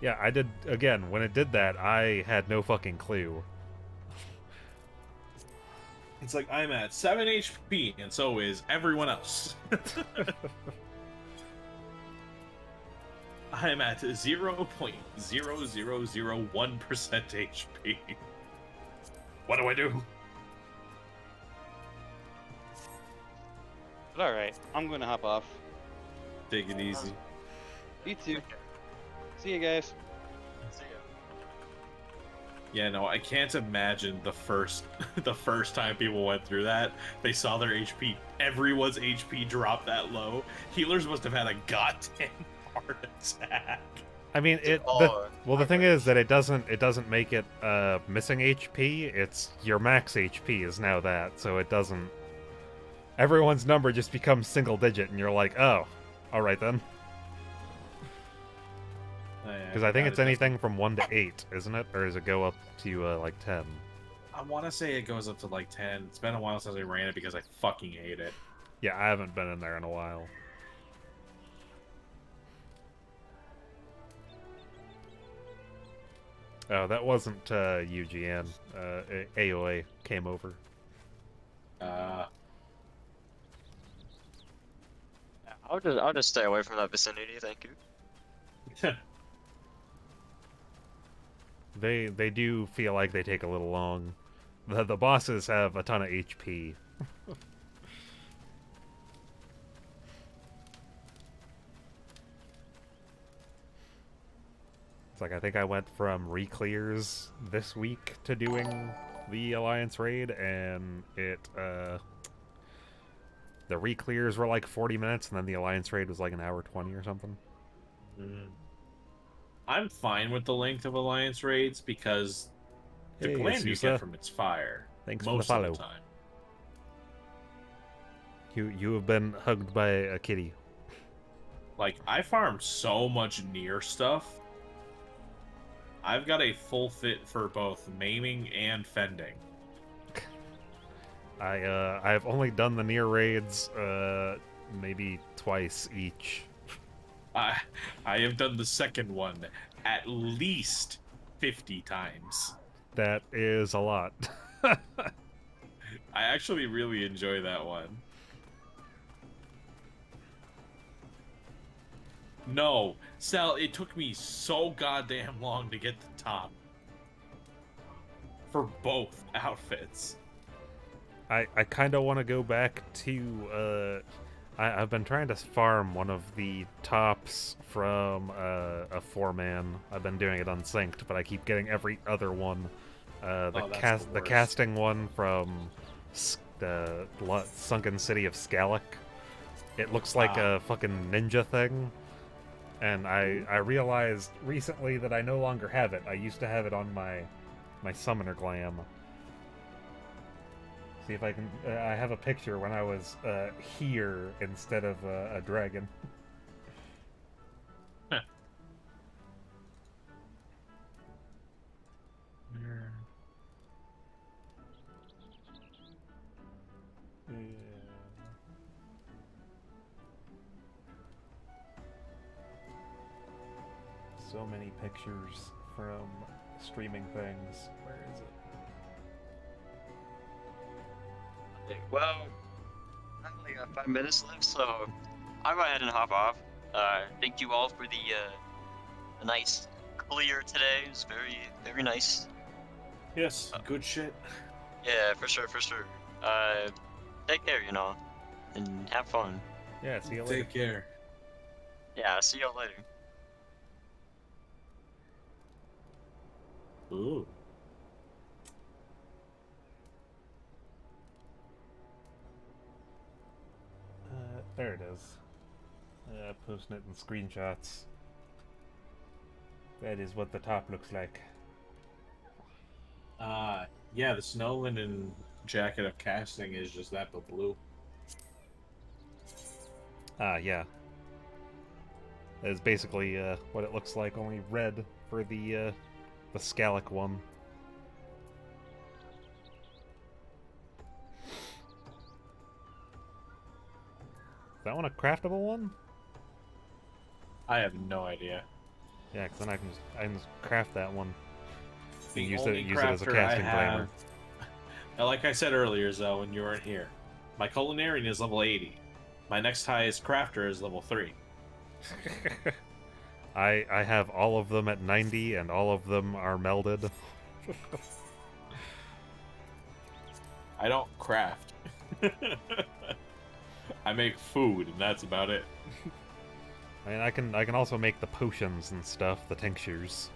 Yeah, I did, again, when it did that, I had no fucking clue. It's like, I'm at 7 HP, and so is everyone else. I'm at 0.0001% HP. What do I do? But alright, I'm gonna hop off. Take it easy. You too. See you guys. See ya. Yeah, no, I can't imagine the first time people went through that. They saw their HP, everyone's HP drop that low. Healers must have had a goddamn heart attack. I mean, the thing is that it doesn't make it missing HP. It's your max HP is now that, so it doesn't. Everyone's number just becomes single digit, and you're like, oh, all right then. Because I think it's anything from 1 to 8, isn't it? Or does it go up to like 10? I want to say it goes up to like 10. It's been a while since I ran it because I fucking hate it. Yeah, I haven't been in there in a while. Oh, that wasn't UGN. AOA came over. I'll just stay away from that vicinity, thank you. They do feel like they take a little long. The bosses have a ton of HP. It's like I think I went from re-clears this week to doing the Alliance raid, and the re-clears were like 40 minutes, and then the Alliance raid was like an hour 20 or something. I'm fine with the length of Alliance raids because the Hey, glam you Asusa. get from its fire. Thanks for the most follow. of the time. You have been hugged by a kitty. Like, I farm so much near stuff. I've got a full fit for both maiming and fending. I've only done the near raids maybe twice each. I have done the second one at least 50 times. That is a lot. I actually really enjoy that one. No, Sal, it took me so goddamn long to get the top. For both outfits. I kind of want to go back to I've been trying to farm one of the tops from a 4-man. I've been doing it unsynced, but I keep getting every other one. The casting one from the Sunken City of Skalak. It looks like a fucking ninja thing. And I realized recently that I no longer have it. I used to have it on my summoner glam. See if I can. I have a picture when I was here instead of a dragon. Huh. So many pictures from streaming things. Where is it? Well, I only got 5 minutes left, so I'll go ahead and hop off. Thank you all for the nice clear today. It was very, very nice. Yes, good shit. Yeah, for sure, for sure. Take care, and have fun. Yeah, see you later. Take care. Yeah, see y'all later. Ooh. There it is. Posting it in screenshots. That is what the top looks like. Yeah, the snow linen jacket of casting is just that, but blue. Yeah. That is basically what it looks like, only red for the Scalic one. Is that one a craftable one? I have no idea. Yeah, because then I can just craft that one. The And use only it as a crafter casting I primer. have, now, like I said earlier, Zoe, when you weren't here, my culinarian is level 80. My next highest crafter is level 3. I have all of them at 90, and all of them are melded. I don't craft. I make food, and that's about it. I mean, I can also make the potions and stuff, the tinctures.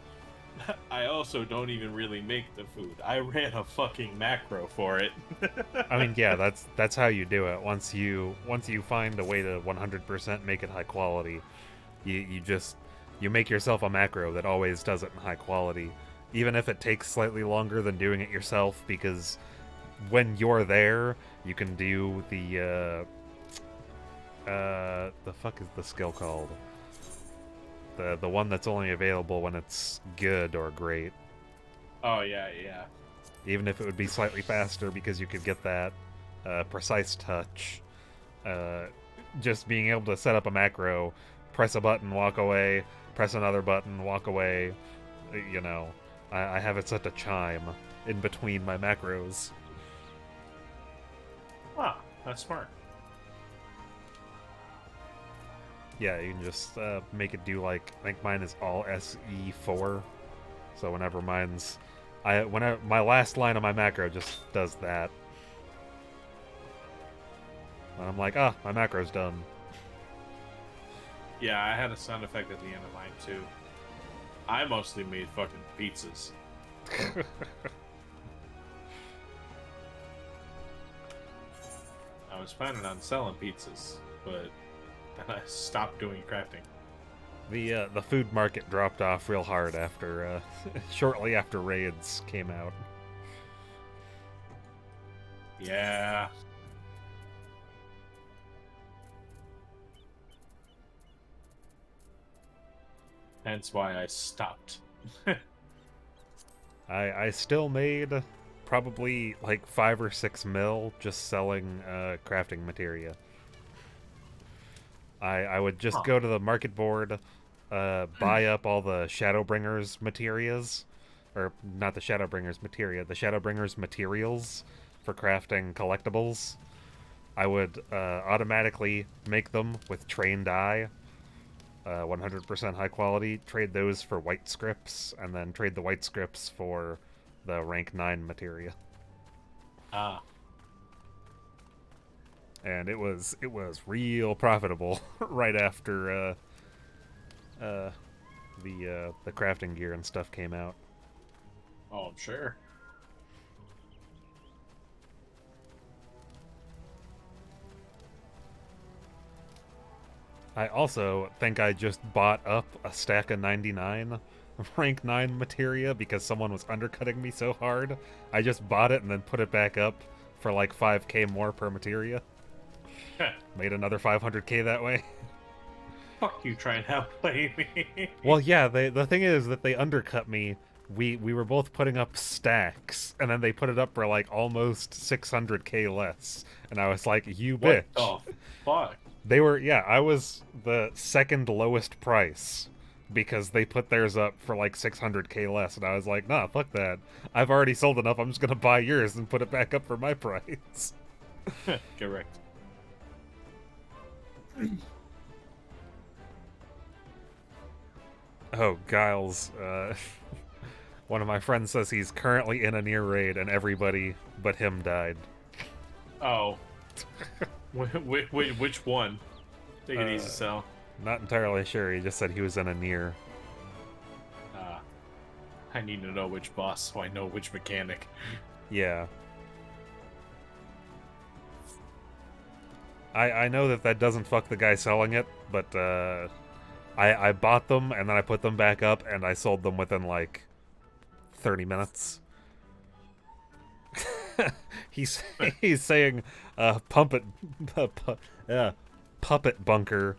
I also don't even really make the food. I ran a fucking macro for it. I mean, yeah, that's how you do it. Once you find a way to 100% make it high quality, you make yourself a macro that always does it in high quality, even if it takes slightly longer than doing it yourself, because when you're there, you can do the fuck is the skill called? The one that's only available when it's good or great. Oh, yeah, yeah. Even if it would be slightly faster, because you could get that precise touch. Just being able to set up a macro, press a button, walk away, press another button, walk away. You know, I have it set to chime in between my macros. Ah, that's smart. Yeah, you can just make it do, like, I think mine is all SE4. So whenever my last line of my macro just does that. And I'm like, my macro's done. Yeah, I had a sound effect at the end of mine, too. I mostly made fucking pizzas. I was planning on selling pizzas, but then I stopped doing crafting. The food market dropped off real hard after shortly after raids came out. Yeah. Hence why I stopped. I still made probably like 5 or 6 mil just selling crafting materia. I would just go to the market board, buy up all the Shadowbringers materias, or not the Shadowbringers materia, the Shadowbringers materials for crafting collectibles. I would automatically make them with trained eye, 100% high quality, trade those for white scripts, and then trade the white scripts for the rank 9 materia. Ah. And it was real profitable right after the crafting gear and stuff came out. Oh, I'm sure. I also think I just bought up a stack of 99 rank 9 materia because someone was undercutting me so hard. I just bought it and then put it back up for like 5k more per materia. Made another 500k that way. Fuck you trying to outplay me. Well, yeah, the thing is that they undercut me. We were both putting up stacks, and then they put it up for like almost 600k less. And I was like, you bitch. What the fuck? They were, yeah, I was the second lowest price because they put theirs up for like 600k less. And I was like, nah, fuck that. I've already sold enough. I'm just going to buy yours and put it back up for my price. Correct. Oh, Giles, one of my friends says he's currently in a near raid and everybody but him died. Oh. Which one? Take it easy, Sal. Not entirely sure, he just said he was in a near. I need to know which boss so I know which mechanic. Yeah. I know that doesn't fuck the guy selling it, but I bought them and then I put them back up and I sold them within like 30 minutes. he's saying puppet puppet bunker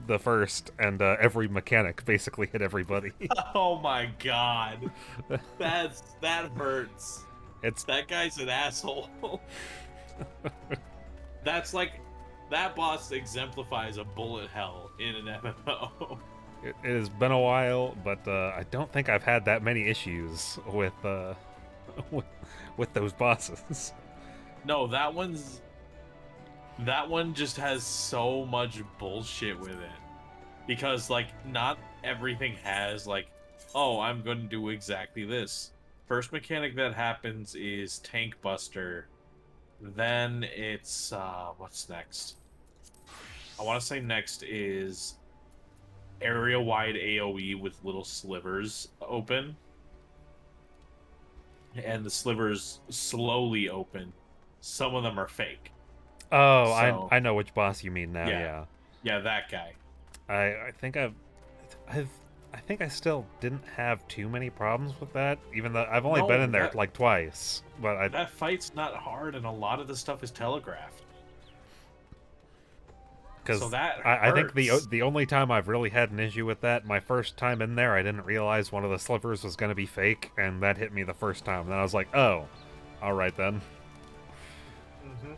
the first and every mechanic basically hit everybody. Oh my god. That hurts. That guy's an asshole. That's like that boss exemplifies a bullet hell in an MMO. It has been a while, but I don't think I've had that many issues with with those bosses. No, that one just has so much bullshit with it. Because like not everything has like, oh, I'm going to do exactly this. First mechanic that happens is Tank Buster. Then it's what's next? I want to say next is area-wide AoE with little slivers open. And the slivers slowly open. Some of them are fake. Oh, So, I know which boss you mean now. Yeah, yeah, that guy. I think I think I still didn't have too many problems with that, even though I've only been in there like twice. But that fight's not hard, and a lot of the stuff is telegraphed. Because so that I think the only time I've really had an issue with that, my first time in there, I didn't realize one of the slivers was going to be fake, and that hit me the first time. And then I was like, oh, all right then. Mm-hmm.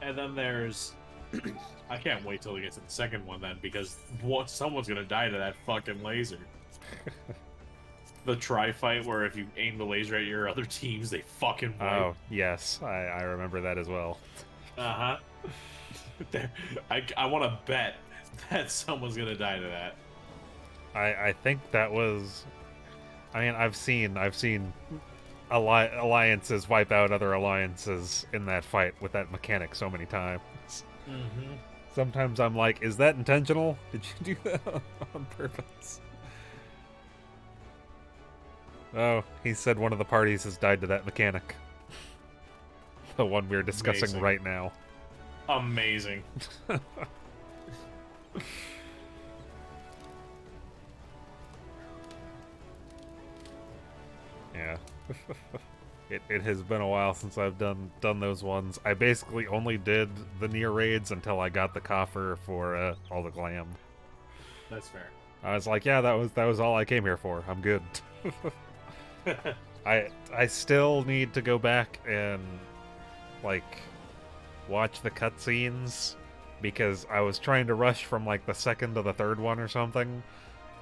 And then there's... I can't wait till we get to the second one then, because someone's going to die to that fucking laser. The tri-fight where if you aim the laser at your other teams, they fucking wipe. Oh, yes. I remember that as well. Uh-huh. I want to bet that someone's gonna die to that. I think that was. I mean, I've seen alliances wipe out other alliances in that fight with that mechanic so many times. Mm-hmm. Sometimes I'm like, is that intentional? Did you do that on purpose? Oh, he said one of the parties has died to that mechanic. The one we're discussing Amazing. right now. Amazing. Yeah. It has been a while since I've done those ones. I basically only did the near raids until I got the coffer for all the glam. That's fair. I was like, yeah, that was all I came here for. I'm good. I still need to go back and like watch the cutscenes because I was trying to rush from like the second to the third one or something,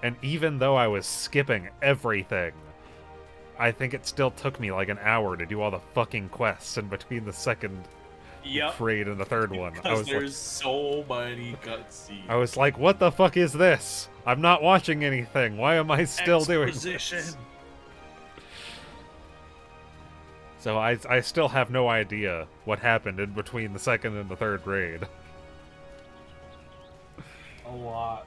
and even though I was skipping everything, I think it still took me like an hour to do all the fucking quests in between the second raid and the third one. Because there's so many cutscenes. I was like, what the fuck is this? I'm not watching anything. Why am I still doing this? So I still have no idea what happened in between the second and the third raid. A lot.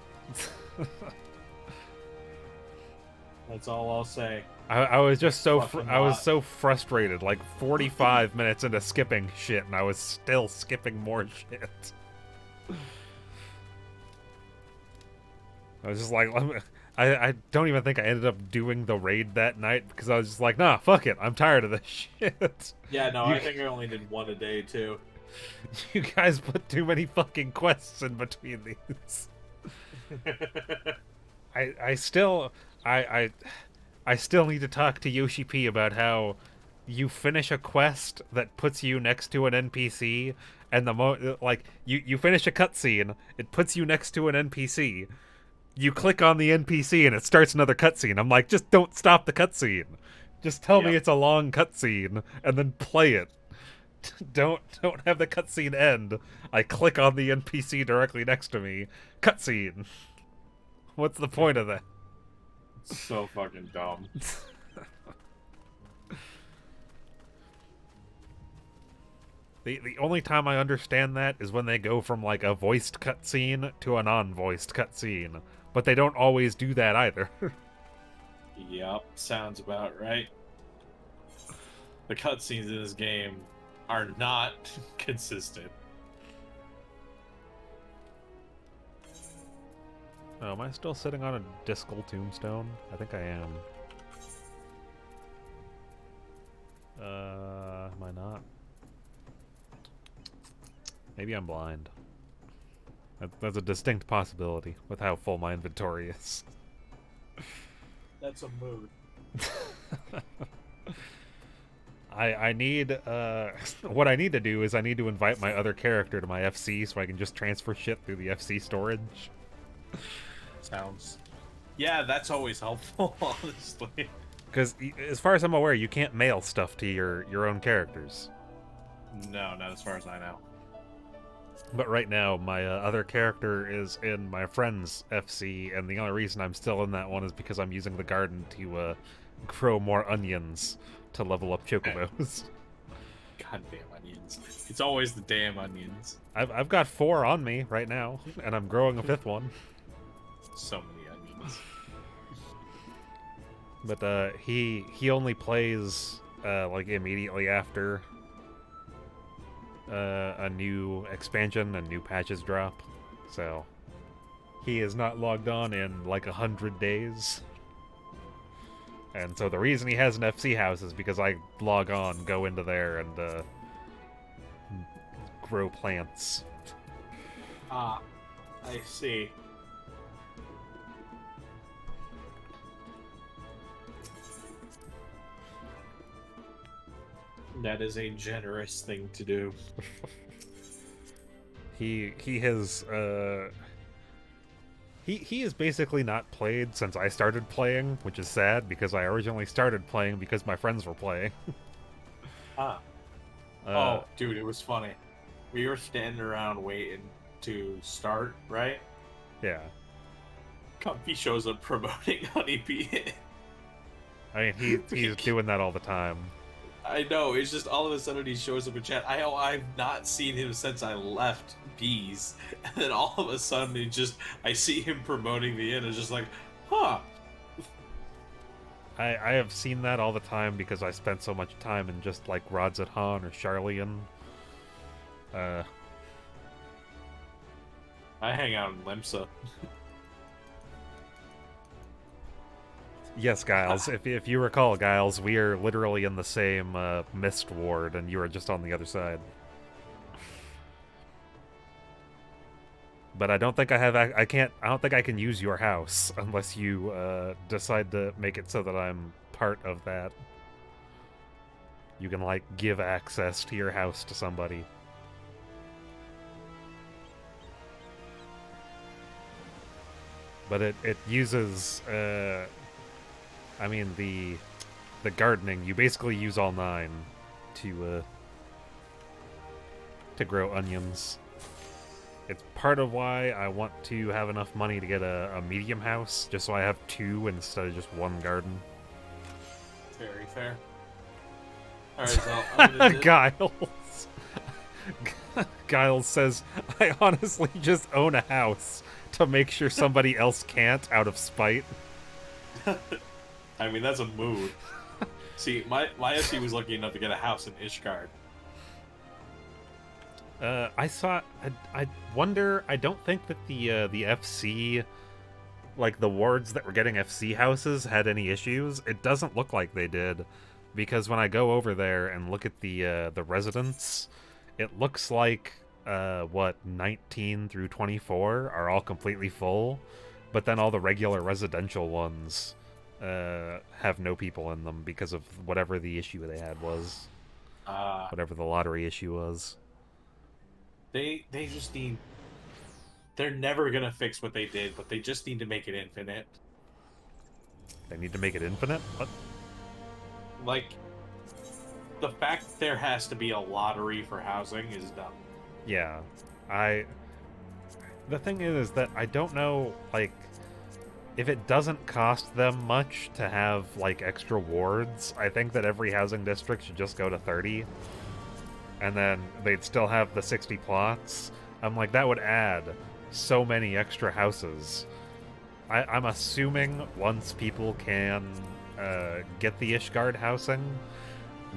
That's all I'll say. I was just so I was so frustrated, like 45 minutes into skipping shit, and I was still skipping more shit. I was just like, I don't even think I ended up doing the raid that night because I was just like, nah, fuck it, I'm tired of this shit. Yeah, no, I think I only did one a day too. You guys put too many fucking quests in between these. I still need to talk to Yoshi P about how you finish a quest that puts you next to an NPC, and you finish a cutscene, it puts you next to an NPC. You click on the NPC and it starts another cutscene. I'm like, just don't stop the cutscene. Just tell me it's a long cutscene and then play it. Don't have the cutscene end. I click on the NPC directly next to me. Cutscene. What's the point of that? So fucking dumb. The only time I understand that is when they go from like a voiced cutscene to a non-voiced cutscene, but they don't always do that either. Yep, sounds about right. The cutscenes in this game are not consistent. Oh, am I still sitting on a discal tombstone? I think I am. Am I not? Maybe I'm blind. That's a distinct possibility with how full my inventory is. That's a mood. I need, what I need to do is I need to invite my other character to my FC so I can just transfer shit through the FC storage. Sounds... Yeah, that's always helpful, honestly. Because, as far as I'm aware, you can't mail stuff to your own characters. No, not as far as I know. But right now, my other character is in my friend's FC, and the only reason I'm still in that one is because I'm using the garden to grow more onions to level up chocobos. Goddamn onions. It's always the damn onions. I've got 4 on me right now, and I'm growing a 5th one. So many onions. But he only plays like immediately after a new expansion and new patches drop, so he is not logged on in like 100 days. And so the reason he has an FC house is because I log on, go into there, and grow plants. Ah, I see. That is a generous thing to do. He has he has basically not played since I started playing, which is sad because I originally started playing because my friends were playing. Ah. Oh, dude, it was funny. We were standing around waiting to start, right? Yeah. Comfy shows up promoting Honeybee. I mean, he's doing that all the time. I know, it's just all of a sudden he shows up in chat. I've not seen him since I left Bees. And then all of a sudden I see him promoting the inn. It's just like, huh. I have seen that all the time because I spent so much time in just like Rods at Han or Charlian. I hang out in Lemsa. Yes, Giles. If you recall, Giles, we are literally in the same mist ward, and you are just on the other side. But I don't think I have. I don't think I can use your house unless you decide to make it so that I'm part of that. You can like give access to your house to somebody. But it uses. I mean the gardening. You basically use all 9 to grow onions. It's part of why I want to have enough money to get a medium house, just so I have 2 instead of just 1 garden. Very fair. Alright, so I'm gonna Giles. Giles says, I honestly just own a house to make sure somebody else can't out of spite. I mean, that's a mood. See, my FC was lucky enough to get a house in Ishgard. I wonder, I don't think that the FC, like the wards that were getting FC houses had any issues. It doesn't look like they did, because when I go over there and look at the residents, it looks like, 19 through 24 are all completely full, but then all the regular residential ones, have no people in them because of whatever the issue they had was. Whatever the lottery issue was. They just need... They're never gonna fix what they did, but they just need to make it infinite. They need to make it infinite? What? Like, the fact there has to be a lottery for housing is dumb. Yeah. The thing is that I don't know, like, if it doesn't cost them much to have, like, extra wards, I think that every housing district should just go to 30. And then they'd still have the 60 plots. I'm like, that would add so many extra houses. I'm assuming once people can get the Ishgard housing,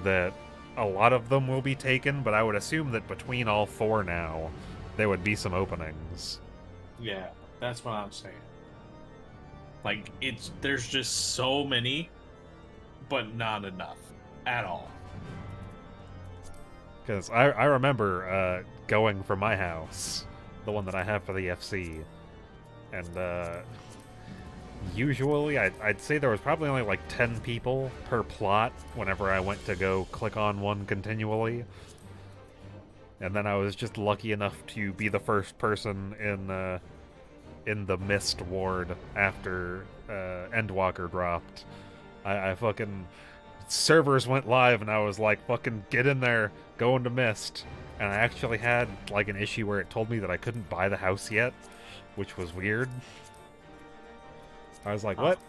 that a lot of them will be taken, but I would assume that between all 4 now, there would be some openings. Yeah, that's what I'm saying. Like, there's just so many, but not enough at all. Because I remember going from my house, the one that I have for the FC, and usually I'd say there was probably only like 10 people per plot whenever I went to go click on one continually. And then I was just lucky enough to be the first person in the Mist ward after Endwalker dropped. I fucking... Servers went live and I was like, fucking get in there, go into Mist. And I actually had like an issue where it told me that I couldn't buy the house yet, which was weird. I was like, what?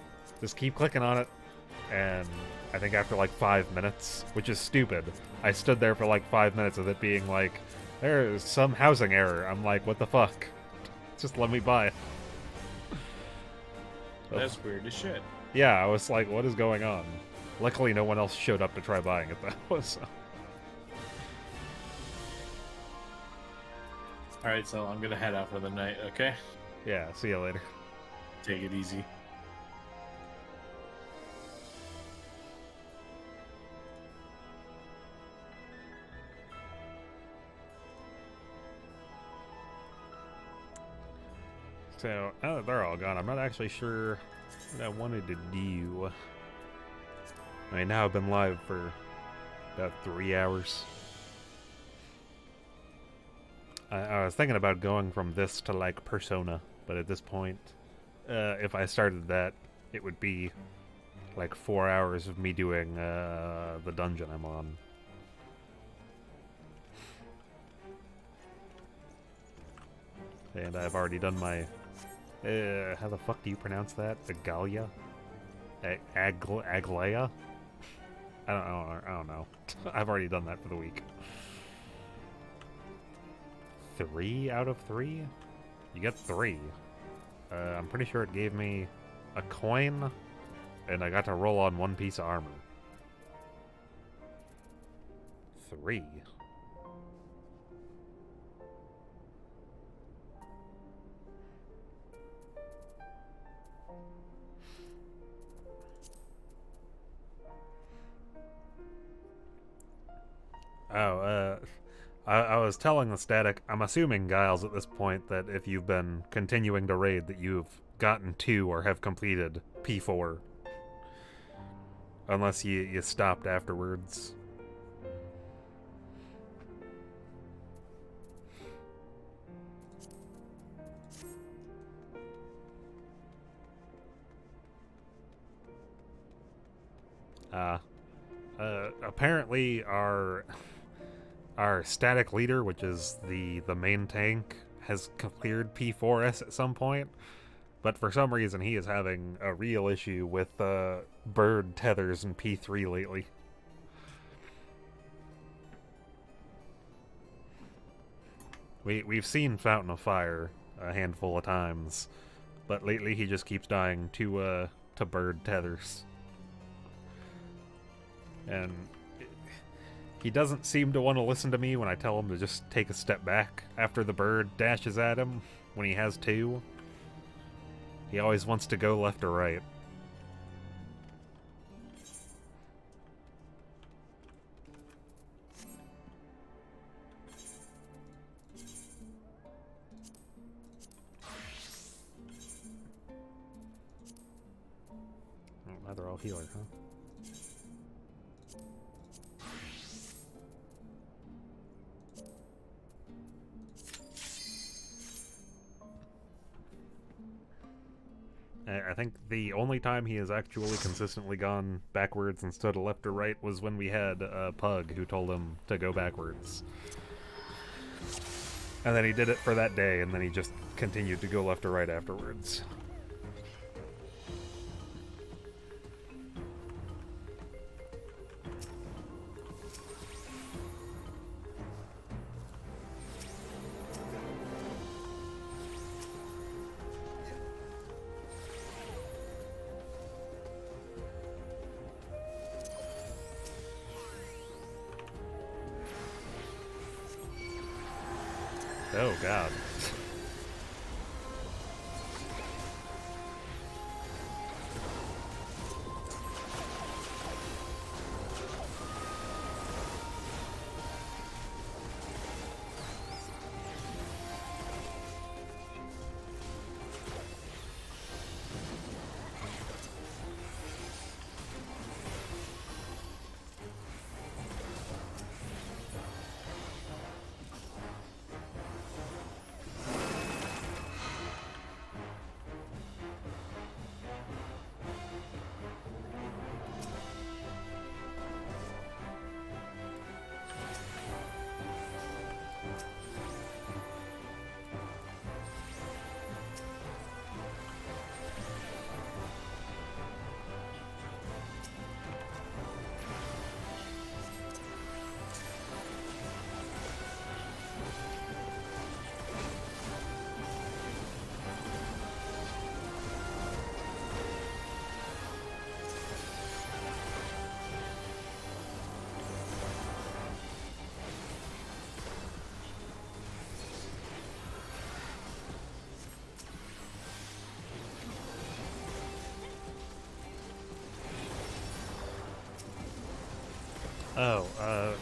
Just keep clicking on it. And I think after like 5 minutes, which is stupid, I stood there for like 5 minutes of it being like, there's some housing error. I'm like, what the fuck? Just let me buy it. That's weird as shit. Yeah, I was like, what is going on? Luckily, no one else showed up to try buying it, though. So. Alright, so I'm gonna head out for the night, okay? Yeah, see you later. Take it easy. So, oh, they're all gone. I'm not actually sure what I wanted to do. I mean, now I've been live for about 3 hours. I was thinking about going from this to, like, Persona, but at this point, if I started that, it would be, like, 4 hours of me doing the dungeon I'm on. And I've already done my... how the fuck do you pronounce that? Agalia? Aglaya? I don't know. I've already done that for the week. 3 out of 3? You get 3. I'm pretty sure it gave me a coin, and I got to roll on 1 piece of armor. 3. Oh, I was telling the static, I'm assuming, Giles, at this point, that if you've been continuing to raid, that you've gotten to or have completed P4. Unless you stopped afterwards. Apparently our static leader, which is the main tank, has cleared P4S at some point, but for some reason he is having a real issue with bird tethers in P3 lately. We've seen Fountain of Fire a handful of times, but lately he just keeps dying to bird tethers. And he doesn't seem to want to listen to me when I tell him to just take a step back after the bird dashes at him when he has 2. He always wants to go left or right. Oh, now they're all healer, huh? I think the only time he has actually consistently gone backwards instead of left or right was when we had a Pug who told him to go backwards. And then he did it for that day, and then he just continued to go left or right afterwards. Oh, God.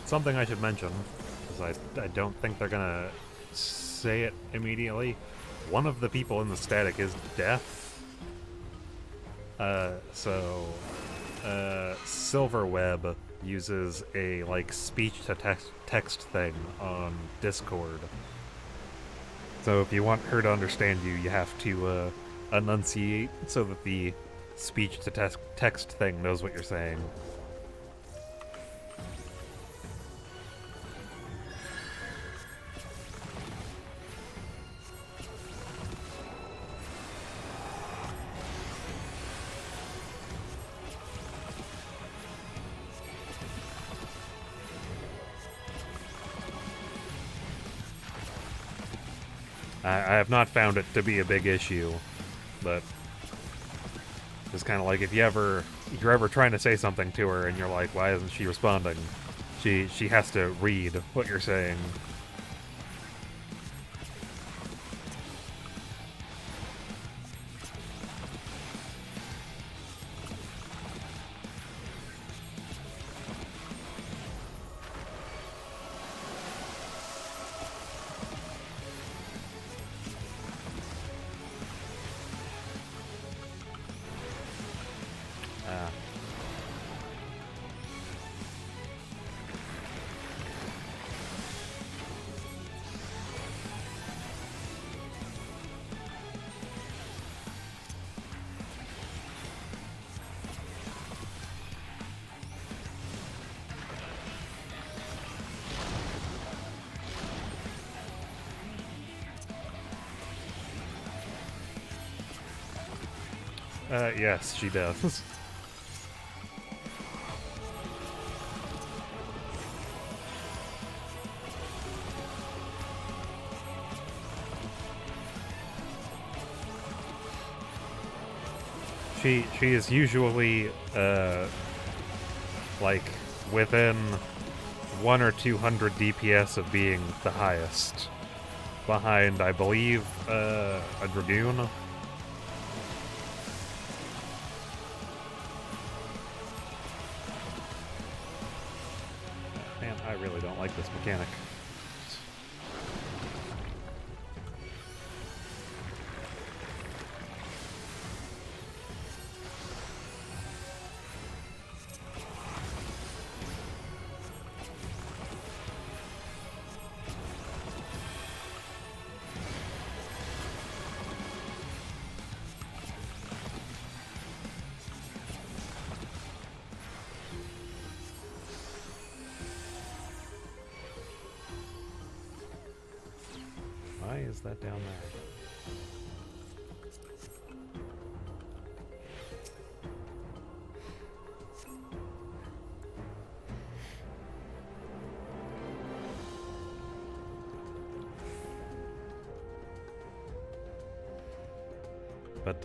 Something I should mention, because I don't think they're gonna say it immediately. One of the people in the static is deaf. Silverweb uses a, like, speech-to-text thing on Discord. So if you want her to understand you, you have to, enunciate so that the speech-to-text thing knows what you're saying. I have not found it to be a big issue, but it's kind of like if you're ever trying to say something to her and you're like, why isn't she responding? She has to read what you're saying. Yes, she does. She is usually, like, within 1 or 200 DPS of being the highest. Behind, I believe, a Dragoon. Man, I really don't like this mechanic. Why is that down there? But,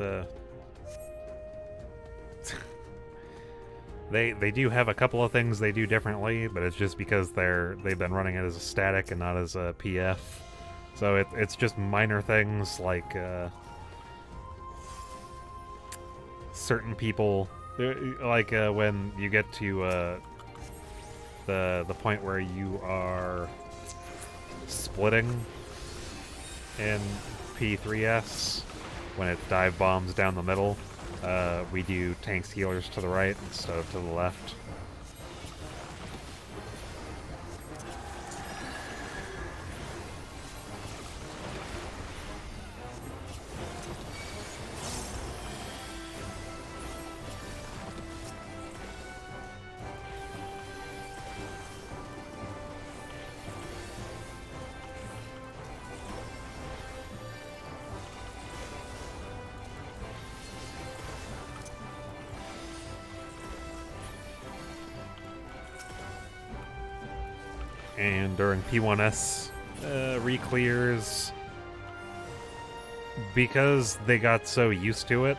they do have a couple of things they do differently, but it's just because they've been running it as a static and not as a PF. So it's just minor things like, certain people, like, when you get to, the point where you are splitting in P3S, when it dive bombs down the middle, we do tanks healers to the right instead of to the left. And during P1S re-clears, because they got so used to it,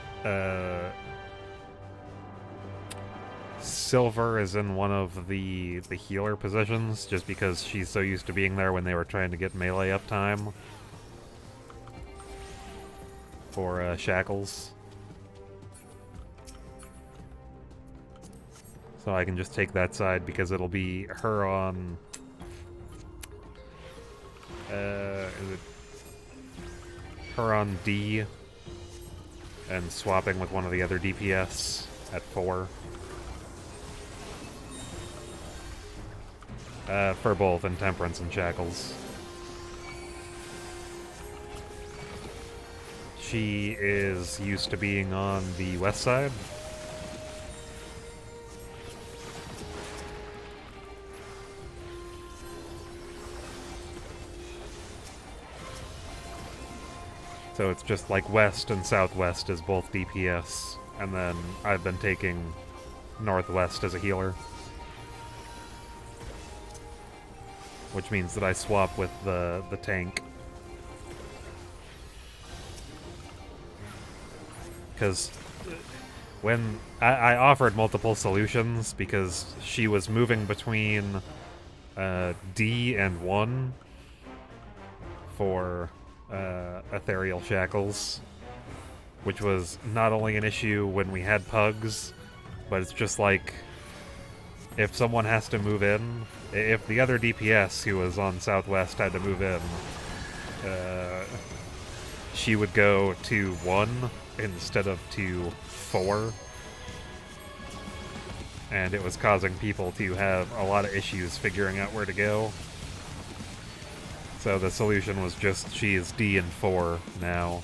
Silver is in one of the healer positions, just because she's so used to being there when they were trying to get melee uptime for Shackles. So I can just take that side because it'll be her on... is it... her on D, and swapping with one of the other DPS at 4. For both Intemperance and Shackles. She is used to being on the west side. So it's just like west and southwest is both DPS, and then I've been taking northwest as a healer. Which means that I swap with the tank. Because when I offered multiple solutions, because she was moving between D and 1 for ethereal shackles, which was not only an issue when we had pugs, but it's just like if someone has to move in, if the other DPS who was on southwest had to move in, she would go to 1 instead of to 4, and it was causing people to have a lot of issues figuring out where to go. So the solution was just she is D and 4 now.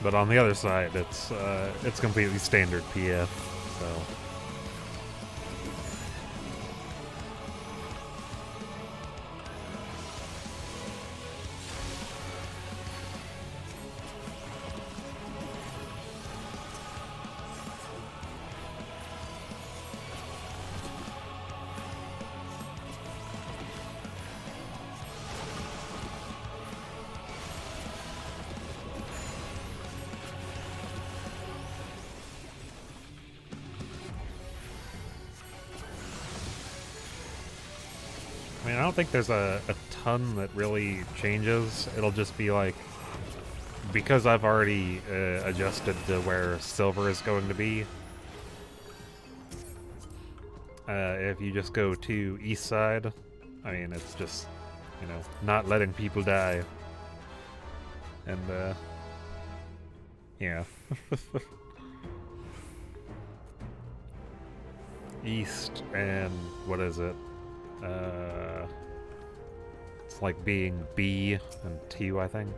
But on the other side, it's completely standard PF, so... I mean, I don't think there's a ton that really changes. It'll just be like, because I've already adjusted to where silver is going to be, if you just go to east side, I mean, it's just, you know, not letting people die. And, yeah. East and, what is it? It's like being B and 2, I think.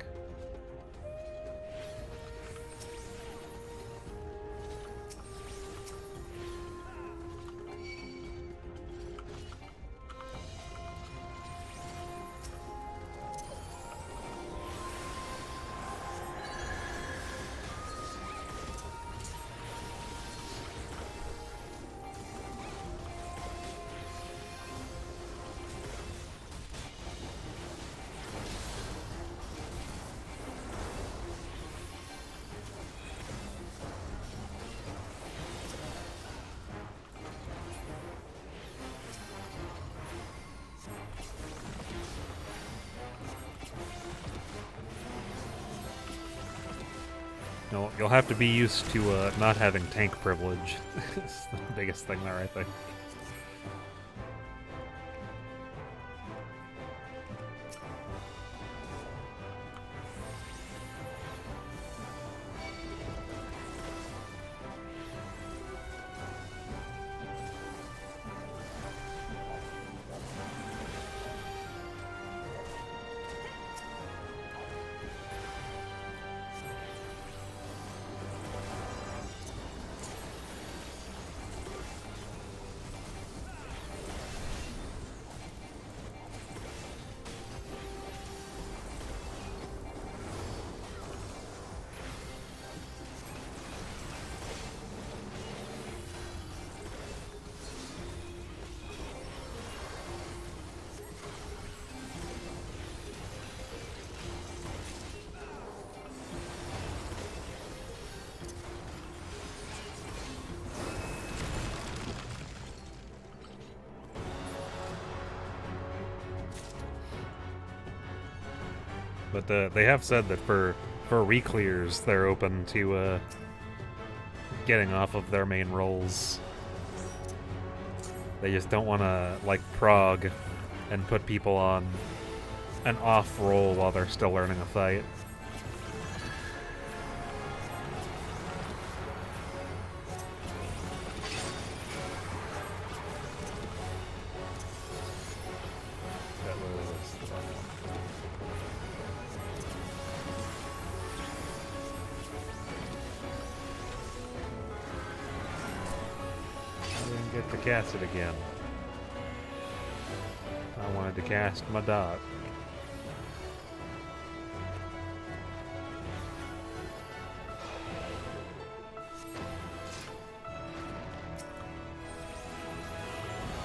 You'll have to be used to not having tank privilege. It's the biggest thing there, I think. But they have said that for re-clears, they're open to getting off of their main roles. They just don't want to, like, prog and put people on an off roll while they're still learning a fight. That was the wrong one. I didn't get to cast it again. I wanted to cast my dot.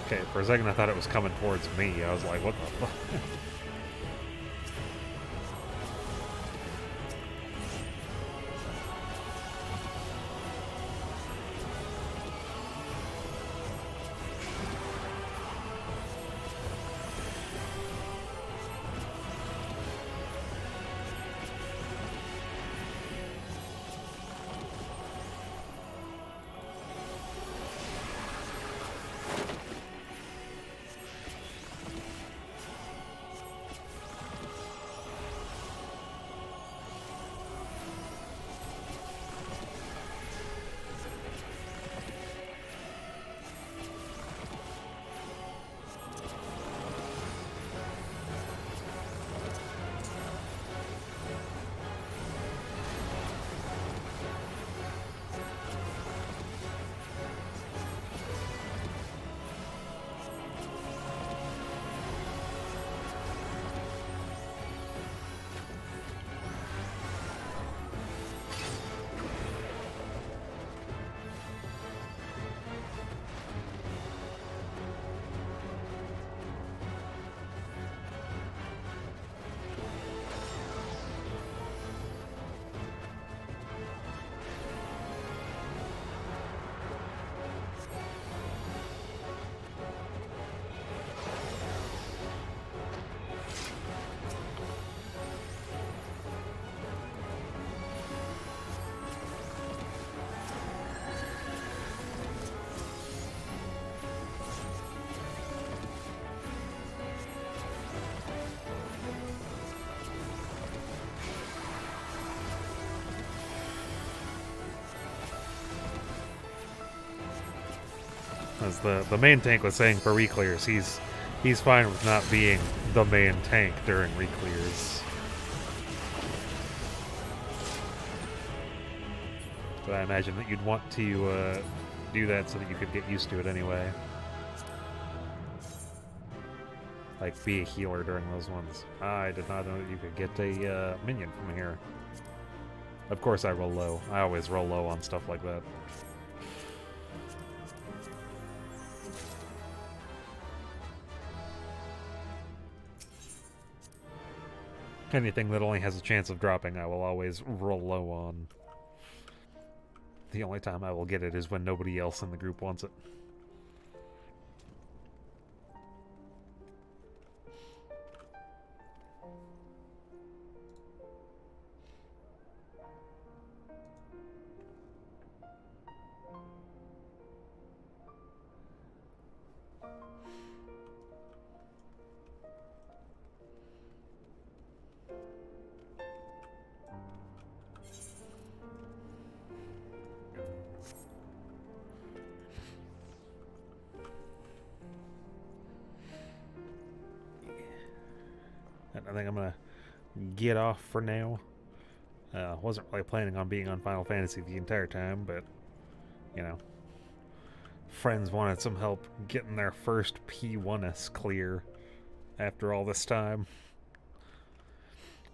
Okay, for a second I thought it was coming towards me. I was like, what the fuck? As the main tank was saying for re-clears, he's fine with not being the main tank during re-clears. But I imagine that you'd want to do that so that you could get used to it anyway. Like, be a healer during those ones. I did not know that you could get a minion from here. Of course I roll low. I always roll low on stuff like that. Anything that only has a chance of dropping, I will always roll low on. The only time I will get it is when nobody else in the group wants it. I think I'm gonna get off for now. Wasn't really planning on being on Final Fantasy the entire time, but, you know, friends wanted some help getting their first P1S clear after all this time.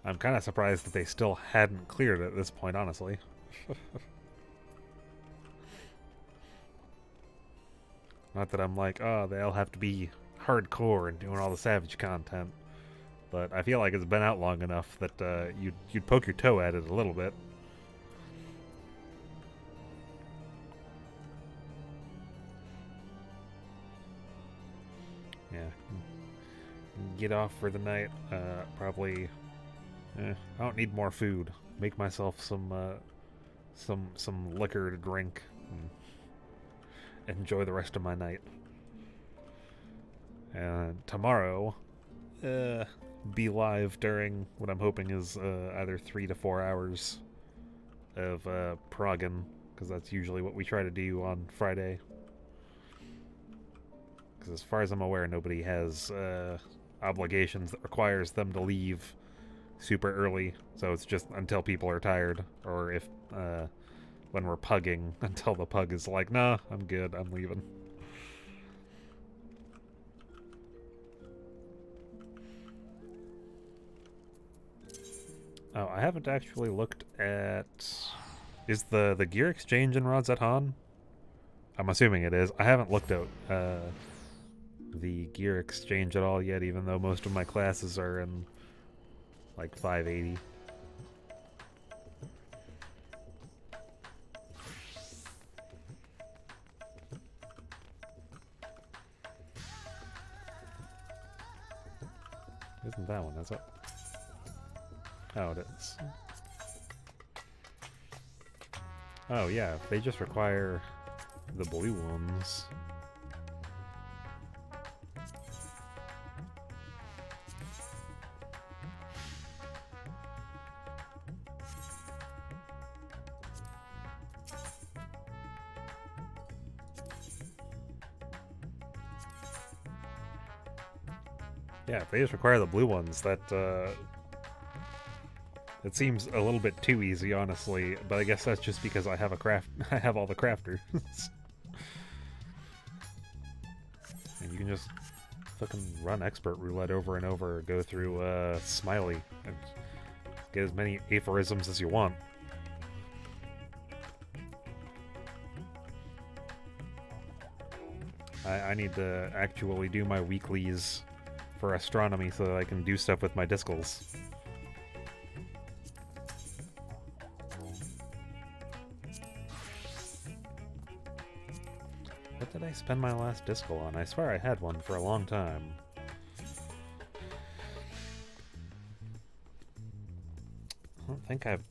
I'm kind of surprised that they still hadn't cleared it at this point, honestly. Not that I'm like, oh, they all have to be hardcore and doing all the Savage content. But I feel like it's been out long enough that you'd poke your toe at it a little bit. Yeah. Get off for the night. Probably I don't need more food. Make myself some liquor to drink. And enjoy the rest of my night. And tomorrow, be live during what I'm hoping is either 3 to 4 hours of progging, because that's usually what we try to do on Friday. Because as far as I'm aware, nobody has obligations that requires them to leave super early, so it's just until people are tired, or if when we're pugging, until the pug is like, nah, I'm good, I'm leaving. Oh, I haven't actually looked at... Is the gear exchange in Rods at Han? I'm assuming it is. I haven't looked at the gear exchange at all yet, even though most of my classes are in like 580. Isn't that one, is it? Oh, it is. Oh yeah, they just require the blue ones. Yeah, if they just require the blue ones, that it seems a little bit too easy, honestly. But I guess that's just because I have I have all the crafters. And you can just fucking run expert roulette over and over, go through Smiley, and get as many aphorisms as you want. I need to actually do my weeklies for astronomy so that I can do stuff with my discals. What did I spend my last discal on? I swear I had one for a long time. I don't think I've...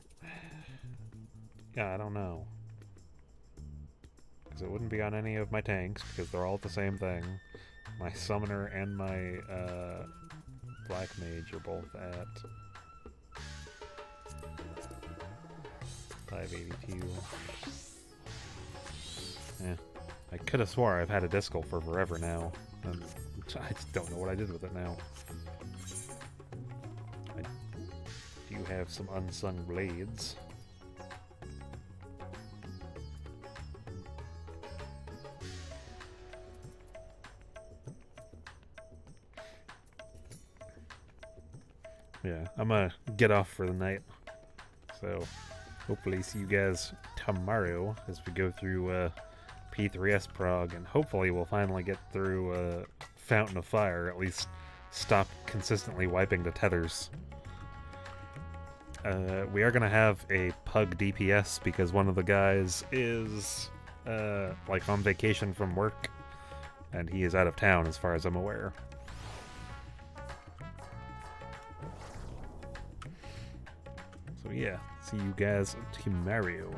Yeah, I don't know. Because it wouldn't be on any of my tanks, because they're all the same thing. My summoner and my black mage are both at 582. Yeah, I could have swore I've had a discal for forever now, and I just don't know what I did with it now. I do have some unsung blades. Yeah, I'm gonna get off for the night. So, hopefully see you guys tomorrow as we go through P3S Prog, and hopefully we'll finally get through Fountain of Fire, at least stop consistently wiping the tethers. We are gonna have a pug DPS because one of the guys is like on vacation from work, and he is out of town as far as I'm aware. So yeah, see you guys tomorrow.